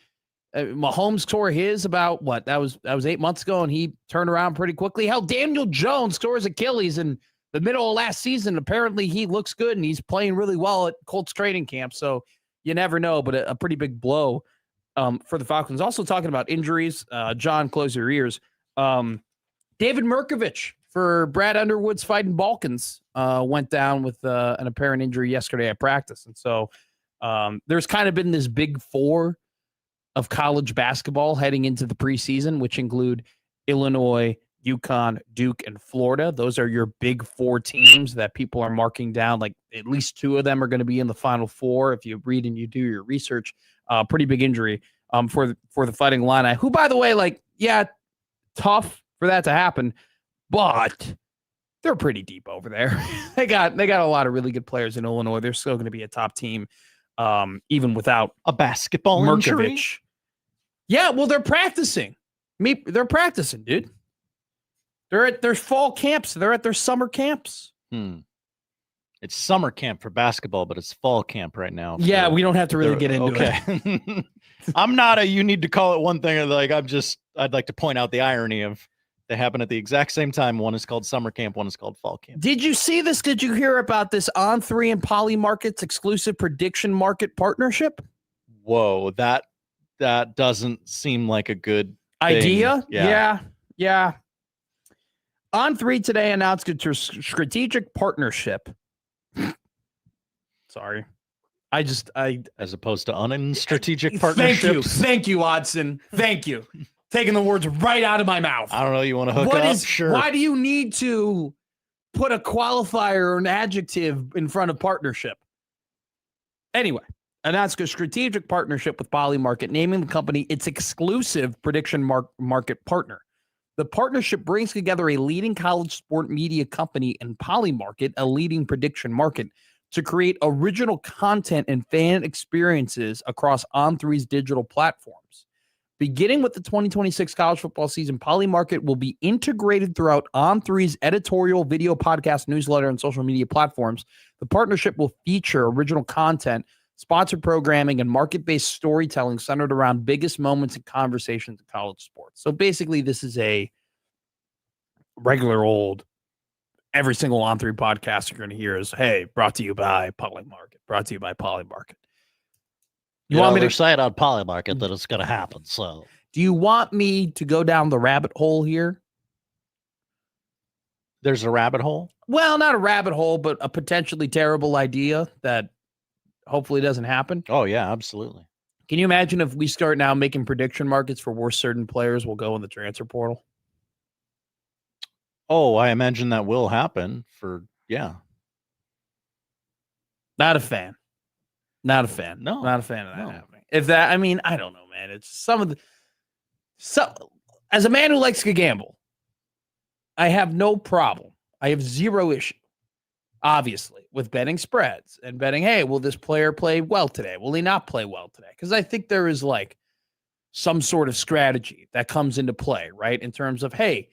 Mahomes tore his about that was 8 months ago, and he turned around pretty quickly. Hell, Daniel Jones tore his Achilles in the middle of last season. Apparently he looks good and he's playing really well at Colts training camp. So you never know, but a pretty big blow for the Falcons. Also talking about injuries, John, close your ears. David Mirkovich for Brad Underwood's Fighting Balkans went down with an apparent injury yesterday at practice. And so there's kind of been this big four of college basketball heading into the preseason, which include Illinois, UConn, Duke, and Florida. Those are your big four teams that people are marking down. Like, at least two of them are going to be in the Final Four. If you read and you do your research, pretty big injury for the Fighting Illini, who, by the way, tough for that to happen, but they're pretty deep over there. they got a lot of really good players in Illinois. They're still going to be a top team, even without a basketball Mirkovich. injury. Yeah, well, they're practicing. They're practicing, dude. They're at their fall camps. They're at their summer camps. It's summer camp for basketball, but it's fall camp right now. Yeah, we don't have to really get into it. I'm not you need to call it one thing. I'd like to point out the irony of they happen at the exact same time. One is called summer camp. One is called fall camp. Did you see this? Did you hear about this On3 and Poly Markets exclusive prediction market partnership? Whoa, that doesn't seem like a good idea. Yeah. On3 today announced a strategic partnership. Sorry. As opposed to unstrategic partnerships. Thank you, Odson. Thank you. Taking the words right out of my mouth. I don't know. You want to hook up? Sure. Why do you need to put a qualifier or an adjective in front of partnership? Anyway, announced a strategic partnership with Poly Market, naming the company its exclusive prediction market partner. The partnership brings together a leading college sport media company and Poly Market, a leading prediction market, to create original content and fan experiences across On3's digital platforms. Beginning with the 2026 college football season, Poly Market will be integrated throughout On3's editorial, video, podcast, newsletter, and social media platforms. The partnership will feature original content, sponsored programming, and market-based storytelling centered around biggest moments and conversations in college sports. So basically, this is a regular old, every single On3 podcast you're going to hear is, hey, brought to you by Poly Market, brought to you by Poly Market. You want me to say it on Poly Market that it's going to happen? So, do you want me to go down the rabbit hole here? There's a rabbit hole? Well, not a rabbit hole, but a potentially terrible idea that hopefully doesn't happen. Oh, yeah, absolutely. Can you imagine if we start now making prediction markets for where certain players will go in the transfer portal? Oh, I imagine that will happen yeah. Not a fan. Not a fan. No. Not a fan of that happening. If that, I mean, I don't know, man. It's as a man who likes to gamble, I have no problem. I have zero issue, obviously, with betting spreads and betting, hey, will this player play well today? Will he not play well today? Because I think there is some sort of strategy that comes into play, right? In terms of, hey,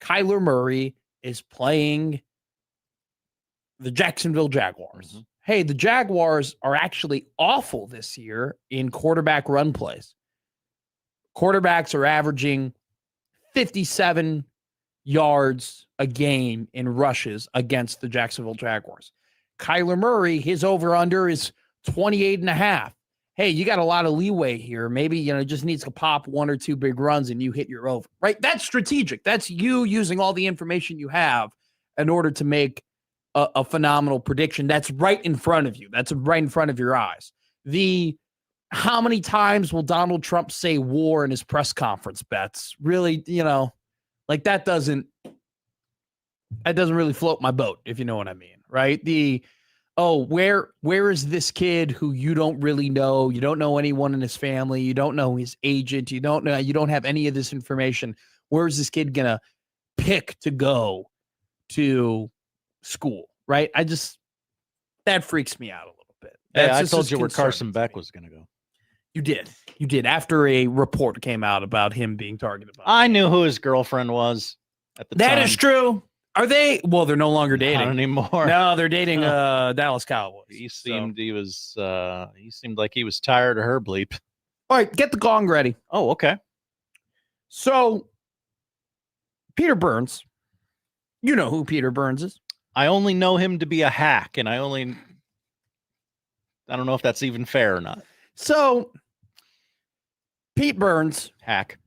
Kyler Murray is playing the Jacksonville Jaguars. Mm-hmm. Hey, the Jaguars are actually awful this year in quarterback run plays. Quarterbacks are averaging 57 yards a game in rushes against the Jacksonville Jaguars. Kyler Murray, his over-under is 28.5. Hey, you got a lot of leeway here. Maybe, just needs to pop one or two big runs and you hit your over, right? That's strategic. That's you using all the information you have in order to make a phenomenal prediction. That's right in front of you. That's right in front of your eyes. How many times will Donald Trump say war in his press conference bets? Really, that doesn't really float my boat, if you know what I mean, right? oh, where is this kid who you don't really know? You don't know anyone in his family. You don't know his agent. You don't have any of this information. Where is this kid going to pick to go to school? Right. That freaks me out a little bit. Hey, I told you where Carson Beck was going to go. You did after a report came out about him being targeted. I knew who his girlfriend was at the time. That is true. Are they? Well, they're no longer dating Not anymore. No, they're dating Dallas Cowboys. He seemed he seemed like he was tired of her bleep. All right, get the gong ready. Oh, okay. So Peter Burns, you know who Peter Burns is. I only know him to be a hack, and I don't know if that's even fair or not. So Pete Burns, hack.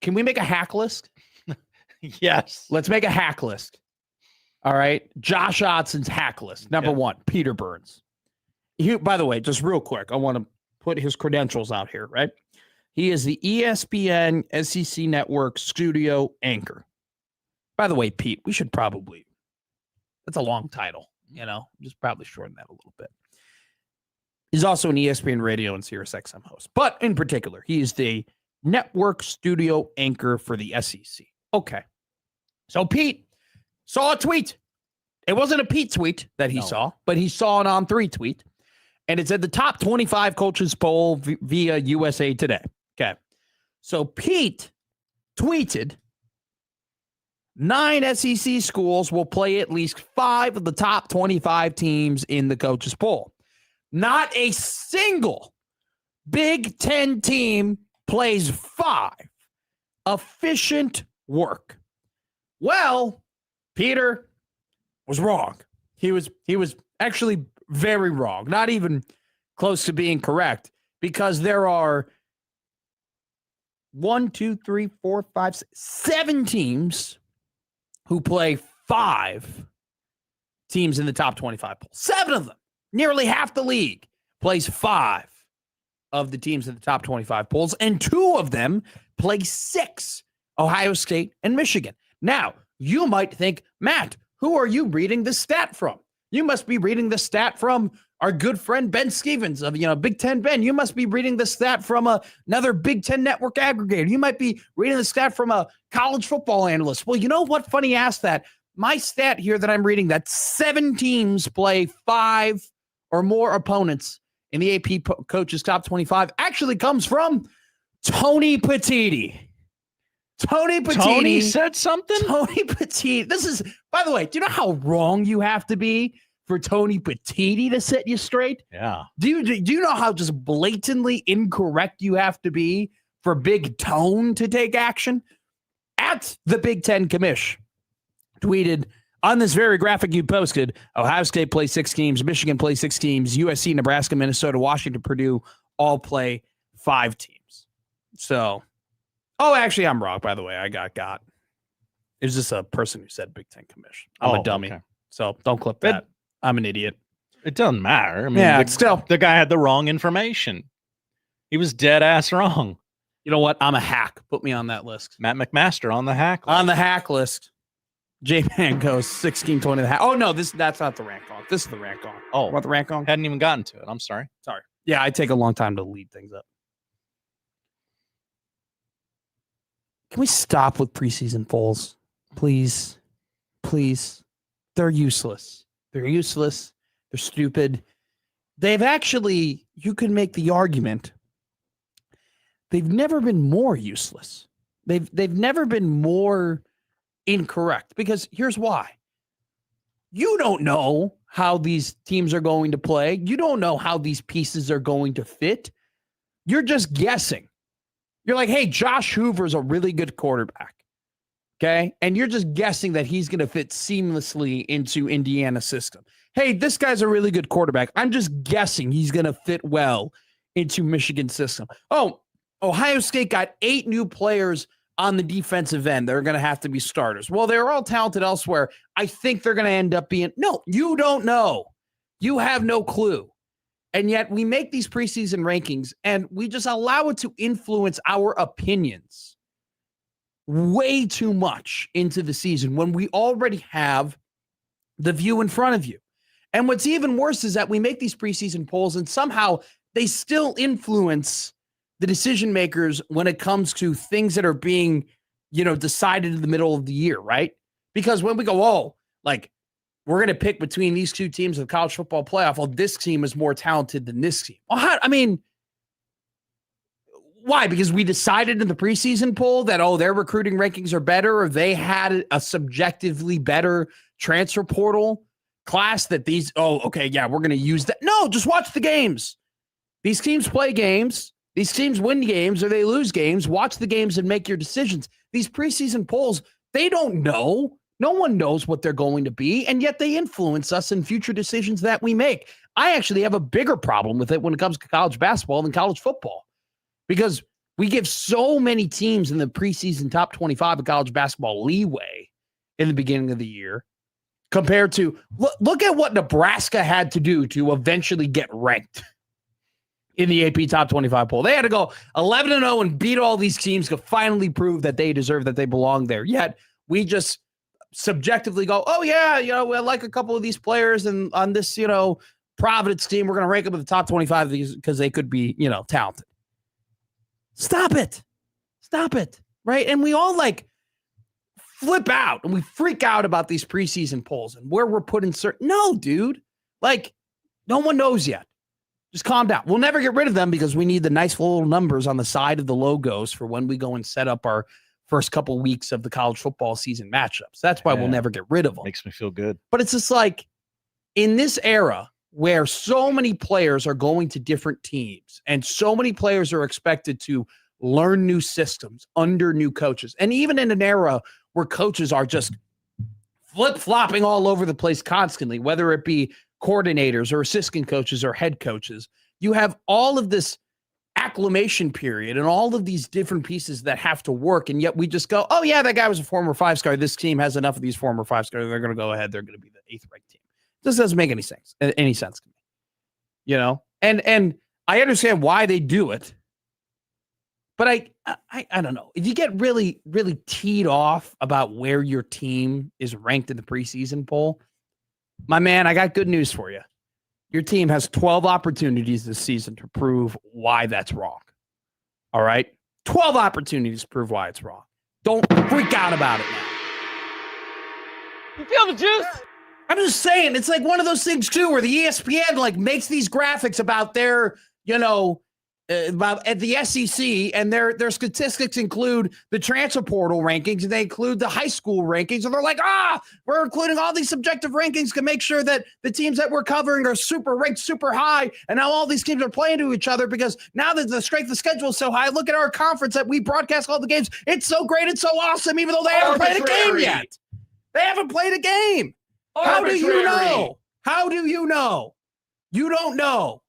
Can we make a hack list? Yes. Let's make a hack list. All right. Josh Otson's hack list. Number 1, Peter Burns. By the way, just real quick, I want to put his credentials out here, right? He is the ESPN SEC Network studio anchor. By the way, Pete, we should probably, that's a long title, just probably shorten that a little bit. He's also an ESPN radio and SiriusXM host, but in particular, he is the network studio anchor for the SEC. Okay. So Pete saw a tweet. It wasn't a Pete tweet that he saw, but he saw an On3 tweet. And it said the top 25 coaches poll via USA Today. Okay. So Pete tweeted 9 SEC schools will play at least 5 of the top 25 teams in the coaches poll. Not a single Big Ten team plays 5. Efficient work. Well, Peter was wrong. He was actually very wrong. Not even close to being correct, because there are 7 teams who play 5 teams in the top 25 poll. 7 of them. Nearly half the league plays 5 of the teams in the top 25 polls, and 2 of them play 6, Ohio State and Michigan. Now, you might think, Matt, who are you reading this stat from? You must be reading the stat from our good friend Ben Stevens of Big Ten Ben. You must be reading the stat from another Big Ten network aggregator. You might be reading the stat from a college football analyst. Well, you know what? Funny you ask that. My stat here that I'm reading, that 7 teams play 5 or more opponents in the AP Coaches Top 25, actually comes from Tony Petitti. Tony said something? Tony Petitti. This is, by the way, do you know how wrong you have to be for Tony Petitti to set you straight? Yeah. Do you know how just blatantly incorrect you have to be for Big Tone to take action? At the Big Ten Commish tweeted, on this very graphic you posted, Ohio State plays 6 teams, Michigan plays 6 teams, USC, Nebraska, Minnesota, Washington, Purdue all play 5 teams. So, actually, I'm wrong, by the way. I got. It was just a person who said Big Ten Commish. I'm a dummy. Okay. So don't clip that. I'm an idiot. It doesn't matter. I mean, still. The guy had the wrong information. He was dead ass wrong. You know what? I'm a hack. Put me on that list. Matt McMaster on the hack list. On the hack list. J-Man goes 16-20 the hack. Oh, no, that's not the rank gong. This is the rank gong. Oh. Want the rank gong? Hadn't even gotten to it. I'm sorry. Yeah, I take a long time to lead things up. Can we stop with preseason polls? Please. Please. They're useless. They're stupid. They've actually, you can make the argument, they've never been more useless. They've never been more incorrect, because here's why. You don't know how these teams are going to play. You don't know how these pieces are going to fit. You're just guessing. You're like, hey, Josh Hoover's a really good quarterback. Okay. And you're just guessing that he's going to fit seamlessly into Indiana's system. Hey, this guy's a really good quarterback. I'm just guessing he's going to fit well into Michigan's system. Oh, Ohio State got 8 new players on the defensive end. They're going to have to be starters. Well, they're all talented elsewhere. I think they're going to end up being, no, you don't know. You have no clue. And yet we make these preseason rankings and we just allow it to influence our opinions way too much into the season when we already have the view in front of you. And what's even worse is that we make these preseason polls and somehow they still influence the decision makers when it comes to things that are being, decided in the middle of the year, right? Because when we go, we're going to pick between these two teams in the college football playoff. Well, this team is more talented than this team. Well, why? Because we decided in the preseason poll that, their recruiting rankings are better, or they had a subjectively better transfer portal class that we're going to use that. No, just watch the games. These teams play games. These teams win games or they lose games. Watch the games and make your decisions. These preseason polls, they don't know. No one knows what they're going to be, and yet they influence us in future decisions that we make. I actually have a bigger problem with it when it comes to college basketball than college football, because we give so many teams in the preseason top 25 of college basketball leeway in the beginning of the year compared to look at what Nebraska had to do to eventually get ranked in the AP top 25 poll. They had to go 11-0 and beat all these teams to finally prove that they deserve, that they belong there. Yet we just subjectively go, we like a couple of these players, and on this, Providence team, we're going to rank them in the top 25 of these because they could be, talented. Stop it. Right. And we all flip out and we freak out about these preseason polls and where we're putting no, dude, no one knows yet. Just calm down. We'll never get rid of them because we need the nice little numbers on the side of the logos for when we go and set up our first couple weeks of the college football season matchups. That's why we'll never get rid of them. Makes me feel good. But it's just in this era where so many players are going to different teams and so many players are expected to learn new systems under new coaches, and even in an era where coaches are just flip-flopping all over the place constantly, whether it be coordinators or assistant coaches or head coaches, you have all of this acclimation period and all of these different pieces that have to work. And yet we just go, that guy was a former 5-star. This team has enough of these former 5-stars. They're going to go ahead. They're going to be the 8th ranked team. This doesn't make any sense to me, and I understand why they do it, but I don't know. If you get really, really teed off about where your team is ranked in the preseason poll, my man, I got good news for you. Your team has 12 opportunities this season to prove why that's wrong. All right? 12 opportunities to prove why it's wrong. Don't freak out about it now. You feel the juice? I'm just saying, it's one of those things, too, where the ESPN, makes these graphics about their, about at the SEC, and their statistics include the transfer portal rankings, and they include the high school rankings, and they're like, we're including all these subjective rankings to make sure that the teams that we're covering are super ranked, super high, and now all these teams are playing to each other because now that the strength of schedule is so high, look at our conference that we broadcast all the games. It's so great, it's so awesome, even though they haven't played a game yet. They haven't played a game. How do you know? How do you know? You don't know.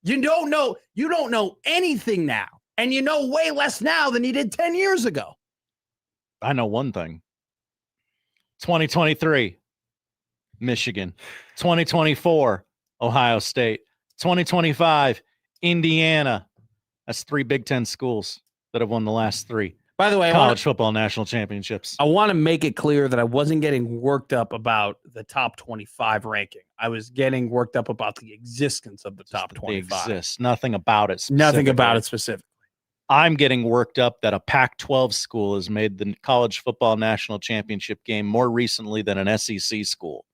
You don't know. You don't know anything now. And you know way less now than you did 10 years ago. I know one thing. 2023, Michigan. 2024, Ohio State. 2025, Indiana. That's 3 Big Ten schools that have won the last 3. By the way, college football national championships. I want to make it clear that I wasn't getting worked up about the top 25 ranking. I was getting worked up about the existence of the top 25. Exists. Nothing about it specifically. I'm getting worked up that a Pac-12 school has made the college football national championship game more recently than an SEC school.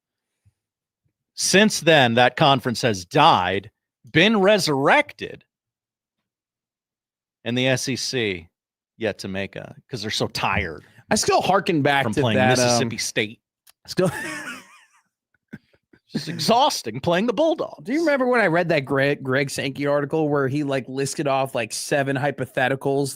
Since then, that conference has died, been resurrected, and the SEC yet to make because they're so tired. I still harken back from to playing that, Mississippi State. Still, it's exhausting playing the Bulldogs. Do you remember when I read that Greg Sankey article where he listed off 7 hypotheticals?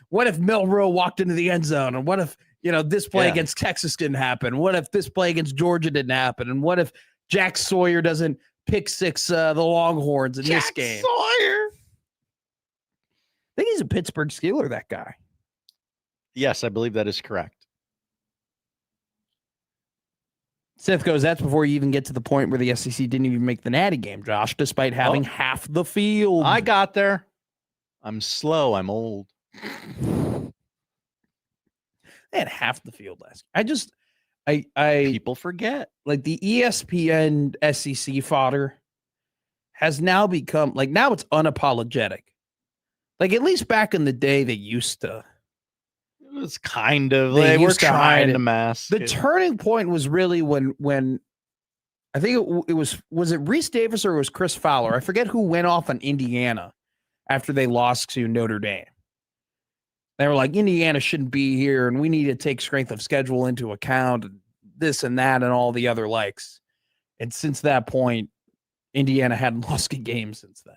What if Milroe walked into the end zone, and what if this play against Texas didn't happen? What if this play against Georgia didn't happen? And what if Jack Sawyer doesn't pick 6 the Longhorns in this game? Sawyer. I think he's a Pittsburgh Steeler, that guy. Yes, I believe that is correct. Seth goes, that's before you even get to the point where the SEC didn't even make the Natty game, Josh, despite having half the field. I got there. I'm slow. I'm old. They had half the field last year. People forget. Like the ESPN SEC fodder has now become like now it's unapologetic. Like at least back in the day, they used to. It was kind of They like we're used to hide trying it. to mask. The it. turning point was really when I think it was it Reese Davis or it was Chris Fowler? I forget who went off on Indiana after they lost to Notre Dame. They were like, Indiana shouldn't be here, and we need to take strength of schedule into account, and this and that, and all the other likes. And since that point, Indiana hadn't lost a game since then.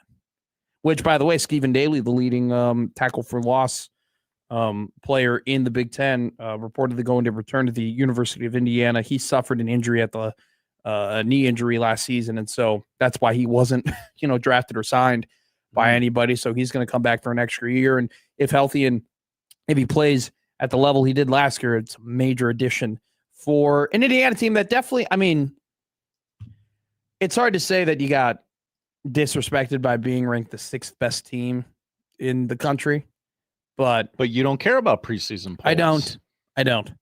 Which, by the way, Stephen Daly, the leading tackle for loss player in the Big Ten, reportedly going to return to the University of Indiana. He suffered an injury at the knee injury last season, and so that's why he wasn't, drafted or signed by anybody. So he's going to come back for an extra year, and if healthy and if he plays at the level he did last year, it's a major addition for an Indiana team that definitely, I mean, it's hard to say that you got disrespected by being ranked the 6th best team in the country, but you don't care about preseason polls. I don't.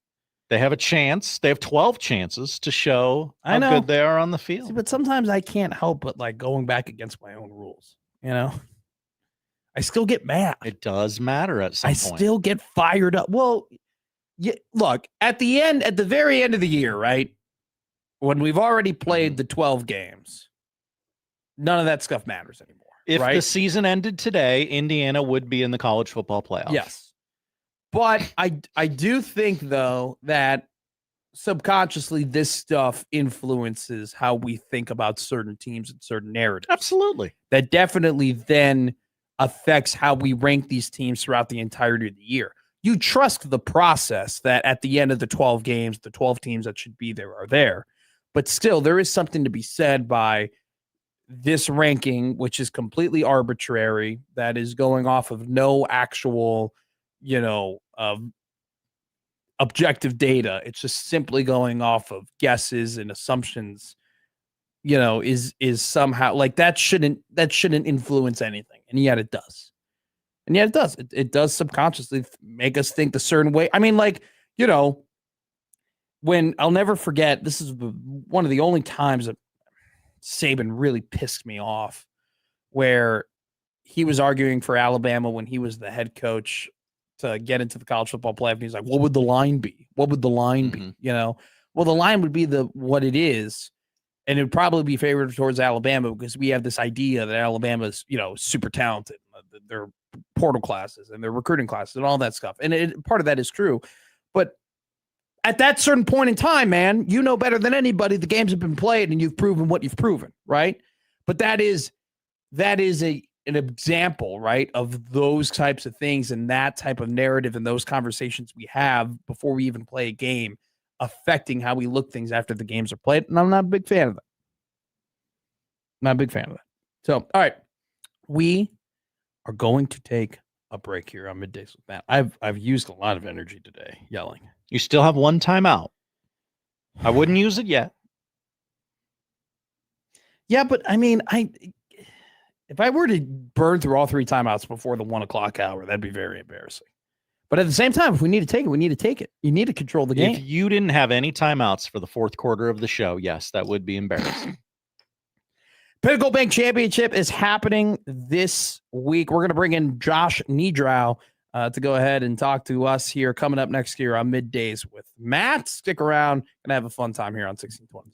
They have a chance. They have 12 chances to show how good they are on the field. See, but sometimes I can't help but like going back against my own rules, I still get mad. It does matter at some point. I still get fired up. Well, look, at the very end of the year, right? When we've already played the 12 games, none of that stuff matters anymore. If right? the season ended today, Indiana would be in the college football playoff. Yes. But I do think, though, that subconsciously this stuff influences how we think about certain teams and certain narratives. Absolutely. That definitely then affects how we rank these teams throughout the entirety of the year. You trust the process that at the end of the 12 games, the 12 teams that should be there are there. But still, there is something to be said by this ranking, which is completely arbitrary, that is going off of no actual, objective data. It's just simply going off of guesses and assumptions, is somehow like that shouldn't influence anything. And yet it does. It does subconsciously make us think a certain way. I mean, when I'll never forget, this is one of the only times that Saban really pissed me off, where he was arguing for Alabama when he was the head coach to get into the college football playoff. And he's like, what would the line be? What would the line be? Well, the line would be what it is. And it would probably be favored towards Alabama because we have this idea that Alabama's, super talented. Their portal classes and their recruiting classes and all that stuff. And part of that is true. But at that certain point in time, man, you know better than anybody, the games have been played and you've proven what you've proven, right? But that is an example, right, of those types of things and that type of narrative and those conversations we have before we even play a game affecting how we look things after the games are played. And I'm not a big fan of that. Not a big fan of that. So, all right, we are going to take a break here on Middays with Matt. I've used a lot of energy today yelling. You still have one timeout. I wouldn't use it yet. Yeah, but I mean, if I were to burn through all 3 timeouts before the 1 o'clock hour, that'd be very embarrassing. But at the same time, if we need to take it, we need to take it. You need to control the game. If you didn't have any timeouts for the 4th quarter of the show, yes, that would be embarrassing. Pinnacle Bank Championship is happening this week. We're going to bring in Josh Niedrow to go ahead and talk to us here coming up next year on Middays with Matt. Stick around. Going to have a fun time here on 1620.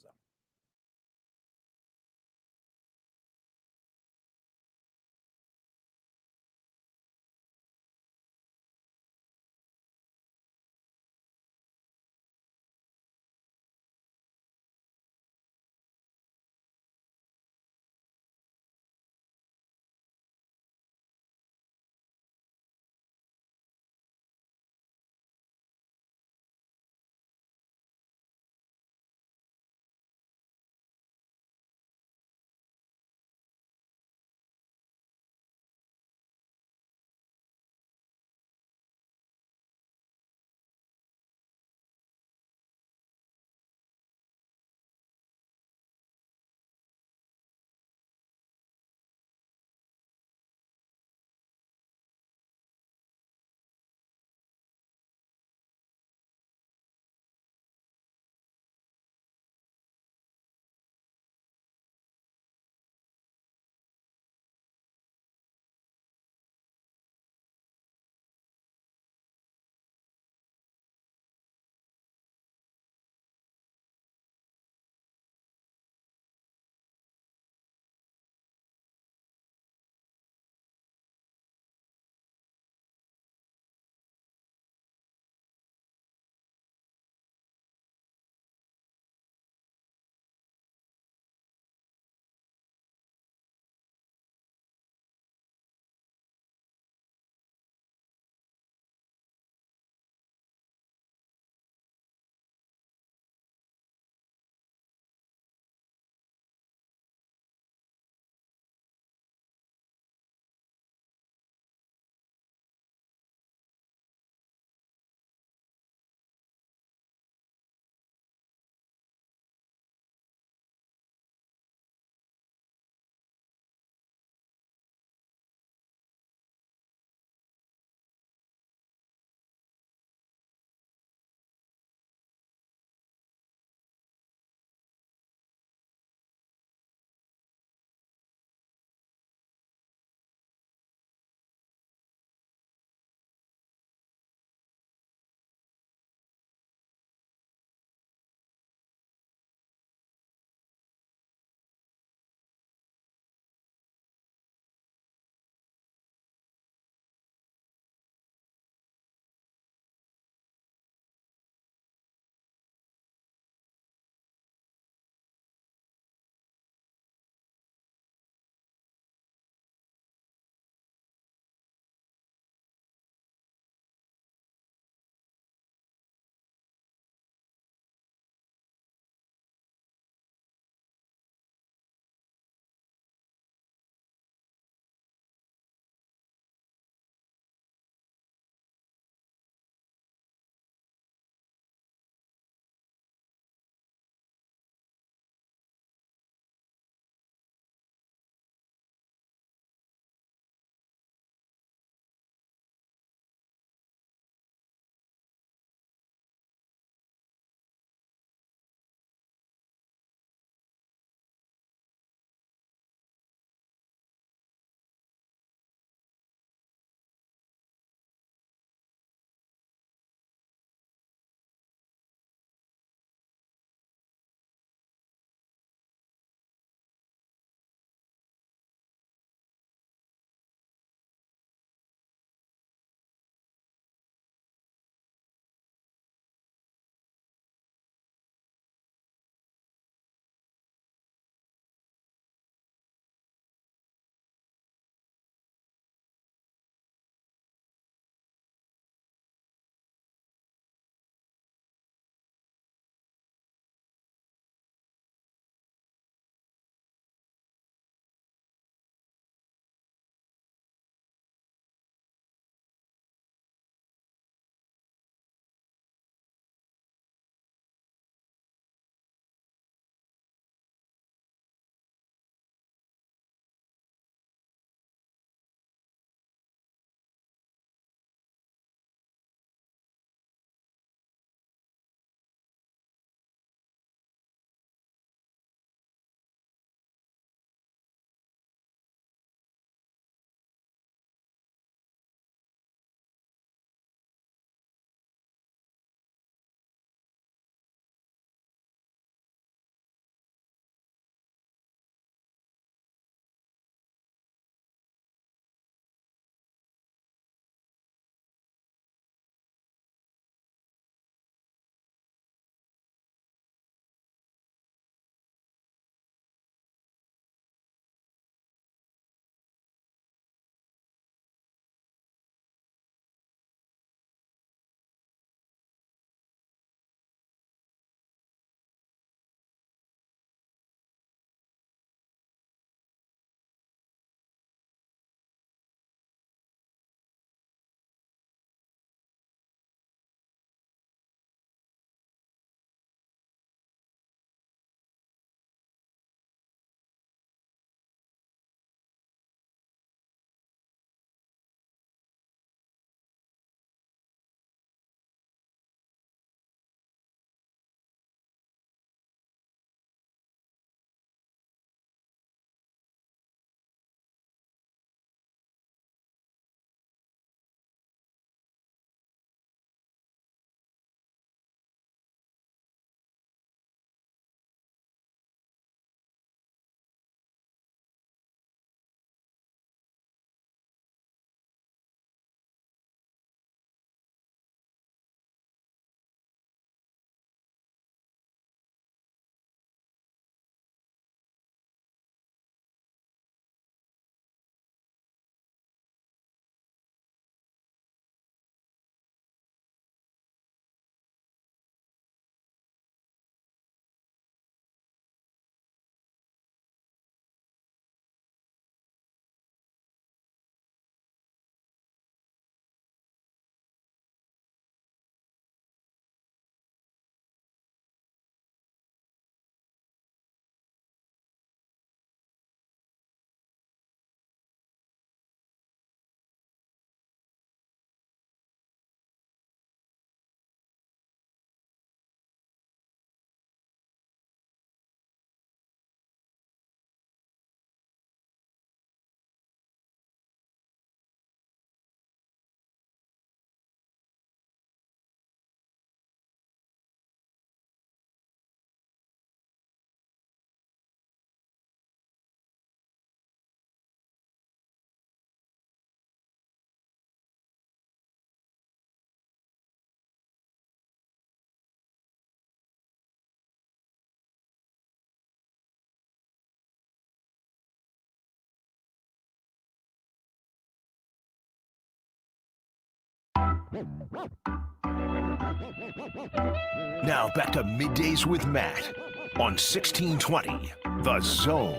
Now back to Middays with Matt on 1620 The Zone.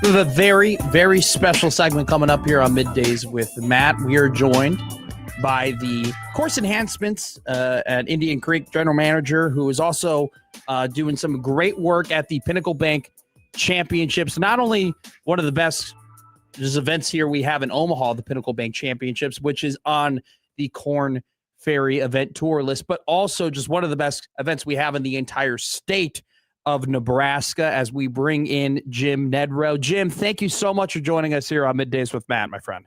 We have a very, very special segment coming up here on Middays with Matt. We are joined by the course enhancements at Indian Creek general manager, who is also doing some great work at the Pinnacle Bank Championships. Not only one of the best events here we have in Omaha, the Pinnacle Bank Championships, which is on the Corn Ferry event tour list, but also just one of the best events we have in the entire state of Nebraska, as we bring in Jim Nedrow. Jim, thank you so much for joining us here on Middays with Matt, my friend.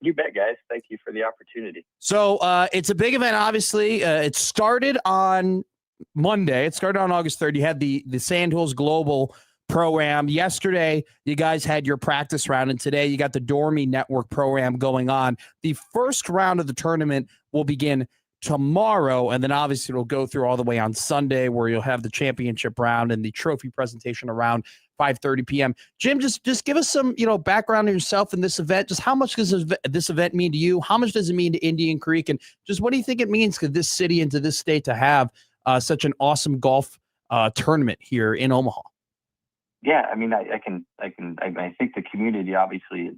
You bet, guys. Thank you for the opportunity. So it's a big event, obviously. It started on Monday. It started on August 3rd. You had the Sandhills Global program. Yesterday, you guys had your practice round, and today you got the Dormy Network program going on. The first round of the tournament will begin tomorrow, and then obviously it'll go through all the way on Sunday, where you'll have the championship round and the trophy presentation around 5:30 p.m. Jim, just give us some background on yourself in this event. Just how much does this event mean to you? How much does it mean to Indian Creek? And just what do you think it means to this city and to this state to have such an awesome golf tournament here in Omaha? Yeah, I mean, I think the community, obviously,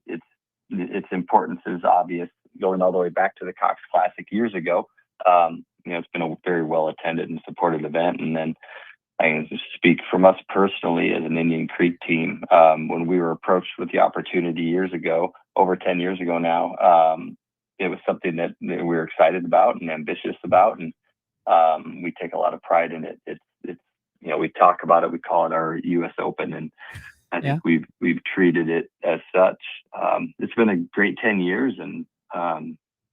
its importance is obvious, going all the way back to the Cox Classic years ago. It's been a very well attended and supported event. And then I can just speak from us personally as an Indian Creek team. When we were approached with the opportunity years ago, over 10 years ago now, it was something that we were excited about and ambitious about. And we take a lot of pride in it. It's we talk about it, we call it our U.S. Open. And I think we've treated it as such. It's been a great 10 years, and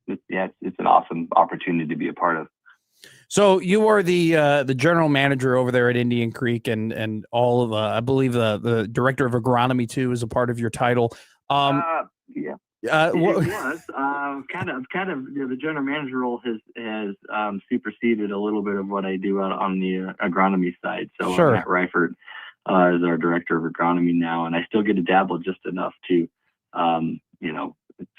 it's an awesome opportunity to be a part of. So you are the general manager over there at Indian Creek, and all of I believe the director of agronomy too is a part of your title. Yeah. It was kind of the general manager role has superseded a little bit of what I do on the agronomy side. So sure. Matt Reifert is our director of agronomy now, and I still get to dabble just enough to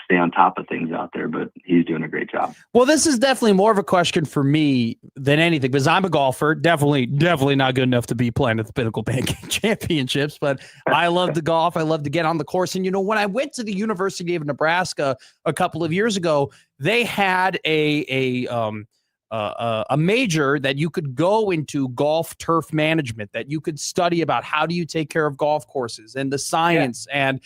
stay on top of things out there, but he's doing a great job. Well, this is definitely more of a question for me than anything, because I'm a golfer, definitely not good enough to be playing at the Pinnacle Bank Championships, but I love to golf. I love to get on the course. And, when I went to the University of Nebraska a couple of years ago, they had a major that you could go into, golf turf management, that you could study about how do you take care of golf courses and the science and,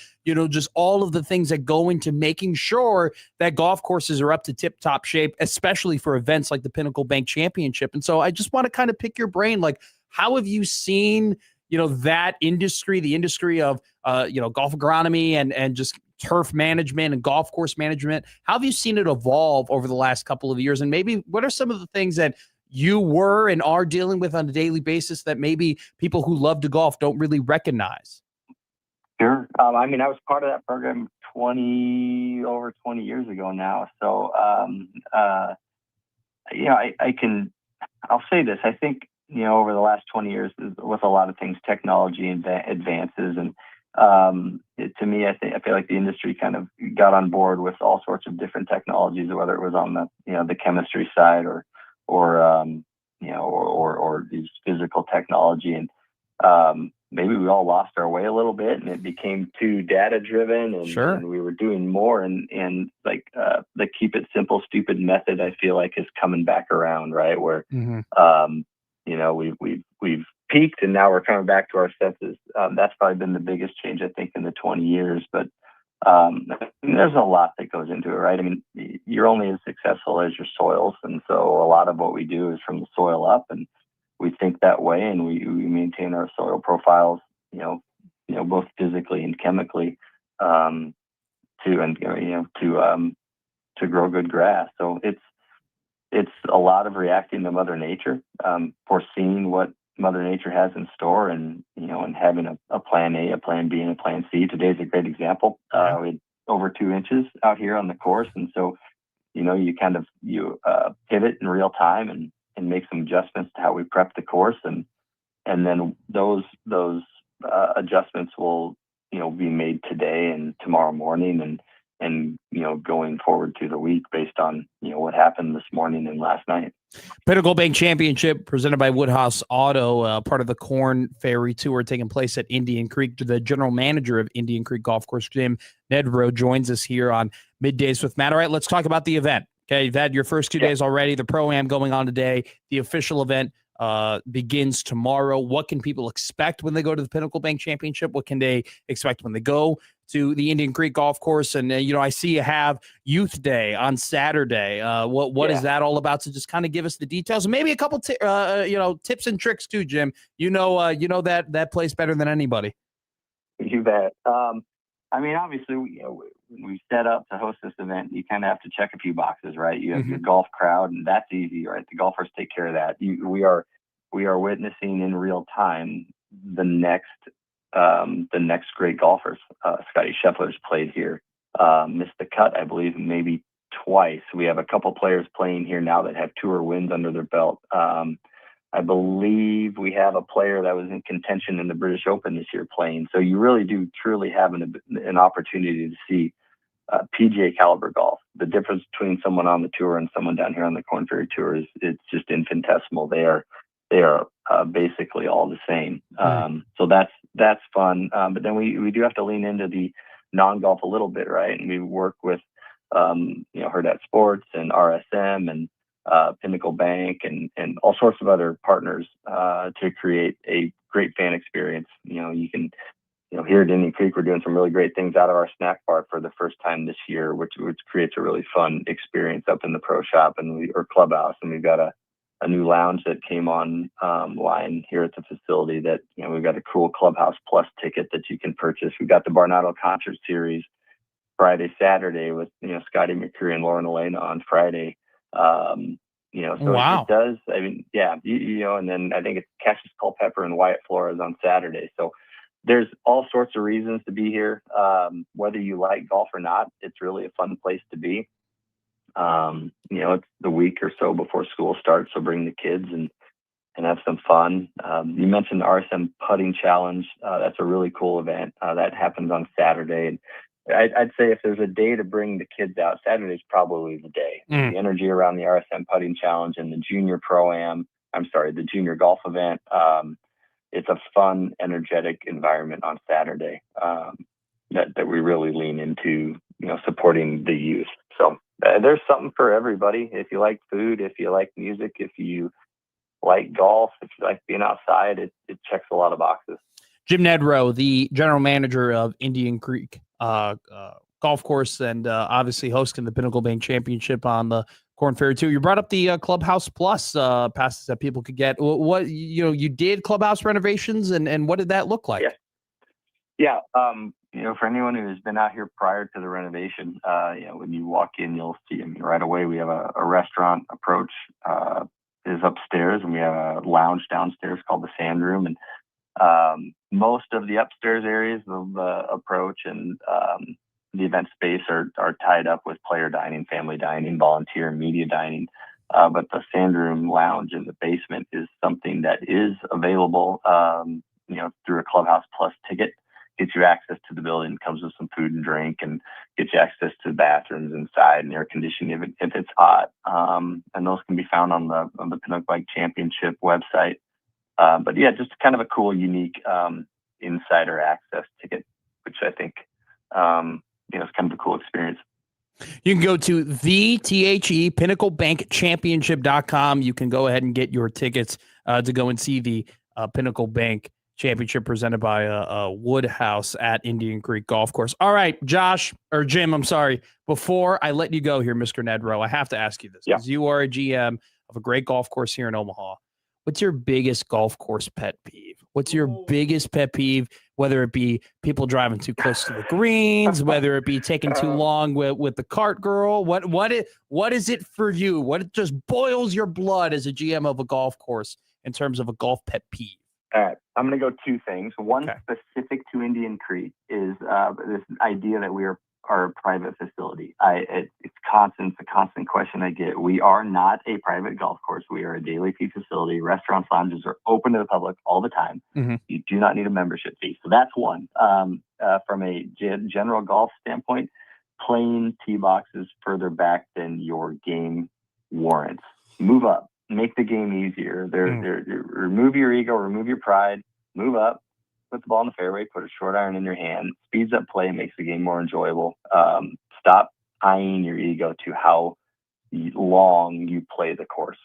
just all of the things that go into making sure that golf courses are up to tip top shape, especially for events like the Pinnacle Bank Championship. And so I just want to kind of pick your brain, like, how have you seen, that industry, the industry of, golf agronomy and just turf management and golf course management? How have you seen it evolve over the last couple of years? And maybe what are some of the things that you were and are dealing with on a daily basis that maybe people who love to golf don't really recognize? Sure. I was part of that program over 20 years ago now. So, I'll say this. I think, over the last 20 years, with a lot of things, technology and advances, and to me, I feel like the industry kind of got on board with all sorts of different technologies, whether it was on the chemistry side or these physical technology, and maybe we all lost our way a little bit, and it became too data driven, and we were doing more, and like the keep it simple, stupid method, I feel like is coming back around, right? Where we've peaked, and now we're coming back to our senses. That's probably been the biggest change, I think, in the 20 years. But there's a lot that goes into it, right? You're only as successful as your soils, and so a lot of what we do is from the soil up, and we think that way, and we maintain our soil profiles, both physically and chemically, to grow good grass. So it's a lot of reacting to Mother Nature, foreseeing what Mother Nature has in store, and having a plan A, a plan B, and a plan C. Today's a great example. We had over 2 inches out here on the course, and so you pivot in real time and make some adjustments to how we prep the course, and then those adjustments will, be made today and tomorrow morning and going forward through the week based on, what happened this morning and last night. Pinnacle Bank Championship presented by Woodhouse Auto, part of the Corn Ferry Tour taking place at Indian Creek. The general manager of Indian Creek Golf Course, Jim Nedrow, joins us here on Middays with Matt. All right, let's talk about the event. Okay, you've had your first 2 days already. The Pro-Am going on today. The official event begins tomorrow. What can people expect when they go to the Pinnacle Bank Championship? What can they expect when they go to the Indian Creek Golf Course? And, I see you have Youth Day on Saturday. What is that all about? So just kind of give us the details and maybe a couple tips and tricks too, Jim. You know that place better than anybody. You bet. Obviously, we set up to host this event. You kind of have to check a few boxes, right? You have your golf crowd, and that's easy, right? The golfers take care of that. We are witnessing in real time the next great golfers. Scotty Scheffler's played here, missed the cut, I believe, maybe twice. We have a couple players playing here now that have tour wins under their belt. I believe we have a player that was in contention in the British Open this year playing. So you really do truly have an opportunity to see PGA caliber golf. The difference between someone on the tour and someone down here on the Corn Ferry Tour is it's just infinitesimal. They are basically all the same. So that's fun. But then we do have to lean into the non-golf a little bit, right? And we work with Hurrdat Sports and RSM and Pinnacle Bank and all sorts of other partners to create a great fan experience. You can, here at Indian Creek, we're doing some really great things out of our snack bar for the first time this year, which creates a really fun experience up in the pro shop or clubhouse. And we've got a new lounge that came on line here at the facility that, we've got a cool Clubhouse Plus ticket that you can purchase. We've got the Barnado Concert Series Friday, Saturday with, Scotty McCreery and Lauren Elena on Friday. So wow. It does. And then I think it's Cassius Culpepper and Wyatt Flores on Saturday. So there's all sorts of reasons to be here. Whether you like golf or not, it's really a fun place to be. It's the week or so before school starts, so bring the kids and have some fun. You mentioned the RSM Putting Challenge. That's a really cool event. That happens on Saturday. And I'd say if there's a day to bring the kids out, Saturday's probably the day. The energy around the RSM Putting Challenge and the Junior the Junior Golf event. It's a fun, energetic environment on Saturday that we really lean into, supporting the youth. So there's something for everybody. If you like food, if you like music, if you like golf, if you like being outside, it checks a lot of boxes. Jim Nedrow, the general manager of Indian Creek Golf Course, and obviously hosting the Pinnacle Bank Championship on the Corn Ferry Tour. You brought up the Clubhouse Plus passes that people could get. What you did clubhouse renovations, and what did that look like? Yeah. For anyone who's been out here prior to the renovation, when you walk in, you'll see. Right away we have a restaurant approach is upstairs, and we have a lounge downstairs called the Sand Room, and most of the upstairs areas of the approach and the event space are tied up with player dining, family dining, volunteer, and media dining. But the Sand Room Lounge in the basement is something that is available, through a Clubhouse Plus ticket. Gets you access to the building, comes with some food and drink, and gets you access to the bathrooms inside and air conditioning if it's hot. And those can be found on the Pinnacle Bank Championship website. But yeah, just kind of a cool, unique insider access ticket, which I think it's kind of a cool experience. You can go to PinnacleBankChampionship.com. You can go ahead and get your tickets to go and see the Pinnacle Bank Championship presented by Woodhouse at Indian Creek Golf Course. All right, Jim, I'm sorry. Before I let you go here, Mr. Nedrow, I have to ask you this, because you are a GM of a great golf course here in Omaha. What's your biggest golf course pet peeve? What's your biggest pet peeve, whether it be people driving too close to the greens, whether it be taking too long with the cart girl? What is it for you? What just boils your blood as a GM of a golf course in terms of a golf pet peeve? All right, I'm going to go two things. One specific to Indian Creek is this idea that we are a private facility. It's a constant question I get. We are not a private golf course. We are a daily fee facility. Restaurants, lounges are open to the public all the time. Mm-hmm. You do not need a membership fee. So that's one. From a general golf standpoint, playing tee boxes further back than your game warrants. Move up. Make the game easier. Remove your ego, remove your pride, move up, put the ball in the fairway, put a short iron in your hand, speeds up play, makes the game more enjoyable. Stop tying your ego to how long you play the course.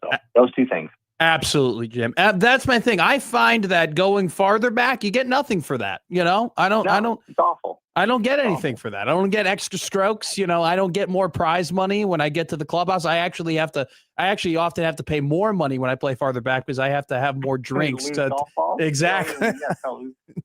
So those two things. Absolutely, Jim. That's my thing. I find that going farther back, you get nothing for that. You know, It's awful. I don't get anything for that. I don't get extra strokes. You know, I don't get more prize money when I get to the clubhouse. I actually often have to pay more money when I play farther back because I have to have more drinks to golf balls? exactly.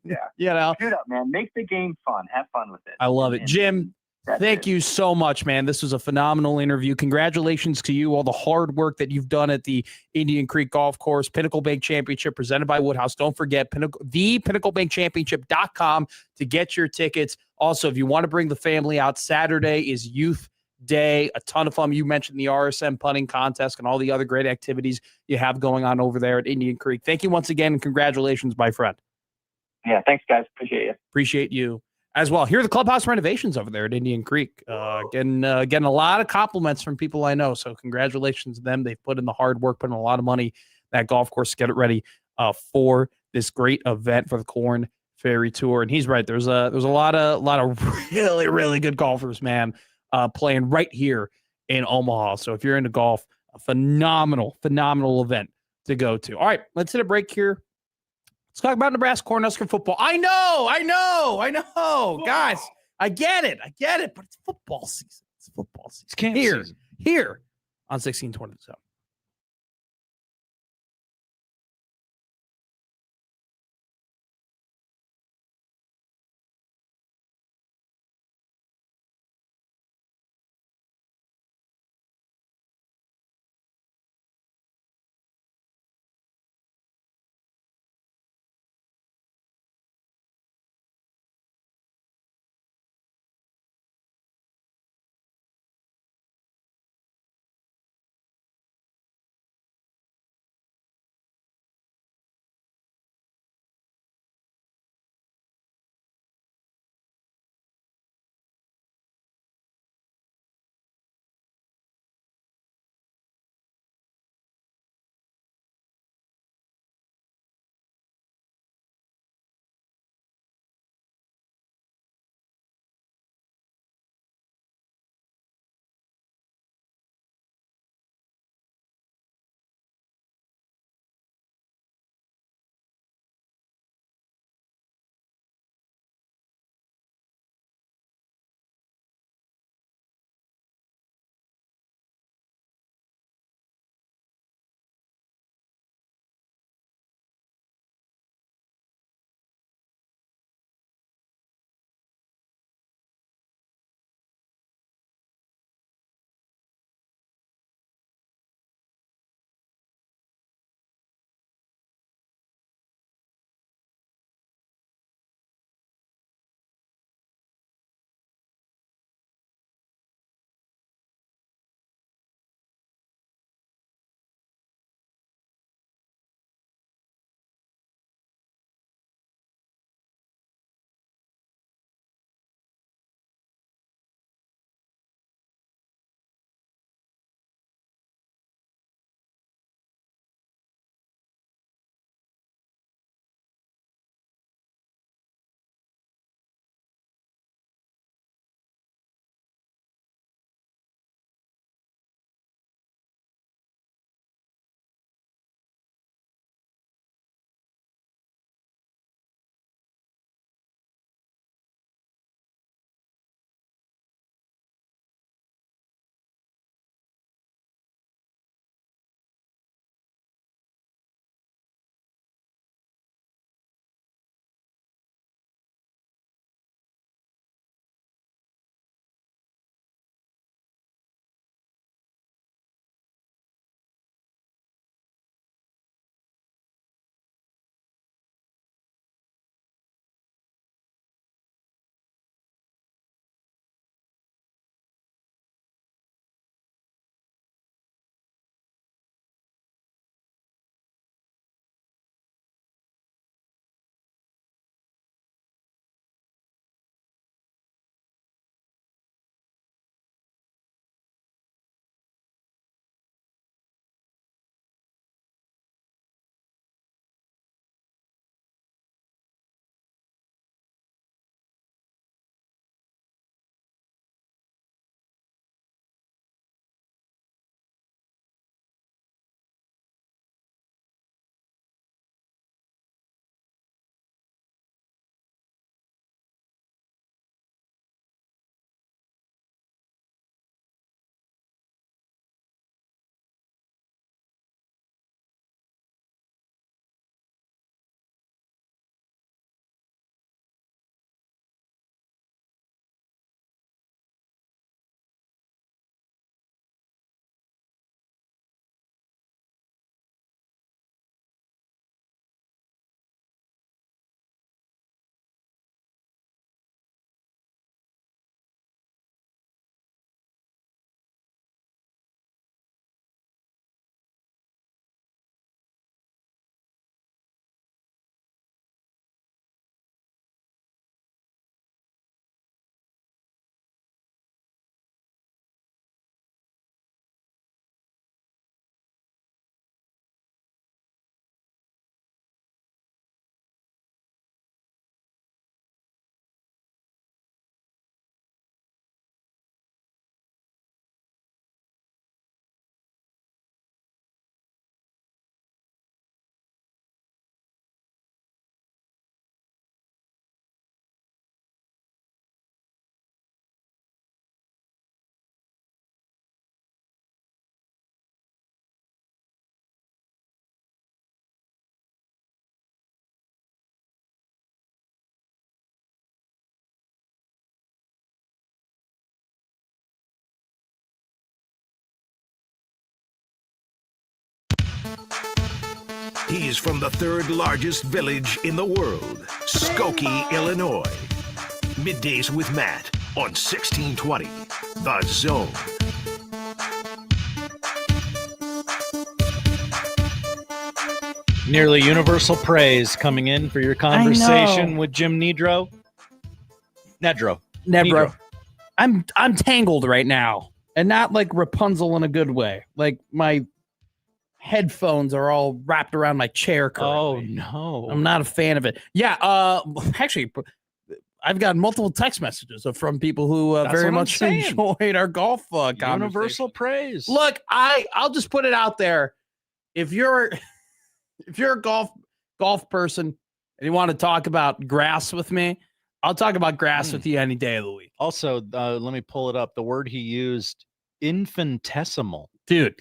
Yeah. You know, Shoot up, man. Make the game fun. Have fun with it. I love it, Jim. Thank you so much, man. This was a phenomenal interview. Congratulations to you, all the hard work that you've done at the Indian Creek Golf Course, Pinnacle Bank Championship presented by Woodhouse. Don't forget thepinnaclebankchampionship.com to get your tickets. Also, if you want to bring the family out, Saturday is Youth Day, a ton of fun. You mentioned the RSM putting contest and all the other great activities you have going on over there at Indian Creek. Thank you once again, and congratulations, my friend. Yeah, thanks, guys. Appreciate you. Appreciate you as well. Here are the clubhouse renovations over there at Indian Creek. Getting a lot of compliments from people I know. So congratulations to them. They've put in the hard work, put in a lot of money that golf course to get it ready for this great event for the Corn Ferry Tour. And he's right. There's a lot of really, really good golfers, man, playing right here in Omaha. So if you're into golf, a phenomenal event to go to. All right, let's hit a break here. Let's talk about Nebraska Cornhusker football. I know. Guys, I get it, but it's football season. It's camp season. Here on 1620 The Zone. He's from the third largest village in the world, Skokie, Illinois. Middays with Matt on 1620, The Zone. Nearly universal praise coming in for your conversation with Jim Nedro. Nedro. I'm tangled right now, and not like Rapunzel in a good way. Like my headphones are all wrapped around my chair currently. Oh no, I'm not a fan of it. Yeah, actually, I've got multiple text messages from people who very much enjoyed our golf conversation. Universal praise. Look, I'll just put it out there. If you're a golf person and you want to talk about grass with me, I'll talk about grass with you any day of the week. Also, let me pull it up. The word he used, infinitesimal. Dude,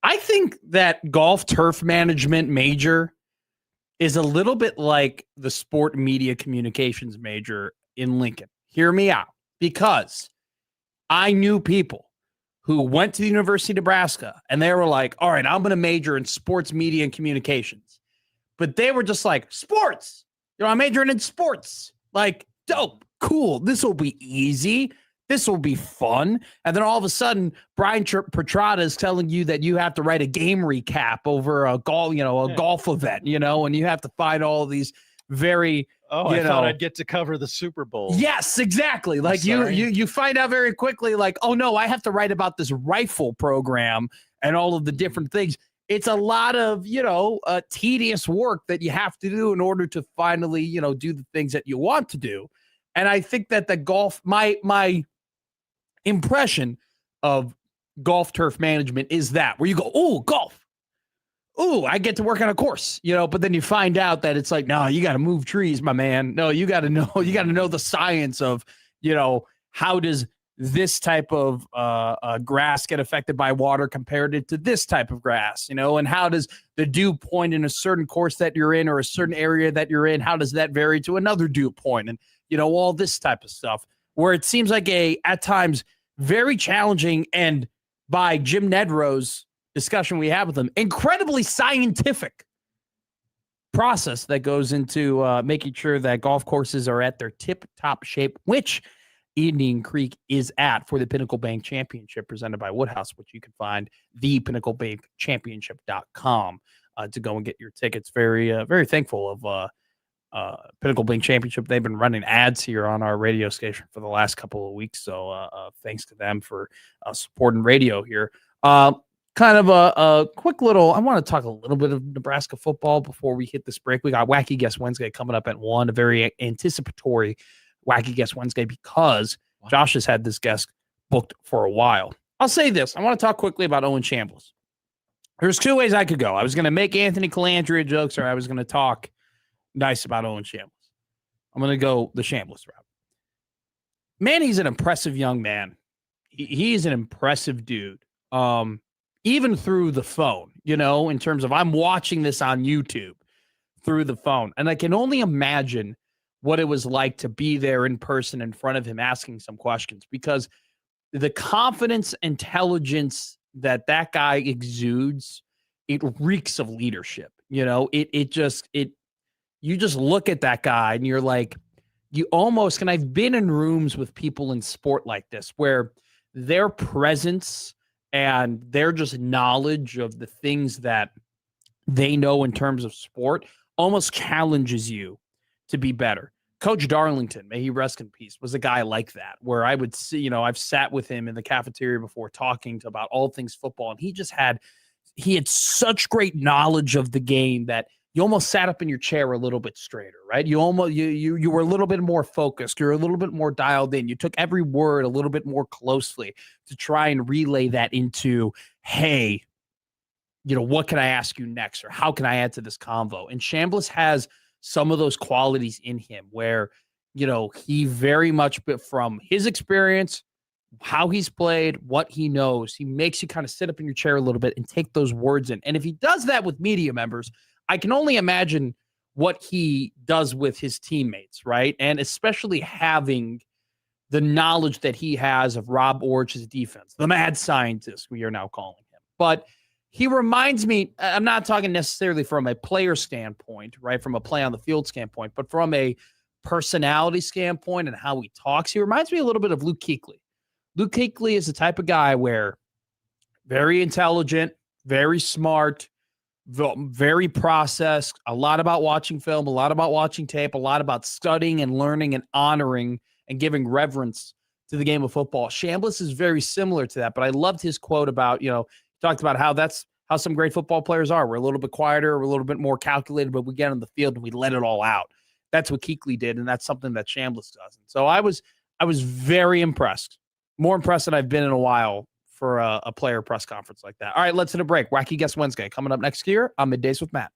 I think that golf turf management major is a little bit like the sport media communications major in Lincoln. Hear me out, because I knew people who went to the University of Nebraska and they were like, all right, I'm going to major in sports media and communications. But they were just like, sports. I'm majoring in sports. Like, dope, cool. This will be easy. This will be fun. And then all of a sudden, Brian Petrata is telling you that you have to write a game recap over a golf event, and you have to find all these very. I thought I'd get to cover the Super Bowl. Yes, exactly. Like you find out very quickly, like, oh no, I have to write about this rifle program and all of the different things. It's a lot of, tedious work that you have to do in order to finally, do the things that you want to do. And I think that the golf, my impression of golf turf management is that where you go, oh, golf. Oh, I get to work on a course, but then you find out that it's like, no, you got to move trees, my man. No, you got to know the science of, how does this type of grass get affected by water compared to this type of grass, and how does the dew point in a certain course that you're in or a certain area that you're in, how does that vary to another dew point? And, all this type of stuff where it seems like at times very challenging, and by Jim Nedro's discussion we have with him, incredibly scientific process that goes into making sure that golf courses are at their tip-top shape, which Indian Creek is at for the Pinnacle Bank Championship presented by Woodhouse, which you can find thepinnaclebankchampionship.com to go and get your tickets. Very thankful of Pinnacle Bank Championship. They've been running ads here on our radio station for the last couple of weeks, so thanks to them for supporting radio here. Kind of a quick little, I want to talk a little bit of Nebraska football before we hit this break. We got Wacky Guest Wednesday coming up at 1, a very anticipatory Wacky Guest Wednesday because Josh has had this guest booked for a while. I'll say this. I want to talk quickly about Owen Shambles. There's two ways I could go. I was going to make Anthony Calandria jokes, or I was going to talk nice about Owen Shambles. I'm going to go the Shambles route. Man, he's an impressive young man. He's an impressive dude. Even through the phone, in terms of I'm watching this on YouTube through the phone. And I can only imagine what it was like to be there in person in front of him asking some questions, because the confidence, intelligence that guy exudes, it reeks of leadership. You just look at that guy and you're like, and I've been in rooms with people in sport like this where their presence and their just knowledge of the things that they know in terms of sport almost challenges you to be better. Coach Darlington, may he rest in peace, was a guy like that, where I would see, I've sat with him in the cafeteria before talking about all things football, and he had such great knowledge of the game that you almost sat up in your chair a little bit straighter, right? You were a little bit more focused. You're a little bit more dialed in. You took every word a little bit more closely to try and relay that into, hey, what can I ask you next? Or how can I add to this convo? And Shambles has some of those qualities in him where, he very much, from his experience, how he's played, what he knows, he makes you kind of sit up in your chair a little bit and take those words in. And if he does that with media members, I can only imagine what he does with his teammates, right? And especially having the knowledge that he has of Rob Orch's defense, the mad scientist we are now calling him. But He reminds me, I'm not talking necessarily from a player standpoint, right? From a play on the field standpoint, but from a personality standpoint and how he talks, he reminds me a little bit of Luke Kuechly. Luke Kuechly is the type of guy where very intelligent, very smart, very processed, a lot about watching film, a lot about watching tape, a lot about studying and learning and honoring and giving reverence to the game of football. Chambliss is very similar to that, but I loved his quote about, he talked about how that's how some great football players are. We're a little bit quieter, we're a little bit more calculated, but we get on the field and we let it all out. That's what Kuechly did, and that's something that Chambliss doesn't. So I was very impressed, more impressed than I've been in a while for a player press conference like that. All right, let's hit a break. Wacky Guest Wednesday coming up next year on Middays with Matt.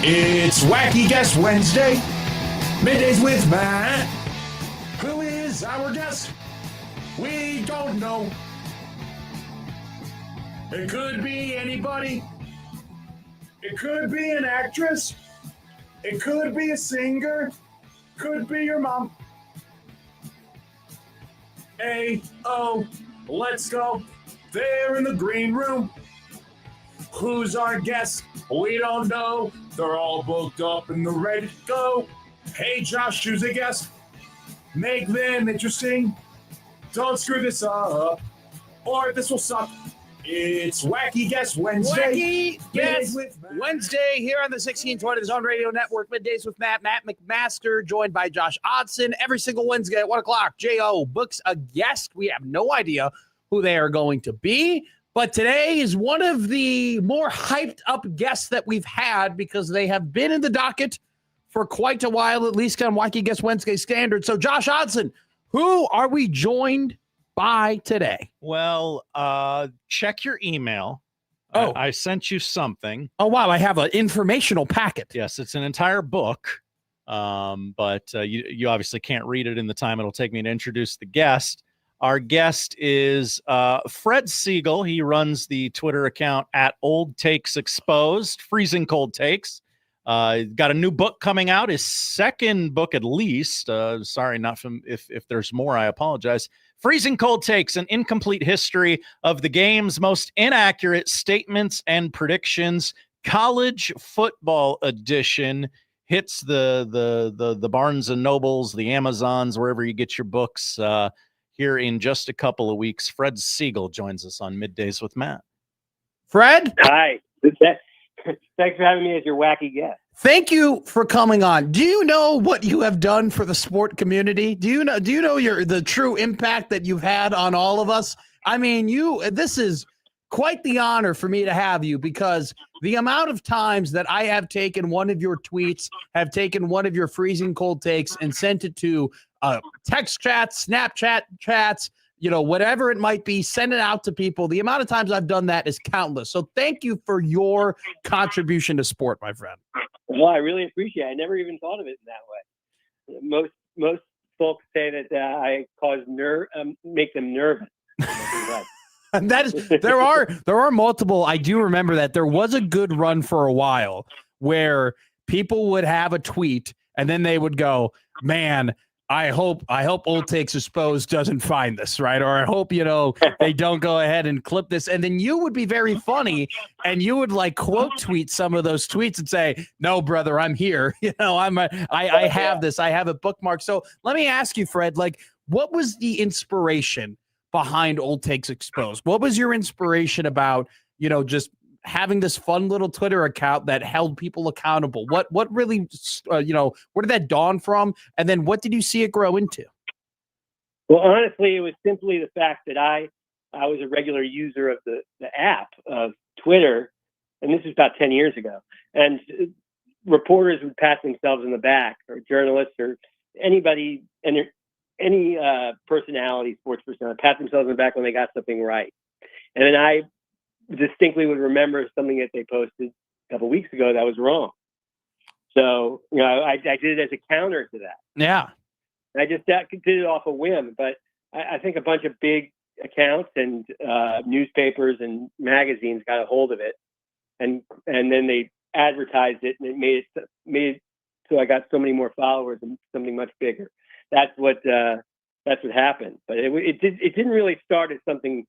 It's Wacky Guest Wednesday. Middays with Matt. Who is our guest? We don't know. It could be anybody. It could be an actress. It could be a singer. Could be your mom. A-O, let's go. They're in the green room. Who's our guest? We don't know. They're all booked up and they're ready to go. Hey, Josh, choose a guest. Make them interesting. Don't screw this up, or this will suck. It's Wacky Guest Wednesday. Wacky Guest Wednesday here on the 1620 The Zone Radio Network. Middays with Matt McMaster, joined by Josh Odson. Every single Wednesday at 1 o'clock, J.O. books a guest. We have no idea who they are going to be, but today is one of the more hyped up guests that we've had because they have been in the docket for quite a while, at least on Wacky Guest Wednesday standard. So, Josh Odson, who are we joined by today? Well, check your email. Oh. I sent you something. Oh, wow. I have an informational packet. Yes, it's an entire book, but you obviously can't read it in the time it'll take me to introduce the guest. Our guest is Fred Siegel. He runs the Twitter account at Old Takes Exposed, Freezing Cold Takes. Got a new book coming out, his second book at least. Sorry, not from if there's more, I apologize. Freezing Cold Takes, an incomplete history of the game's most inaccurate statements and predictions. College football edition hits the Barnes and Nobles, the Amazons, wherever you get your books. Here in just a couple of weeks, Fred Siegel joins us on Middays with Matt. Fred? Hi. Thanks for having me as your wacky guest. Thank you for coming on. Do you know what you have done for the sport community? Do you know the true impact that you've had on all of us? I mean, this is quite the honor for me to have you, because the amount of times that I have taken one of your tweets, have taken one of your freezing cold takes and sent it to text chats, Snapchat chats, whatever it might be, send it out to people. The amount of times I've done that is countless. So thank you for your contribution to sport, my friend. Well, I really appreciate it. I never even thought of it in that way. Most folks say that I make them nervous. And that is, there are multiple. I do remember that there was a good run for a while where people would have a tweet and then they would go, man, I hope Old Takes Exposed doesn't find this, right? Or I hope, they don't go ahead and clip this. And then you would be very funny and you would quote tweet some of those tweets and say, no, brother, I'm here. I have this. I have it bookmarked. So let me ask you, Fred, what was the inspiration behind Old Takes Exposed? What was your inspiration about, just having this fun little Twitter account that held people accountable? What really, where did that dawn from? And then what did you see it grow into? Well, honestly, it was simply the fact that I was a regular user of the app of Twitter, and this was about 10 years ago. And reporters would pat themselves in the back, or journalists, or anybody, and any personality, sports personality, pat themselves in the back when they got something right. And then I distinctly would remember something that they posted a couple weeks ago that was wrong. So, I did it as a counter to that. Yeah. I just did it off a whim, but I think a bunch of big accounts and newspapers and magazines got a hold of it, and then they advertised it, and it made it so I got so many more followers and something much bigger. That's what happened. But it didn't really start as something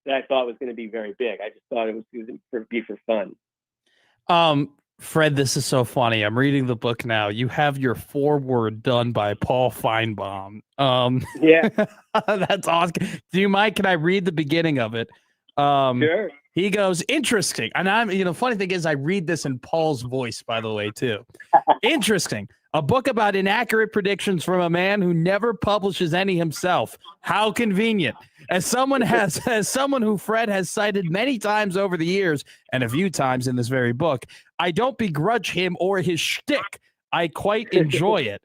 that I thought was going to be very big. I just thought it was going to be for fun. Fred, this is so funny. I'm reading the book now. You have your foreword done by Paul Feinbaum. Yeah. That's awesome. Do you mind? Can I read the beginning of it? Sure. He goes, interesting. And I'm, funny thing is I read this in Paul's voice, by the way, too. Interesting. A book about inaccurate predictions from a man who never publishes any himself. How convenient. As someone who Fred has cited many times over the years, and a few times in this very book, I don't begrudge him or his shtick. I quite enjoy it.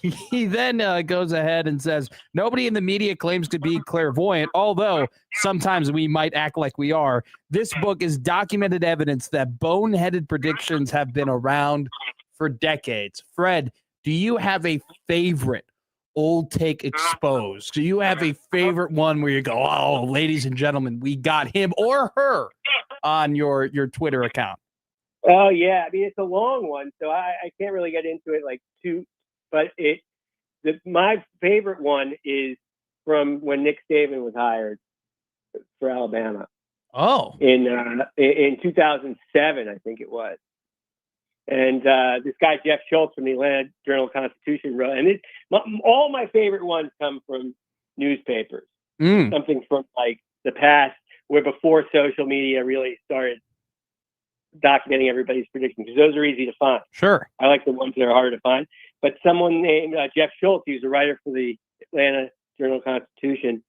He then goes ahead and says, nobody in the media claims to be clairvoyant, although sometimes we might act like we are. This book is documented evidence that boneheaded predictions have been around for decades. Fred, do you have a favorite old take exposed? Do you have a favorite one where you go, oh, ladies and gentlemen, we got him or her on your Twitter account? Oh, yeah. I mean, it's a long one, so I can't really get into it like too. But my favorite one is from when Nick Saban was hired for Alabama. Oh, in 2007, I think it was. And this guy Jeff Schultz from the Atlanta Journal-Constitution wrote, and all my favorite ones come from newspapers. Something from like the past, where before social media really started documenting everybody's predictions, because those are easy to find. Sure. I like the ones that are harder to find. But someone named Jeff Schultz, who's a writer for the Atlanta Journal-Constitution,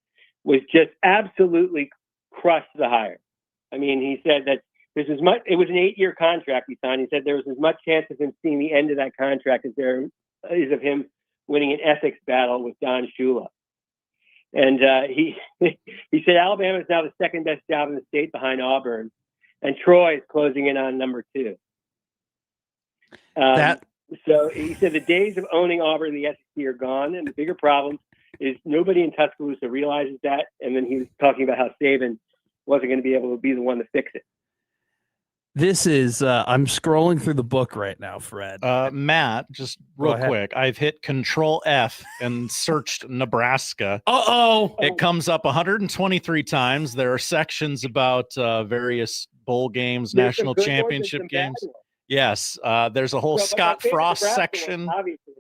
was just absolutely crushed the hire. I mean, he said that it was an 8-year contract he signed. He said there was as much chance of him seeing the end of that contract as there is of him winning an ethics battle with Don Shula. And he said Alabama is now the second best job in the state behind Auburn, and Troy is closing in on number 2. So he said the days of owning Auburn in the SEC are gone, and the bigger problem is nobody in Tuscaloosa realizes that. And then he was talking about how Saban wasn't going to be able to be the one to fix it. This is, I'm scrolling through the book right now, Fred. Matt, just real quick. I've hit Control F and searched Nebraska. Uh-oh. It comes up 123 times. There are sections about various bowl games, national championship games. Yes. There's a whole Scott Frost section. One, obviously,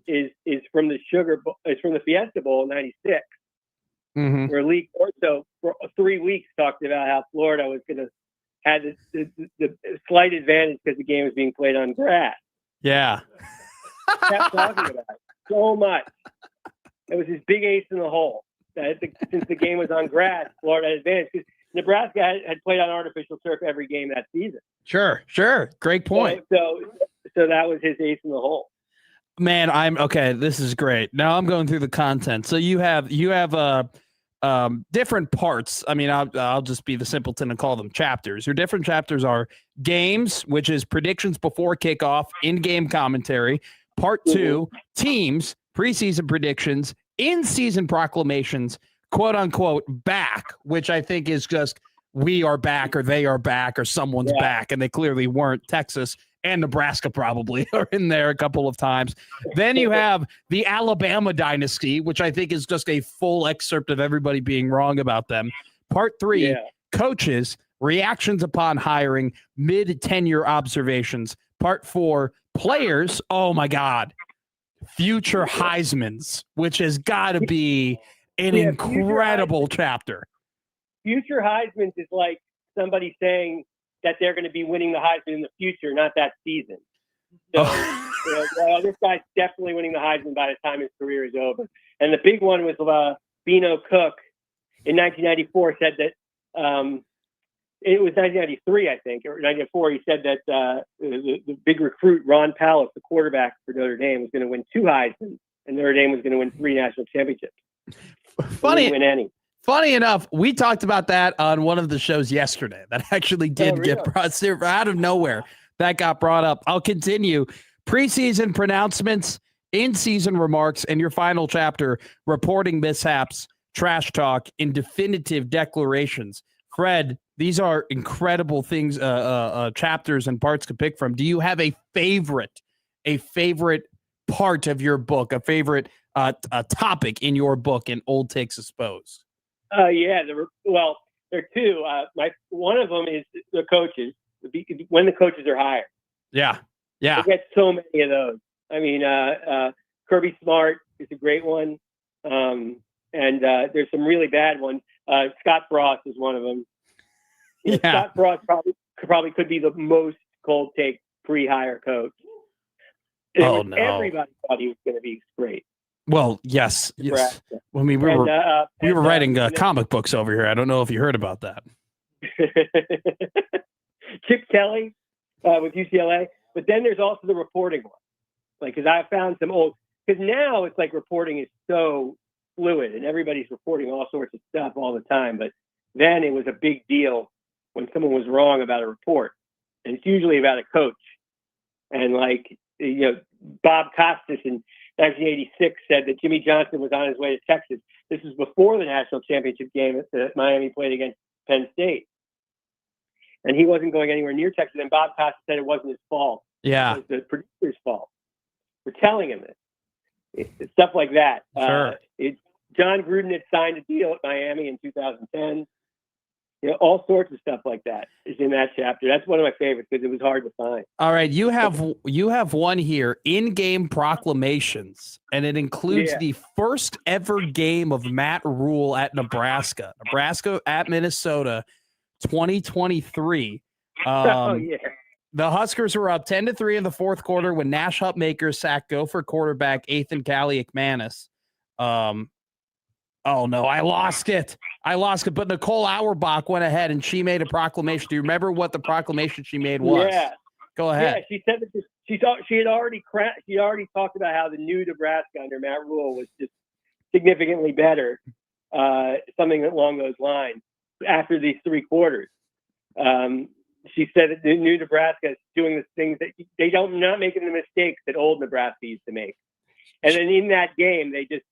is from the it's from the Fiesta Bowl in '96, where Lee Corso for 3 weeks talked about how Florida was going to have the slight advantage because the game was being played on grass. Yeah. Kept talking about it so much. It was his big ace in the hole. Since the game was on grass, Florida had advantage because Nebraska had played on artificial turf every game that season. Sure. Great point. So that was his ace in the hole. Man, okay. This is great. Now I'm going through the content. So you have different parts. I mean, I'll just be the simpleton and call them chapters. Your different chapters are games, which is predictions before kickoff, in-game commentary. Part 2, teams, preseason predictions, in-season proclamations, quote unquote back, which I think is just we are back or they are back or someone's back, and they clearly weren't. Texas and Nebraska probably are in there a couple of times. Then you have the Alabama dynasty, which I think is just a full excerpt of everybody being wrong about them. Part 3, coaches, reactions upon hiring, mid-tenure observations. Part 4, players, oh my God, future Heismans, which has got to be an incredible chapter. Future Heismans is like somebody saying that they're going to be winning the Heisman in the future, not that season. So this guy's definitely winning the Heisman by the time his career is over. And the big one was Bino Cook in 1994 said that it was 1993, I think, or 1994. He said that the big recruit, Ron Powell, the quarterback for Notre Dame, was going to win 2 Heisman, and Notre Dame was going to win 3 national championships. Funny enough, we talked about that on one of the shows yesterday. That actually did get brought out of nowhere. That got brought up. I'll continue. Preseason pronouncements, in-season remarks, and your final chapter, reporting mishaps, trash talk, and definitive declarations. Fred, these are incredible things, chapters and parts to pick from. Do you have a favorite part of your book, a favorite topic in your book in Old Takes Exposed? There are 2. One of them is the coaches, when the coaches are hired. Yeah. We get so many of those. I mean, Kirby Smart is a great one. And there's some really bad ones. Scott Frost is one of them. Yeah. Scott Frost probably could be the most cold take pre-hire coach. Everybody thought he was going to be great. Well, yes. I mean, we were writing comic books over here. I don't know if you heard about that. Chip Kelly with UCLA, but then there's also the reporting one. Like, because I found some old because now it's like reporting is so fluid and everybody's reporting all sorts of stuff all the time. But then it was a big deal when someone was wrong about a report, and it's usually about a coach. And like, Bob Costas in 1986 said that Jimmy Johnson was on his way to Texas. This was before the national championship game that Miami played against Penn State. And he wasn't going anywhere near Texas. And Bob Costas said it wasn't his fault. Yeah. It was the producer's fault for telling him this. It's stuff like that. Sure. John Gruden had signed a deal at Miami in 2010. All sorts of stuff like that is in that chapter. That's one of my favorites because it was hard to find. All right, you have one here, in-game proclamations, and it includes the first ever game of Matt Rule at Nebraska. Nebraska at Minnesota, 2023. The Huskers were up 10-3 in the fourth quarter when Nash Hutmaker sacked Gopher quarterback Ethan Kaliakmanis. Oh, no, I lost it. But Nicole Auerbach went ahead and she made a proclamation. Do you remember what the proclamation she made was? Yeah. Go ahead. Yeah, she said that she had already talked about how the new Nebraska under Matt Rule was just significantly better, something along those lines, after these three quarters. She said that the new Nebraska is doing the things that not making the mistakes that old Nebraska used to make. And then in that game, they just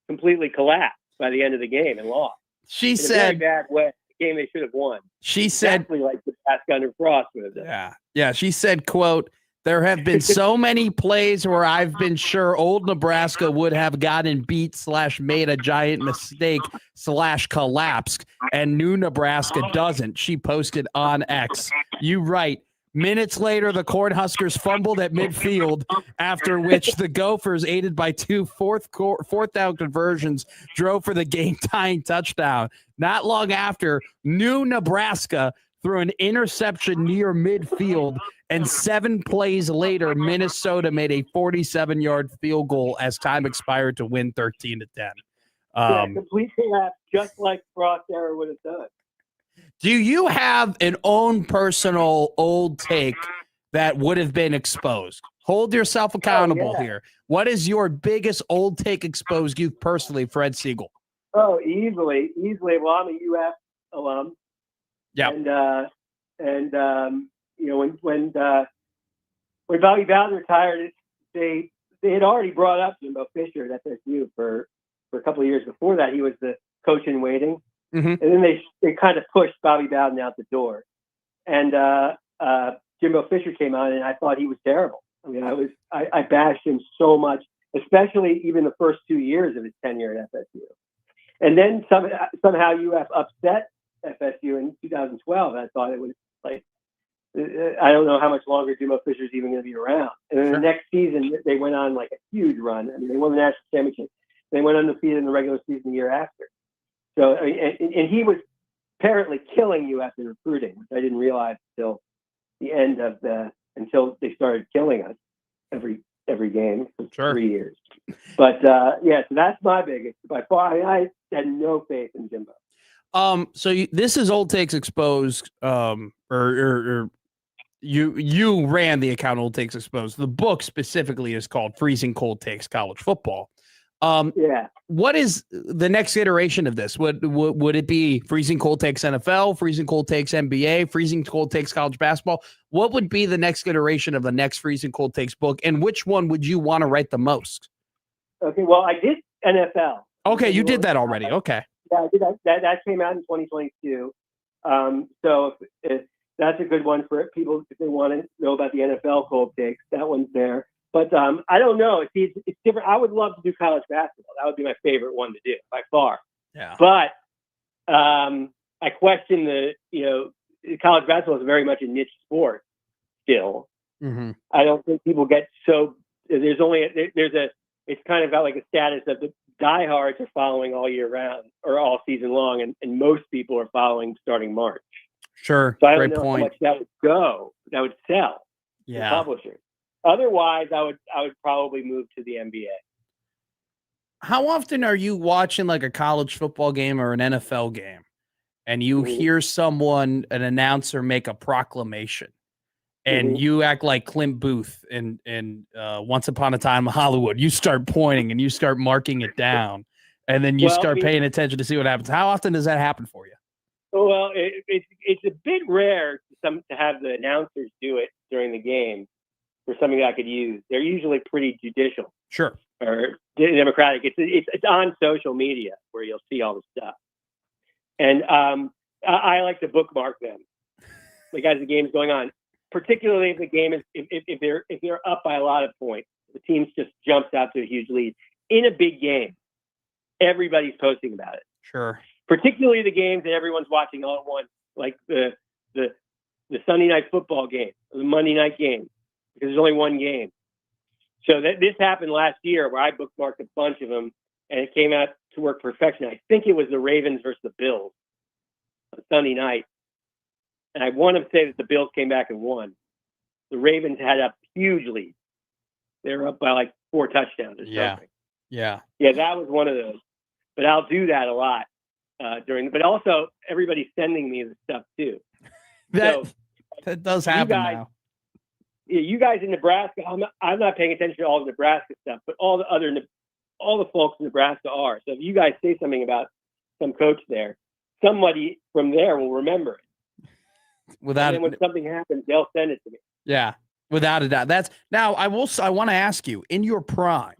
completely collapsed by the end of the game and lost. She in said, a very bad way, a game they should have won. She said, exactly like the Nebraska under Frost would have done. Yeah. She said, quote, "There have been so many plays where I've been sure old Nebraska would have gotten beat / made a giant mistake / collapsed, and new Nebraska doesn't." She posted on X. You right. Minutes later, the Cornhuskers fumbled at midfield, after which the Gophers, aided by two fourth down conversions, drove for the game-tying touchdown. Not long after, new Nebraska threw an interception near midfield, and 7 plays later, Minnesota made a 47-yard field goal as time expired to win 13-10. Complete collapse, just like Frost era would have done. Do you have an own personal old take that would have been exposed? Hold yourself accountable here. What is your biggest old take exposed you personally, Fred Siegel? Oh, easily. Well, I'm a UF alum. Yeah. And when Bobby Bowden retired, they had already brought up Jimbo Fisher at FSU for a couple of years before that. He was the coach in waiting. Mm-hmm. And then they kind of pushed Bobby Bowden out the door. And Jimbo Fisher came on, and I thought he was terrible. I mean, I bashed him so much, especially even the first 2 years of his tenure at FSU. And then somehow UF upset FSU in 2012. I thought it was like, I don't know how much longer Jimbo Fisher's even going to be around. And then the next season, they went on like a huge run. I mean, they won the national championship. They went undefeated in the regular season the year after. So, and he was apparently killing UF in recruiting, which I didn't realize until the end of until they started killing us every game for 3 years. But so that's my biggest by far. I had no faith in Jimbo. So this is Old Takes Exposed, or you ran the account Old Takes Exposed. The book specifically is called Freezing Cold Takes College Football. What is the next iteration of this? Would it be Freezing Cold Takes NFL, Freezing Cold Takes NBA, Freezing Cold Takes College Basketball? What would be the next iteration of the next Freezing Cold Takes book, and which one would you want to write the most? Okay, well, I did NFL. Okay, you did that already. Okay. Yeah, I did that came out in 2022. So if that's a good one for people if they want to know about the NFL cold takes. That one's there. But I don't know. It's different. I would love to do college basketball. That would be my favorite one to do by far. Yeah. But I question college basketball is very much a niche sport still. Mm-hmm. I don't think people get so. It's kind of got like a status of the diehards are following all year round or all season long, and most people are following starting March. Sure. So I don't Great know point. how much that would go. That would sell. Yeah. To publishers. Otherwise, I would probably move to the NBA. How often are you watching like a college football game or an NFL game, and you hear an announcer make a proclamation, and you act like Clint Booth in Once Upon a Time in Hollywood. You start pointing and you start marking it down, and then you start paying attention to see what happens. How often does that happen for you? Well, it's a bit rare to have the announcers do it during the game for something I could use. They're usually pretty judicial. Sure. Or democratic. It's on social media where you'll see all the stuff. And I like to bookmark them, like as the game's going on. Particularly if the game is if they're up by a lot of points, the team just jumps out to a huge lead in a big game. Everybody's posting about it. Sure. Particularly the games that everyone's watching all at once, like the Sunday night football game, the Monday night game, because there's only one game. So this happened last year where I bookmarked a bunch of them, and it came out to work perfection. I think it was the Ravens versus the Bills on Sunday night. And I want to say that the Bills came back and won. The Ravens had a huge lead. They were up by like 4 touchdowns or something. Yeah. Yeah, that was one of those. But I'll do that a lot but also everybody's sending me the stuff too. That does happen now. You guys in Nebraska, I'm not paying attention to all the Nebraska stuff, but all the folks in Nebraska are. So if you guys say something about some coach there, somebody from there will remember it. And then when something happens, they'll send it to me. Yeah, without a doubt. I want to ask you, in your prime,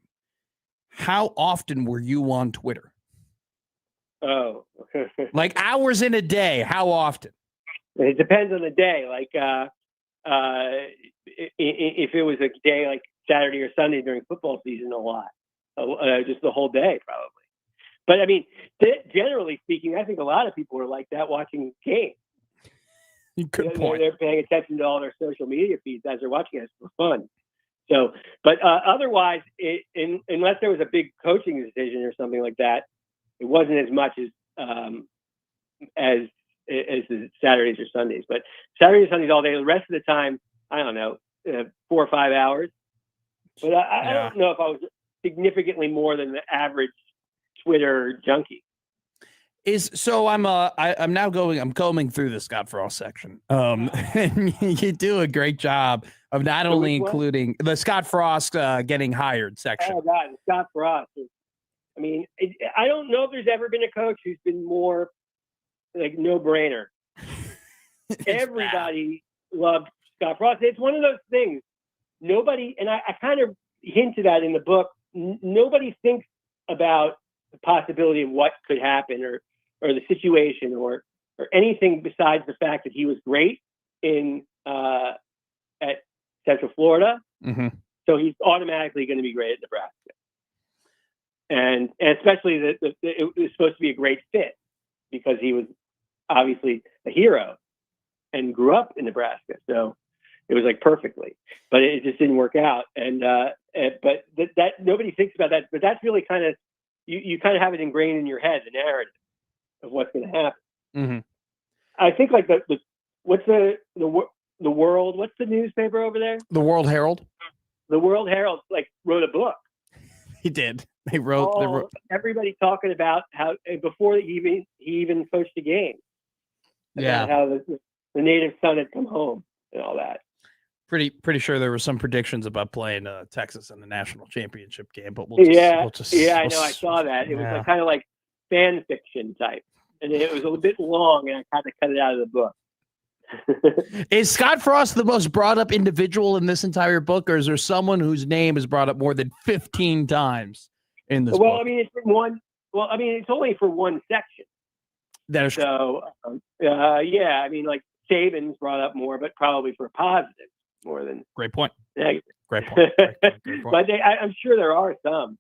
how often were you on Twitter? Oh, like hours in a day. How often? It depends on the day. Like, if it was a day like Saturday or Sunday during football season, a lot, just the whole day probably. But I mean, generally speaking, I think a lot of people are like that watching games. Good point. They're paying attention to all their social media feeds as they're watching it for fun. So, but otherwise, unless there was a big coaching decision or something like that, it wasn't as much as the Saturdays or Sundays. But Saturdays and Sundays all day. The rest of the time, I don't know, 4 or 5 hours. But I don't know if I was significantly more than the average Twitter junkie. I'm combing through the Scott Frost section. And you do a great job of not only including the Scott Frost getting hired section. Oh God, Scott Frost. I mean, I don't know if there's ever been a coach who's been more like no brainer. Everybody loved Scott Frost. It's one of those things. Nobody, and I kind of hinted at in the book. Nobody thinks about the possibility of what could happen or the situation or anything besides the fact that he was great at Central Florida. Mm-hmm. So he's automatically going to be great at Nebraska. And especially that it was supposed to be a great fit because he was obviously a hero and grew up in Nebraska. So it was like perfectly, but it just didn't work out. But that nobody thinks about that, but that's really kind of, you kind of have it ingrained in your head, the narrative of what's going to happen. Mm-hmm. I think like what's the World, what's the newspaper over there? The World Herald. The World Herald wrote a book. He did. They wrote everybody talking about how before he even coached the game. Yeah. How the native son had come home and all that. Pretty sure there were some predictions about playing Texas in the national championship game, but I know. I saw that. It was kind of like fan fiction type, and it was a bit long, and I had to cut it out of the book. Is Scott Frost the most brought up individual in this entire book, or is there someone whose name is brought up more than 15 times in this book? I mean, it's only for one section. That is so. I mean, like Saban's brought up more, but probably for positive more than great point. Negative. Great point. But I'm sure there are some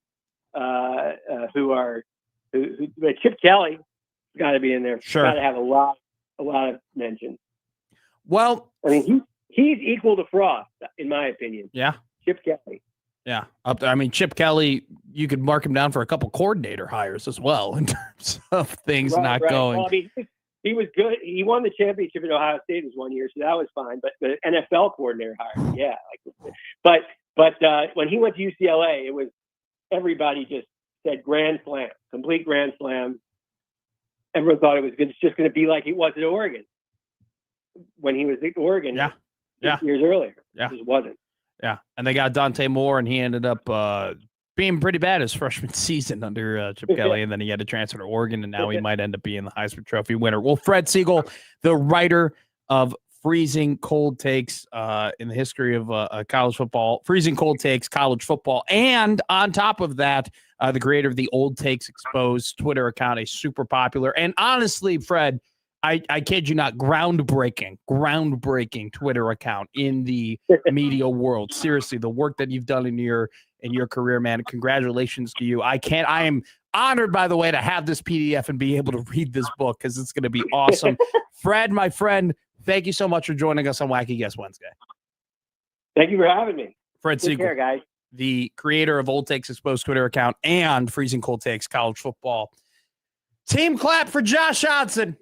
but Chip Kelly got to be in there. Sure, got to have a lot of mentions. Well, I mean, he's equal to Frost, in my opinion. Yeah. Chip Kelly. Yeah. Up there. I mean, Chip Kelly, you could mark him down for a couple coordinator hires as well in terms of things not going. Well, I mean, he was good. He won the championship at Ohio State this one year, so that was fine. But the NFL coordinator hire, yeah. But when he went to UCLA, it was everybody just said grand slam, complete grand slam. Everyone thought it was just going to be like it was at Oregon. When he was at Oregon, years earlier. Yeah. It just wasn't. Yeah, and they got Dante Moore, and he ended up being pretty bad his freshman season under Chip Kelly, and then he had to transfer to Oregon, and now he might end up being the Heisman Trophy winner. Well, Fred Siegel, the writer of Freezing Cold Takes in the history of college football, Freezing Cold Takes, college football, and on top of that, the creator of the Old Takes Exposed Twitter account, a super popular, and honestly, Fred, I kid you not, groundbreaking Twitter account in the media world. Seriously, the work that you've done in your career, man. Congratulations to you. I am honored, by the way, to have this PDF and be able to read this book because it's going to be awesome. Fred, my friend, thank you so much for joining us on Wacky Guest Wednesday. Thank you for having me. Fred Take Siegel, care, guys. the creator of Old Takes Exposed Twitter account and Freezing Cold Takes college football. Team clap for Josh Hodson.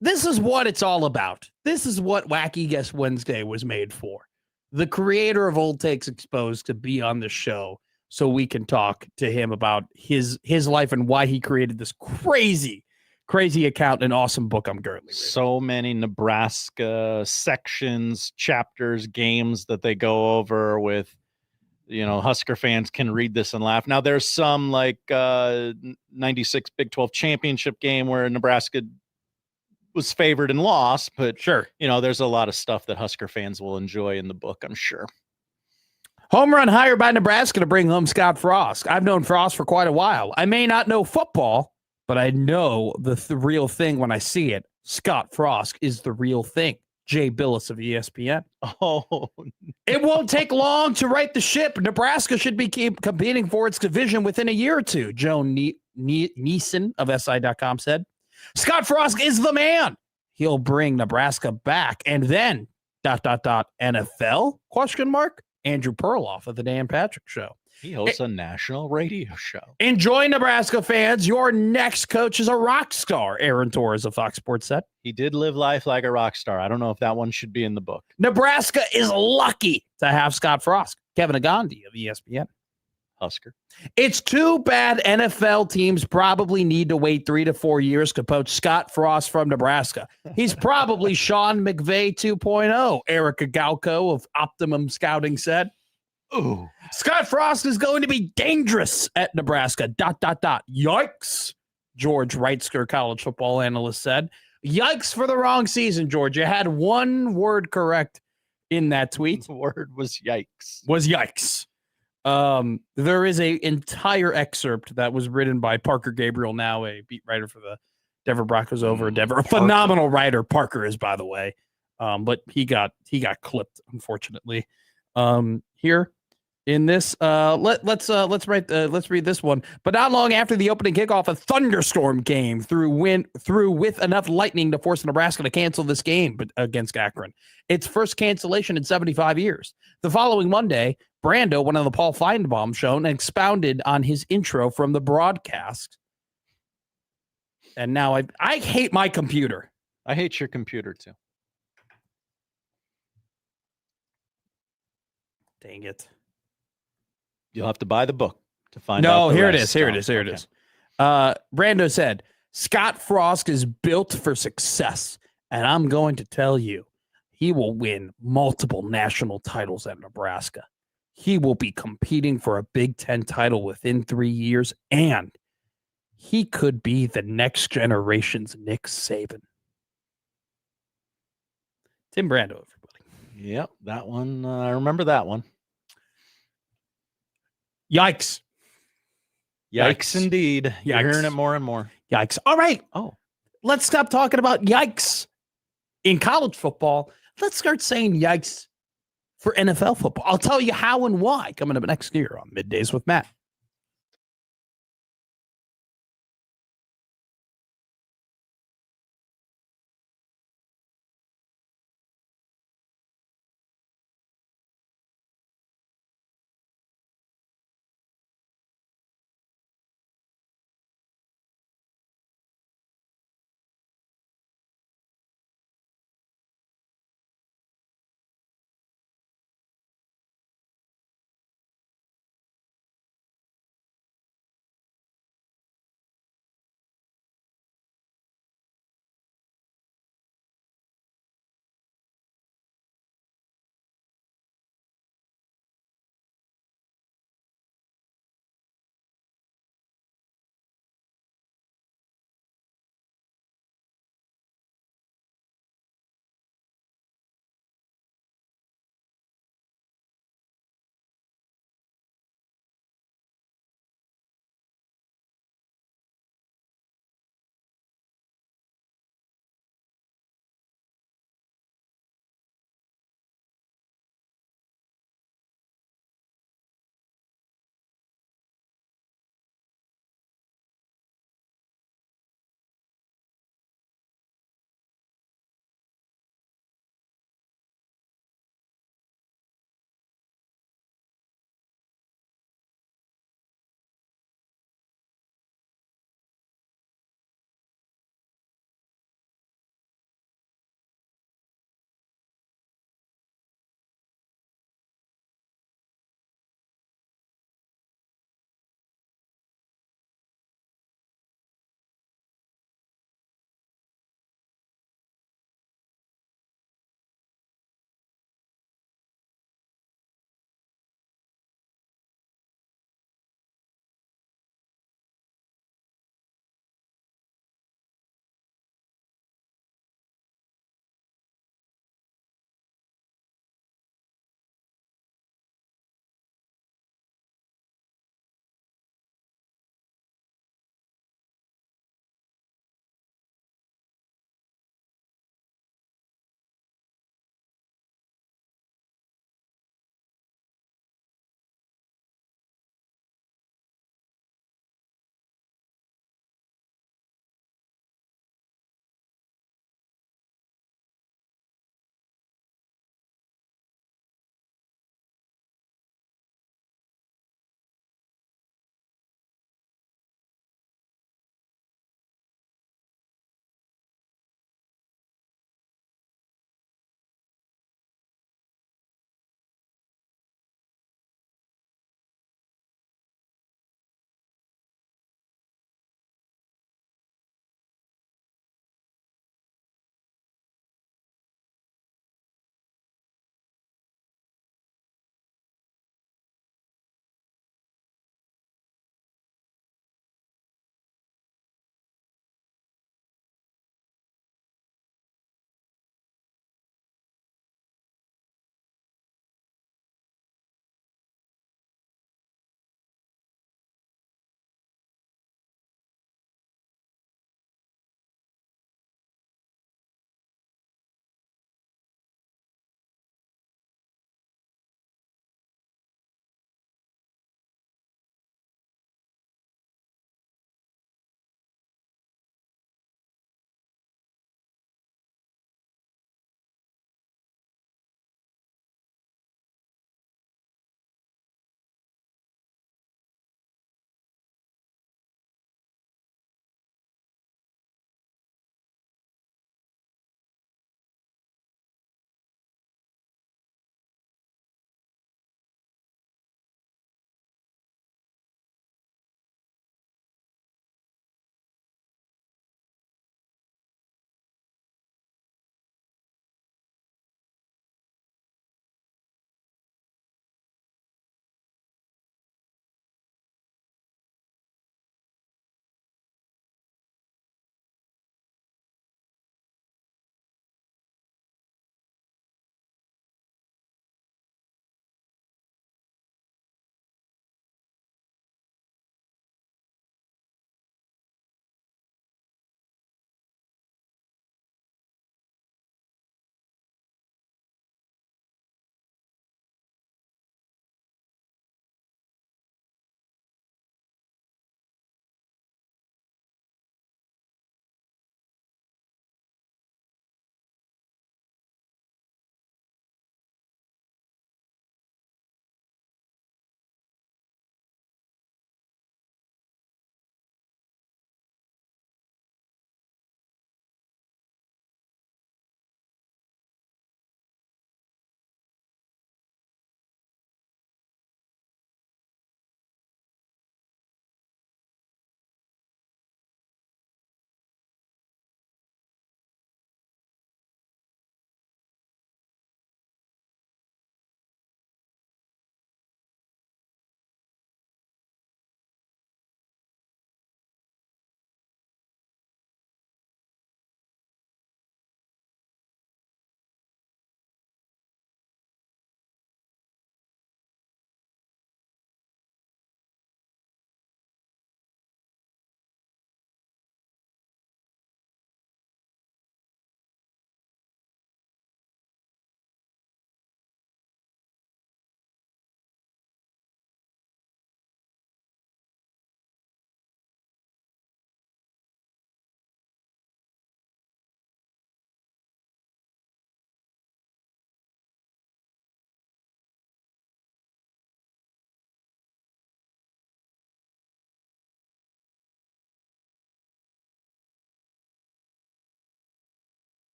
This is what it's all about. This is what Wacky Guest Wednesday was made for. The creator of Old Takes Exposed to be on the show so we can talk to him about his life and why he created this crazy account and awesome book I'm currently reading. So many Nebraska sections, chapters, games that they go over with, Husker fans can read this and laugh. Now there's some like 96 Big 12 championship game where Nebraska was favored and lost, but sure, there's a lot of stuff that Husker fans will enjoy in the book, I'm sure. Home run hired by Nebraska to bring home Scott Frost. I've known Frost for quite a while. I may not know football, but I know the real thing when I see it. Scott Frost is the real thing. Jay Billis of ESPN. Oh, it won't take long to right the ship. Nebraska should be competing for its division within a year or two. Joan Neeson of SI.com said. Scott Frost is the man. He'll bring Nebraska back. And then, NFL, ? Andrew Perloff of the Dan Patrick Show. He hosts a national radio show. Enjoy, Nebraska fans. Your next coach is a rock star, Aaron Torres of Fox Sports said. He did live life like a rock star. I don't know if that one should be in the book. Nebraska is lucky to have Scott Frost. Kevin Agandi of ESPN. Husker. It's too bad NFL teams probably need to wait 3 to 4 years to poach Scott Frost from Nebraska. He's probably Sean McVay 2.0, Erica Galco of Optimum Scouting said. Ooh. Scott Frost is going to be dangerous at Nebraska. ... Yikes, George Reitzker, college football analyst, said. Yikes for the wrong season, George. You had one word correct in that tweet. The word was yikes. Was yikes. There is a entire excerpt that was written by Parker Gabriel, now a beat writer for the Denver Broncos over in Denver. A phenomenal writer, Parker is, by the way. But he got clipped, unfortunately. Here in this, let's read this one. But not long after the opening kickoff, a thunderstorm came through with enough lightning to force Nebraska to cancel this game against Akron. Its first cancellation in 75 years. The following Monday, Brando went on the Paul Feinbaum show and expounded on his intro from the broadcast. And now I hate my computer. I hate your computer too. Dang it. You'll have to buy the book to find out. No, the here it rest. is. Here it is. Here it is. Brando said, Scott Frost is built for success, and I'm going to tell you, he will win multiple national titles at Nebraska. He will be competing for a Big Ten title within 3 years, and he could be the next generation's Nick Saban. Tim Brando, everybody. Yep, that one. I remember that one. Yikes. Yikes, indeed. Yikes. You're hearing it more and more. Yikes. All right. Oh. Let's stop talking about yikes in college football. Let's start saying yikes for NFL football. I'll tell you how and why coming up next year on Middays with Matt.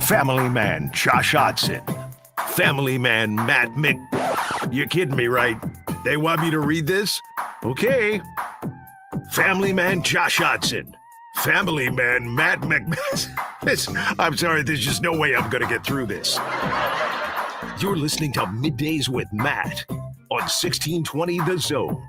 Family Man Josh Hodson, Family Man Matt Mc... You're kidding me, right? They want me to read this? Okay. Family Man Josh Hodson, Family Man Matt McMahon. I'm sorry, there's just no way I'm going to get through this. You're listening to Middays with Matt on 1620 The Zone.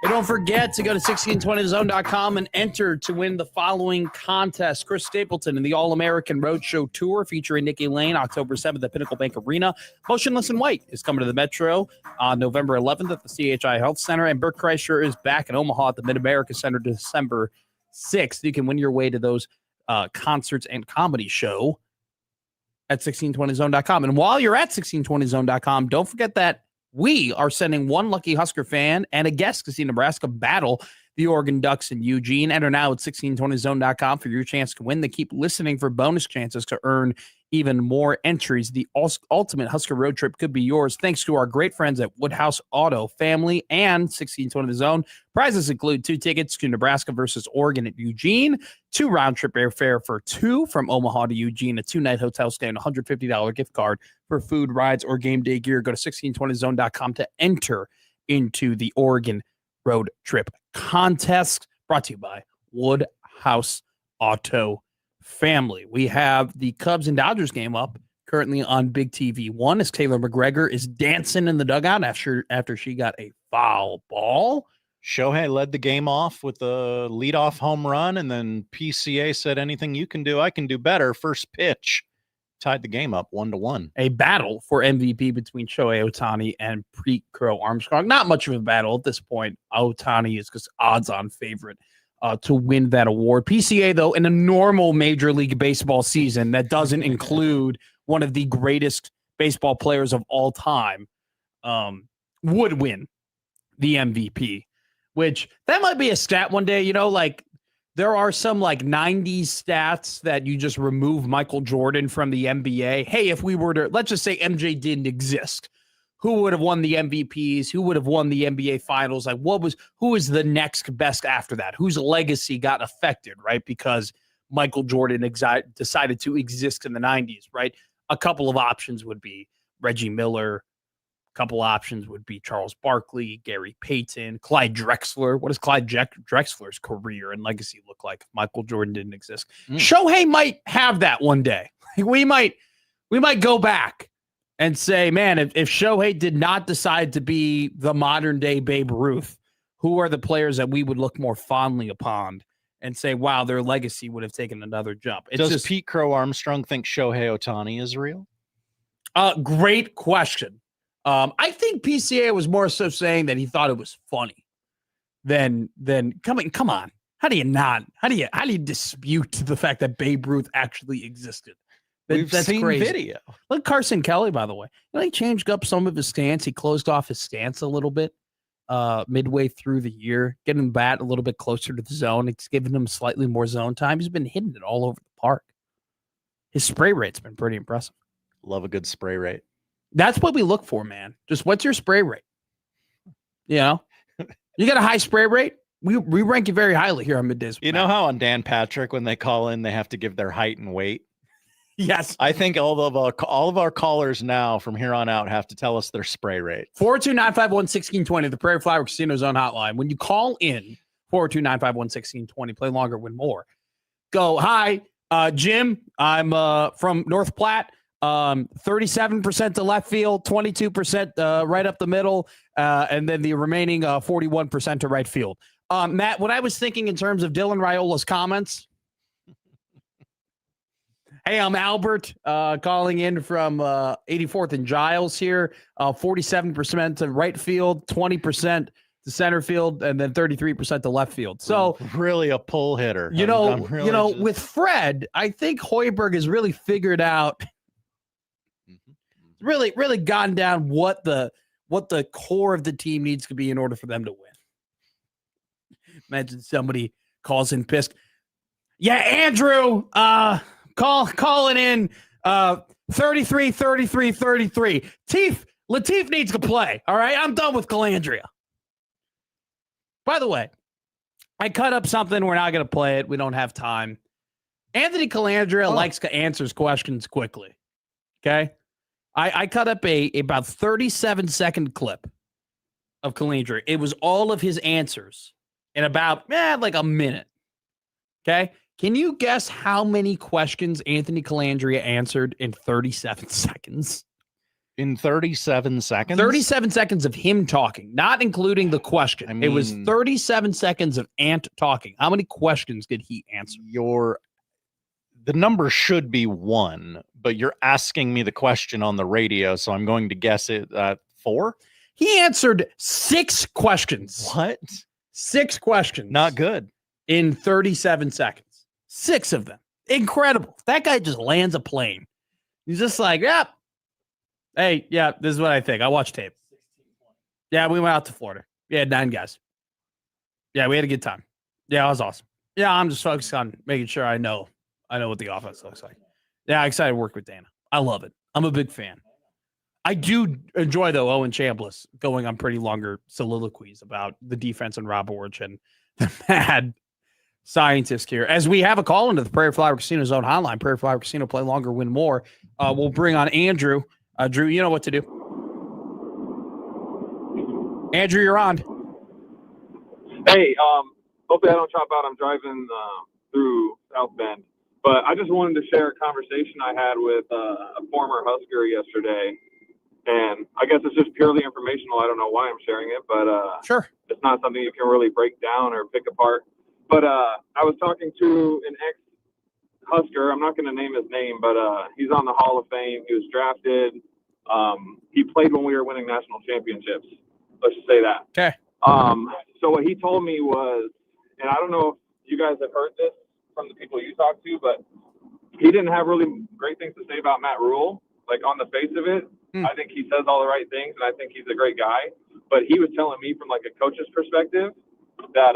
And don't forget to go to 1620thezone.com and enter to win the following contest. Chris Stapleton in the All-American Roadshow Tour featuring Nikki Lane, October 7th at Pinnacle Bank Arena. Motionless in White is coming to the Metro on November 11th at the CHI Health Center. And Burt Kreischer is back in Omaha at the Mid-America Center December 6th. You can win your way to those concerts and comedy show at 1620zone.com. And while you're at 1620zone.com, don't forget that we are sending one lucky Husker fan and a guest to see Nebraska battle the Oregon Ducks in Eugene. Enter now at 1620zone.com for your chance to win. They keep listening for bonus chances to earn even more entries. The ultimate Husker road trip could be yours thanks to our great friends at Woodhouse Auto Family and 1620 The Zone. Prizes include 2 tickets to Nebraska versus Oregon at Eugene, 2 round-trip airfare for 2 from Omaha to Eugene, a 2-night hotel stay, and a $150 gift card for food, rides, or game day gear. Go to 1620zone.com to enter into the Oregon road trip contest, brought to you by Woodhouse Auto Family. We have the Cubs and Dodgers game up currently on Big TV 1 as Taylor McGregor is dancing in the dugout after she got a foul ball. Shohei led the game off with a leadoff home run, and then PCA said, anything you can do, I can do better. First pitch tied the game up 1-1. A battle for MVP between Shohei Ohtani and Pete Crow Armstrong. Not much of a battle at this point. Ohtani is just odds-on favorite to win that award. PCA, though, in a normal Major League Baseball season that doesn't include one of the greatest baseball players of all time, would win the MVP, which that might be a stat one day. You know, like there are some like 90s stats that you just remove Michael Jordan from the NBA. Hey, if we were to, let's just say MJ didn't exist, who would have won the MVPs? Who would have won the NBA finals? Like who is the next best after that? Whose legacy got affected, right? Because Michael Jordan decided to exist in the 90s, right? A couple of options would be Reggie Miller. A couple options would be Charles Barkley, Gary Payton, Clyde Drexler. What does Clyde Drexler's career and legacy look like if Michael Jordan didn't exist? Shohei might have that one day. We might go back and say, man, if Shohei did not decide to be the modern day Babe Ruth, who are the players that we would look more fondly upon and say, wow, their legacy would have taken another jump? Does Pete Crow Armstrong think Shohei Ohtani is real? Great question. I think PCA was more so saying that he thought it was funny than come on. How do you dispute the fact that Babe Ruth actually existed? That's seen crazy. video. Look, Carson Kelly, by the way. He changed up some of his stance. He closed off his stance a little bit midway through the year, getting the bat a little bit closer to the zone. It's given him slightly more zone time. He's been hitting it all over the park. His spray rate's been pretty impressive. Love a good spray rate. That's what we look for, man. Just what's your spray rate? You know, you got a high spray rate. We rank you very highly here on Middays. You know how on Dan Patrick, when they call in, they have to give their height and weight? Yes. I think all of our callers now from here on out have to tell us their spray rate. 429-551-1620, the Prairie Flower Casino Zone hotline. When you call in, 429-551-1620, play longer, win more. Go, hi, Jim. I'm from North Platte. 37% to left field, 22% right up the middle, and then the remaining 41% to right field. Matt, what I was thinking in terms of Dylan Raiola's comments. Hey, I'm Albert calling in from 84th and Giles here. 47% to right field, 20% to center field, and then 33% to left field. So really a pull hitter. With Fred, I think Hoiberg has really figured out. Really gotten down what the core of the team needs to be in order for them to win. Imagine somebody calls in pissed. Yeah, Andrew, calling in 33. Latif needs to play. All right, I'm done with Calandria. By the way, I cut up something. We're not going to play it. We don't have time. Anthony Calandria likes to answers questions quickly. Okay. I cut up about 37-second clip of Calandria. It was all of his answers in about like a minute. Okay. Can you guess how many questions Anthony Calandria answered in 37 seconds? In 37 seconds? 37 seconds of him talking, not including the question. I mean, it was 37 seconds of Ant talking. How many questions did he answer? The number should be 1, but you're asking me the question on the radio, so I'm going to guess it at 4. He answered 6 questions. What? 6 questions. Not good. In 37 seconds. 6 of them. Incredible. That guy just lands a plane. He's just like, yeah. Hey, yeah, this is what I think. I watched tape. Yeah, we went out to Florida. We had 9 guys. Yeah, we had a good time. Yeah, it was awesome. Yeah, I'm just focused on making sure I know what the offense looks like. Yeah, I'm excited to work with Dana. I love it. I'm a big fan. I do enjoy, though, Owen Chambliss going on pretty longer soliloquies about the defense and Rob Orch and the mad scientist here. As we have a call into the Prairie Flower Casino Zone hotline, Prairie Flower Casino, play longer, win more. We'll bring on Andrew. Drew, you know what to do. Andrew, you're on. Hey, hopefully I don't chop out. I'm driving through South Bend. But I just wanted to share a conversation I had with a former Husker yesterday. And I guess it's just purely informational. I don't know why I'm sharing it, but sure, it's not something you can really break down or pick apart. But I was talking to an ex-Husker. I'm not going to name his name, but he's on the Hall of Fame. He was drafted. He played when we were winning national championships. Let's just say that. Okay. So what he told me was, and I don't know if you guys have heard this from the people you talked to, but he didn't have really great things to say about Matt Rule. Like, on the face of it, I think he says all the right things, and I think he's a great guy. But he was telling me from, like, a coach's perspective that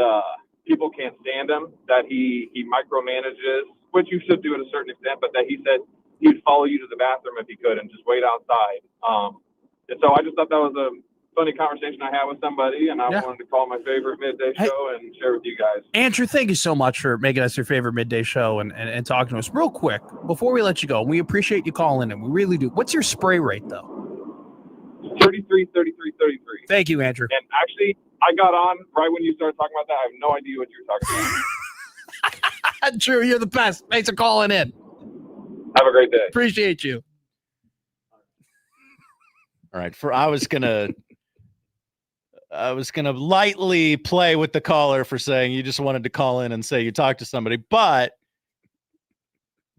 people can't stand him, that he micromanages, which you should do to a certain extent, but that he said he'd follow you to the bathroom if he could and just wait outside. And so I just thought that was a funny conversation I had with somebody, and I wanted to call my favorite midday show and share with you guys. Andrew, thank you so much for making us your favorite midday show and talking to us. Real quick, before we let you go, we appreciate you calling in. We really do. What's your spray rate, though? 33, 33, 33. Thank you, Andrew. And actually, I got on right when you started talking about that. I have no idea what you were talking about. Drew, you're the best. Thanks for calling in. Have a great day. Appreciate you. All right. I was gonna lightly play with the caller for saying you just wanted to call in and say you talked to somebody, but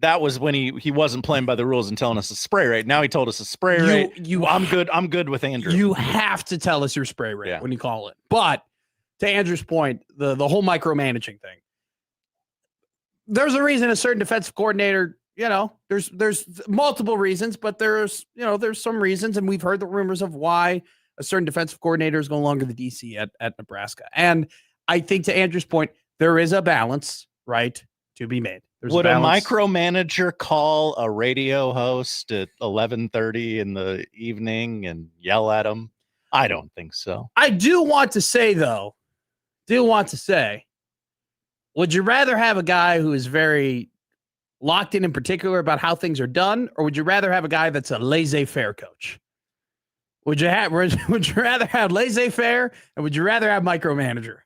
that was when he wasn't playing by the rules and telling us a spray rate. Now he told us a spray rate. I'm good with Andrew. You have to tell us your spray rate when you call it. But to Andrew's point, the whole micromanaging thing. There's a reason a certain defensive coordinator, there's multiple reasons, but there's some reasons, and we've heard the rumors of why a certain defensive coordinator is no longer the DC at Nebraska. And I think to Andrew's point, there is a balance, right, to be made. Would a micromanager call a radio host at 11:30 in the evening and yell at him? I don't think so. I do want to say, would you rather have a guy who is very locked in particular about how things are done, or would you rather have a guy that's a laissez-faire coach? Would you rather have laissez-faire, or would you rather have micromanager?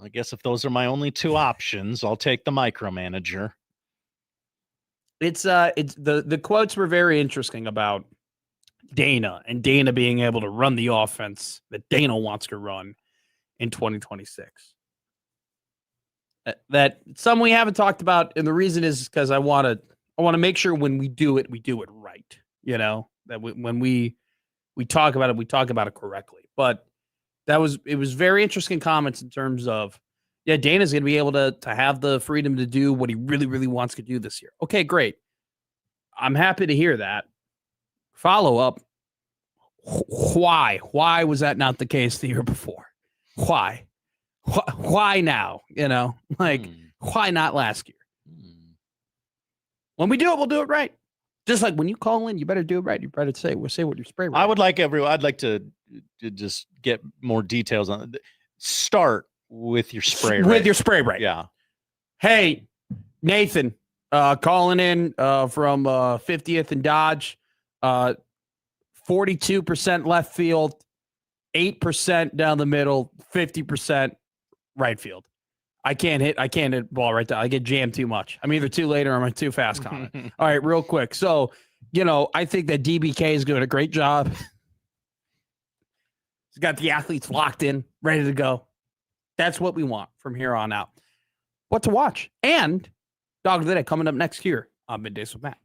I guess if those are my only two options, I'll take the micromanager. It's the quotes were very interesting about Dana and Dana being able to run the offense that Dana wants to run in 2026. That some we haven't talked about, and the reason is because I want to make sure when we do it right. That when we talk about it, we talk about it correctly. But it was very interesting comments in terms of, Dana's going to be able to have the freedom to do what he really, really wants to do this year. Okay, great. I'm happy to hear that. Follow up. Why? Why was that not the case the year before? Why? Why now? Why not last year? When we do it, we'll do it right. Just like when you call in, you better do it right. You better say what your spray rate. I'd like to just get more details on it. Start with your spray rate. With your spray rate. Yeah. Hey, Nathan, calling in from 50th and Dodge. 42% left field, 8% down the middle, 50% right field. I can't hit the ball right there. I get jammed too much. I'm either too late or I'm too fast on it. All right, real quick. So, I think that DBK is doing a great job. He's got the athletes locked in, ready to go. That's what we want from here on out. What to watch. And Dog of the Day coming up next year on Middays with Matt.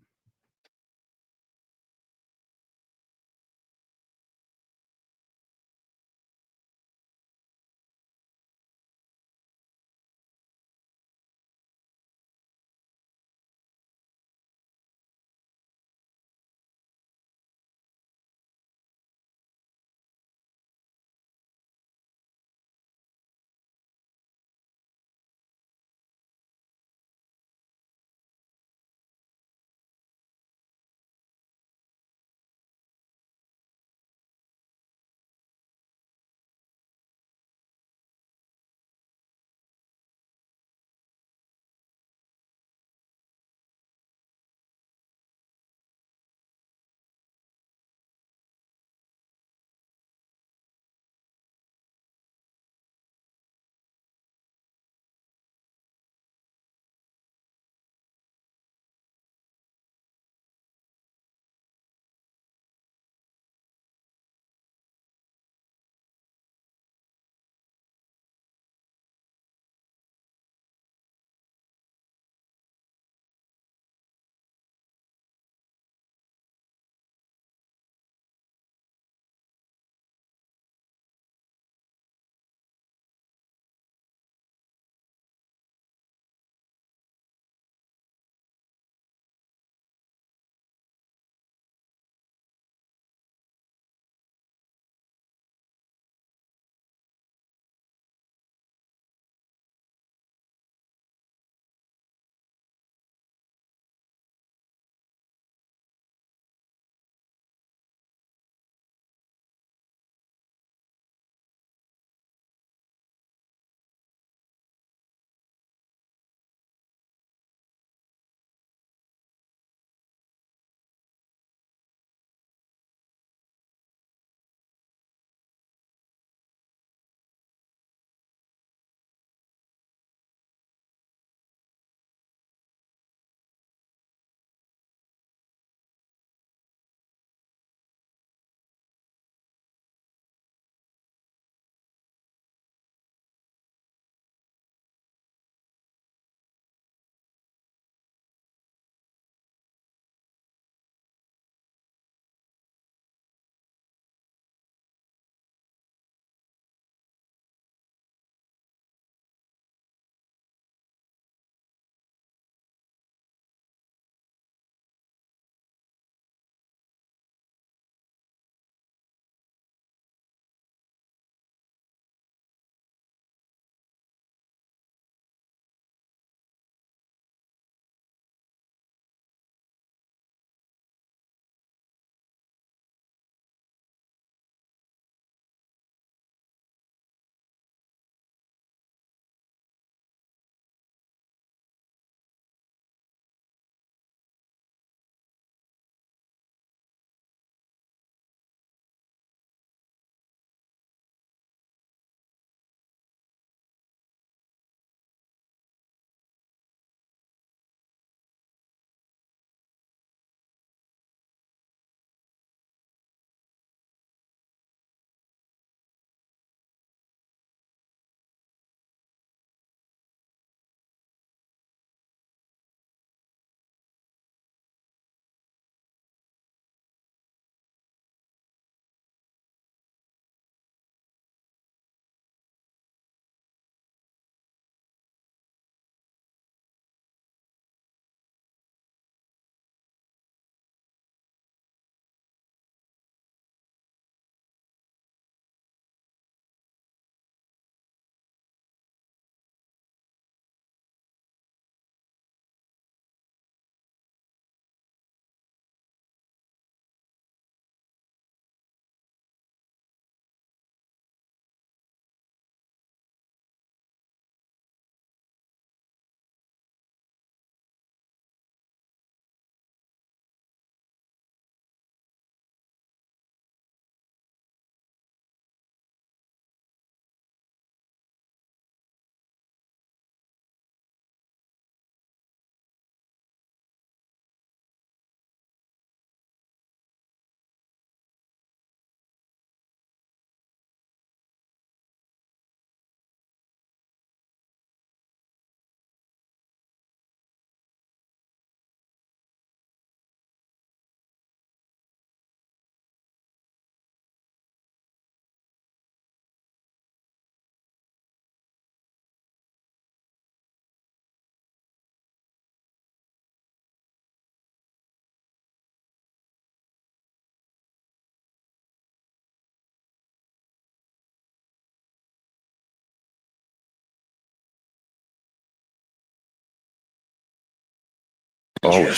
Oh,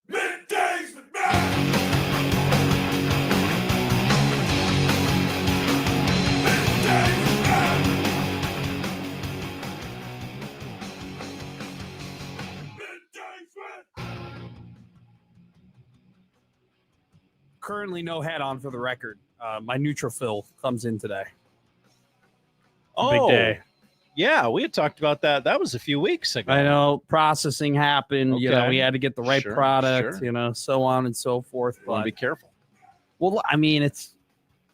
Middays with Matt. Currently no hat on for the record. My neutrophil comes in today. Oh, Big day. Yeah, we had talked about that. That was a few weeks ago. I know processing happened. You know, Okay. we had to get the right Sure, product. sure. You know, so on and so forth. You want But to be careful. well, I mean, it's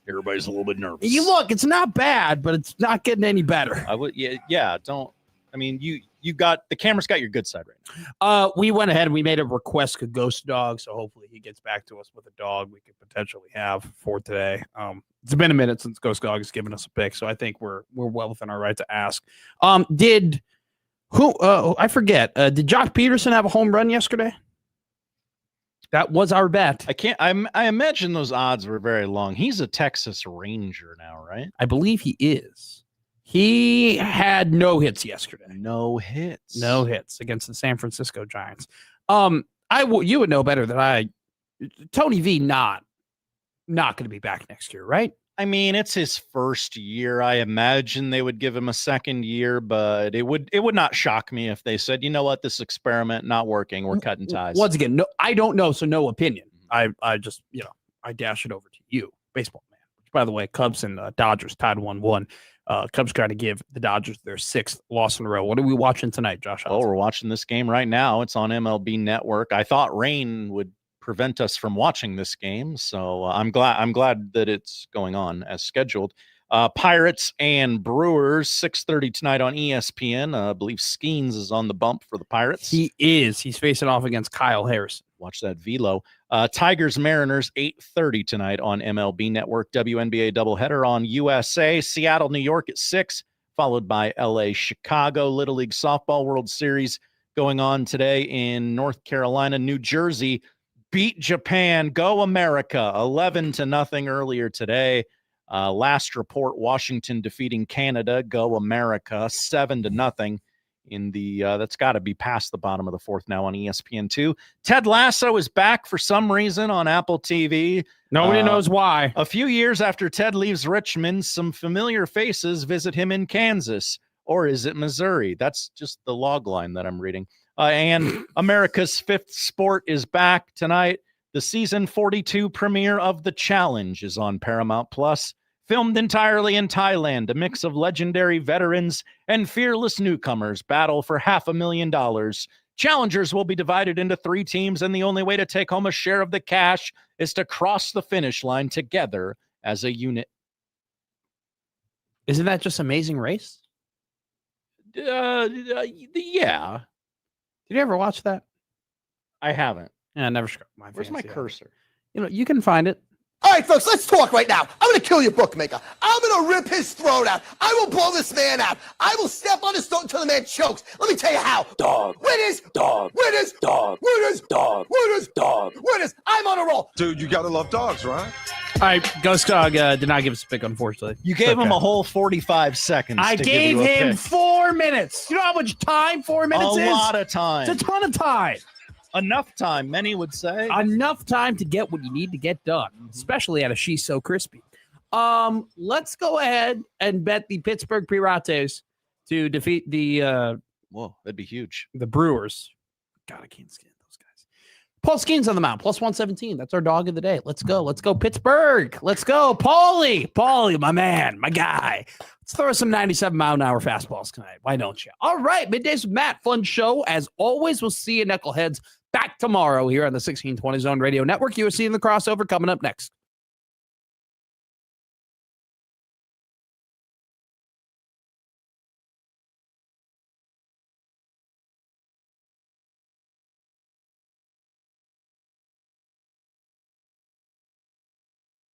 Everybody's a little bit nervous. you look. It's not bad, but it's not getting any better. I would, yeah. Don't. I mean, you got the camera's got your good side right now. We went ahead and we made a request to Ghost Dog, so hopefully he gets back to us with a dog we could potentially have for today. It's been a minute since Ghost Dog has given us a pick, so I think we're well within our right to ask. Did I forget? Did Jock Peterson have a home run yesterday? That was our bet. I imagine those odds were very long. He's a Texas Ranger now, right? I believe he is. He had no hits yesterday. No hits Against the San Francisco Giants. You would know better than I. Tony V not going to be back next year, right? I mean, it's his first year. I imagine they would give him a second year, but it would not shock me if they said, you know what, this experiment not working. We're cutting ties. Once again, no, I don't know, so no opinion. I just I dash it over to you, baseball man. Which, by the way, Cubs and Dodgers tied 1-1. Cubs trying to give the Dodgers their 6th loss in a row. What are we watching tonight, Josh? Oh, we're watching this game right now. It's on MLB Network. I thought rain would prevent us from watching this game, so I'm glad that it's going on as scheduled. Pirates and Brewers, 6:30 tonight on ESPN. I believe Skeens is on the bump for the Pirates. He is. He's facing off against Kyle Harrison. Watch that velo. Tigers Mariners 8:30 tonight on MLB Network. WNBA doubleheader on USA. Seattle, New York at 6, followed by LA, Chicago. Little League Softball World Series going on today in North Carolina. New Jersey beat Japan. Go America. 11-0 earlier today. Last report, Washington defeating Canada. Go America. 7-0 in the that's got to be past the bottom of the 4th now on ESPN2. Ted Lasso is back for some reason on Apple TV. Nobody knows why. A few years after Ted leaves Richmond, some familiar faces visit him in Kansas. Or is it Missouri? That's just the log line that I'm reading. And America's 5th sport is back tonight. The season 42 premiere of The Challenge is on Paramount Plus. Filmed entirely in Thailand, a mix of legendary veterans and fearless newcomers battle for $500,000. Challengers will be divided into 3 teams, and the only way to take home a share of the cash is to cross the finish line together as a unit. Isn't that just Amazing Race? Yeah. Did you ever watch that? I haven't. Yeah, I never struck my Where's my fancy. cursor? You can find it. All right, folks, let's talk right now. I'm going to kill your bookmaker. I'm going to rip his throat out. I will blow this man out. I will step on his throat until the man chokes. Let me tell you how. Dog. Winners. Dog. Winners. Dog. Winners. Dog. Winners. Dog. Winners. I'm on a roll. Dude, you gotta love dogs, right? All right, Ghost Dog did not give us a pick, unfortunately. You gave him a whole 45 seconds. I to gave give you a him pick. 4 minutes. You know how much time 4 minutes is? A lot of time. It's a ton of time. Enough time, many would say. Enough time to get what you need to get done, especially at a She's So Crispy. Let's go ahead and bet the Pittsburgh Pirates to defeat the Whoa, that'd be huge. The Brewers. God, I can't stand those guys. Paul Skeens on the mound, plus 117. That's our dog of the day. Let's go. Let's go, Pittsburgh. Let's go, Paulie. Paulie, my man, my guy. Let's throw some 97-mile-an-hour fastballs tonight. Why don't you? All right, Middays with Matt. Fun show. As always, we'll see you, Knuckleheads, back tomorrow here on the 1620 Zone Radio Network. You will see in the crossover coming up next.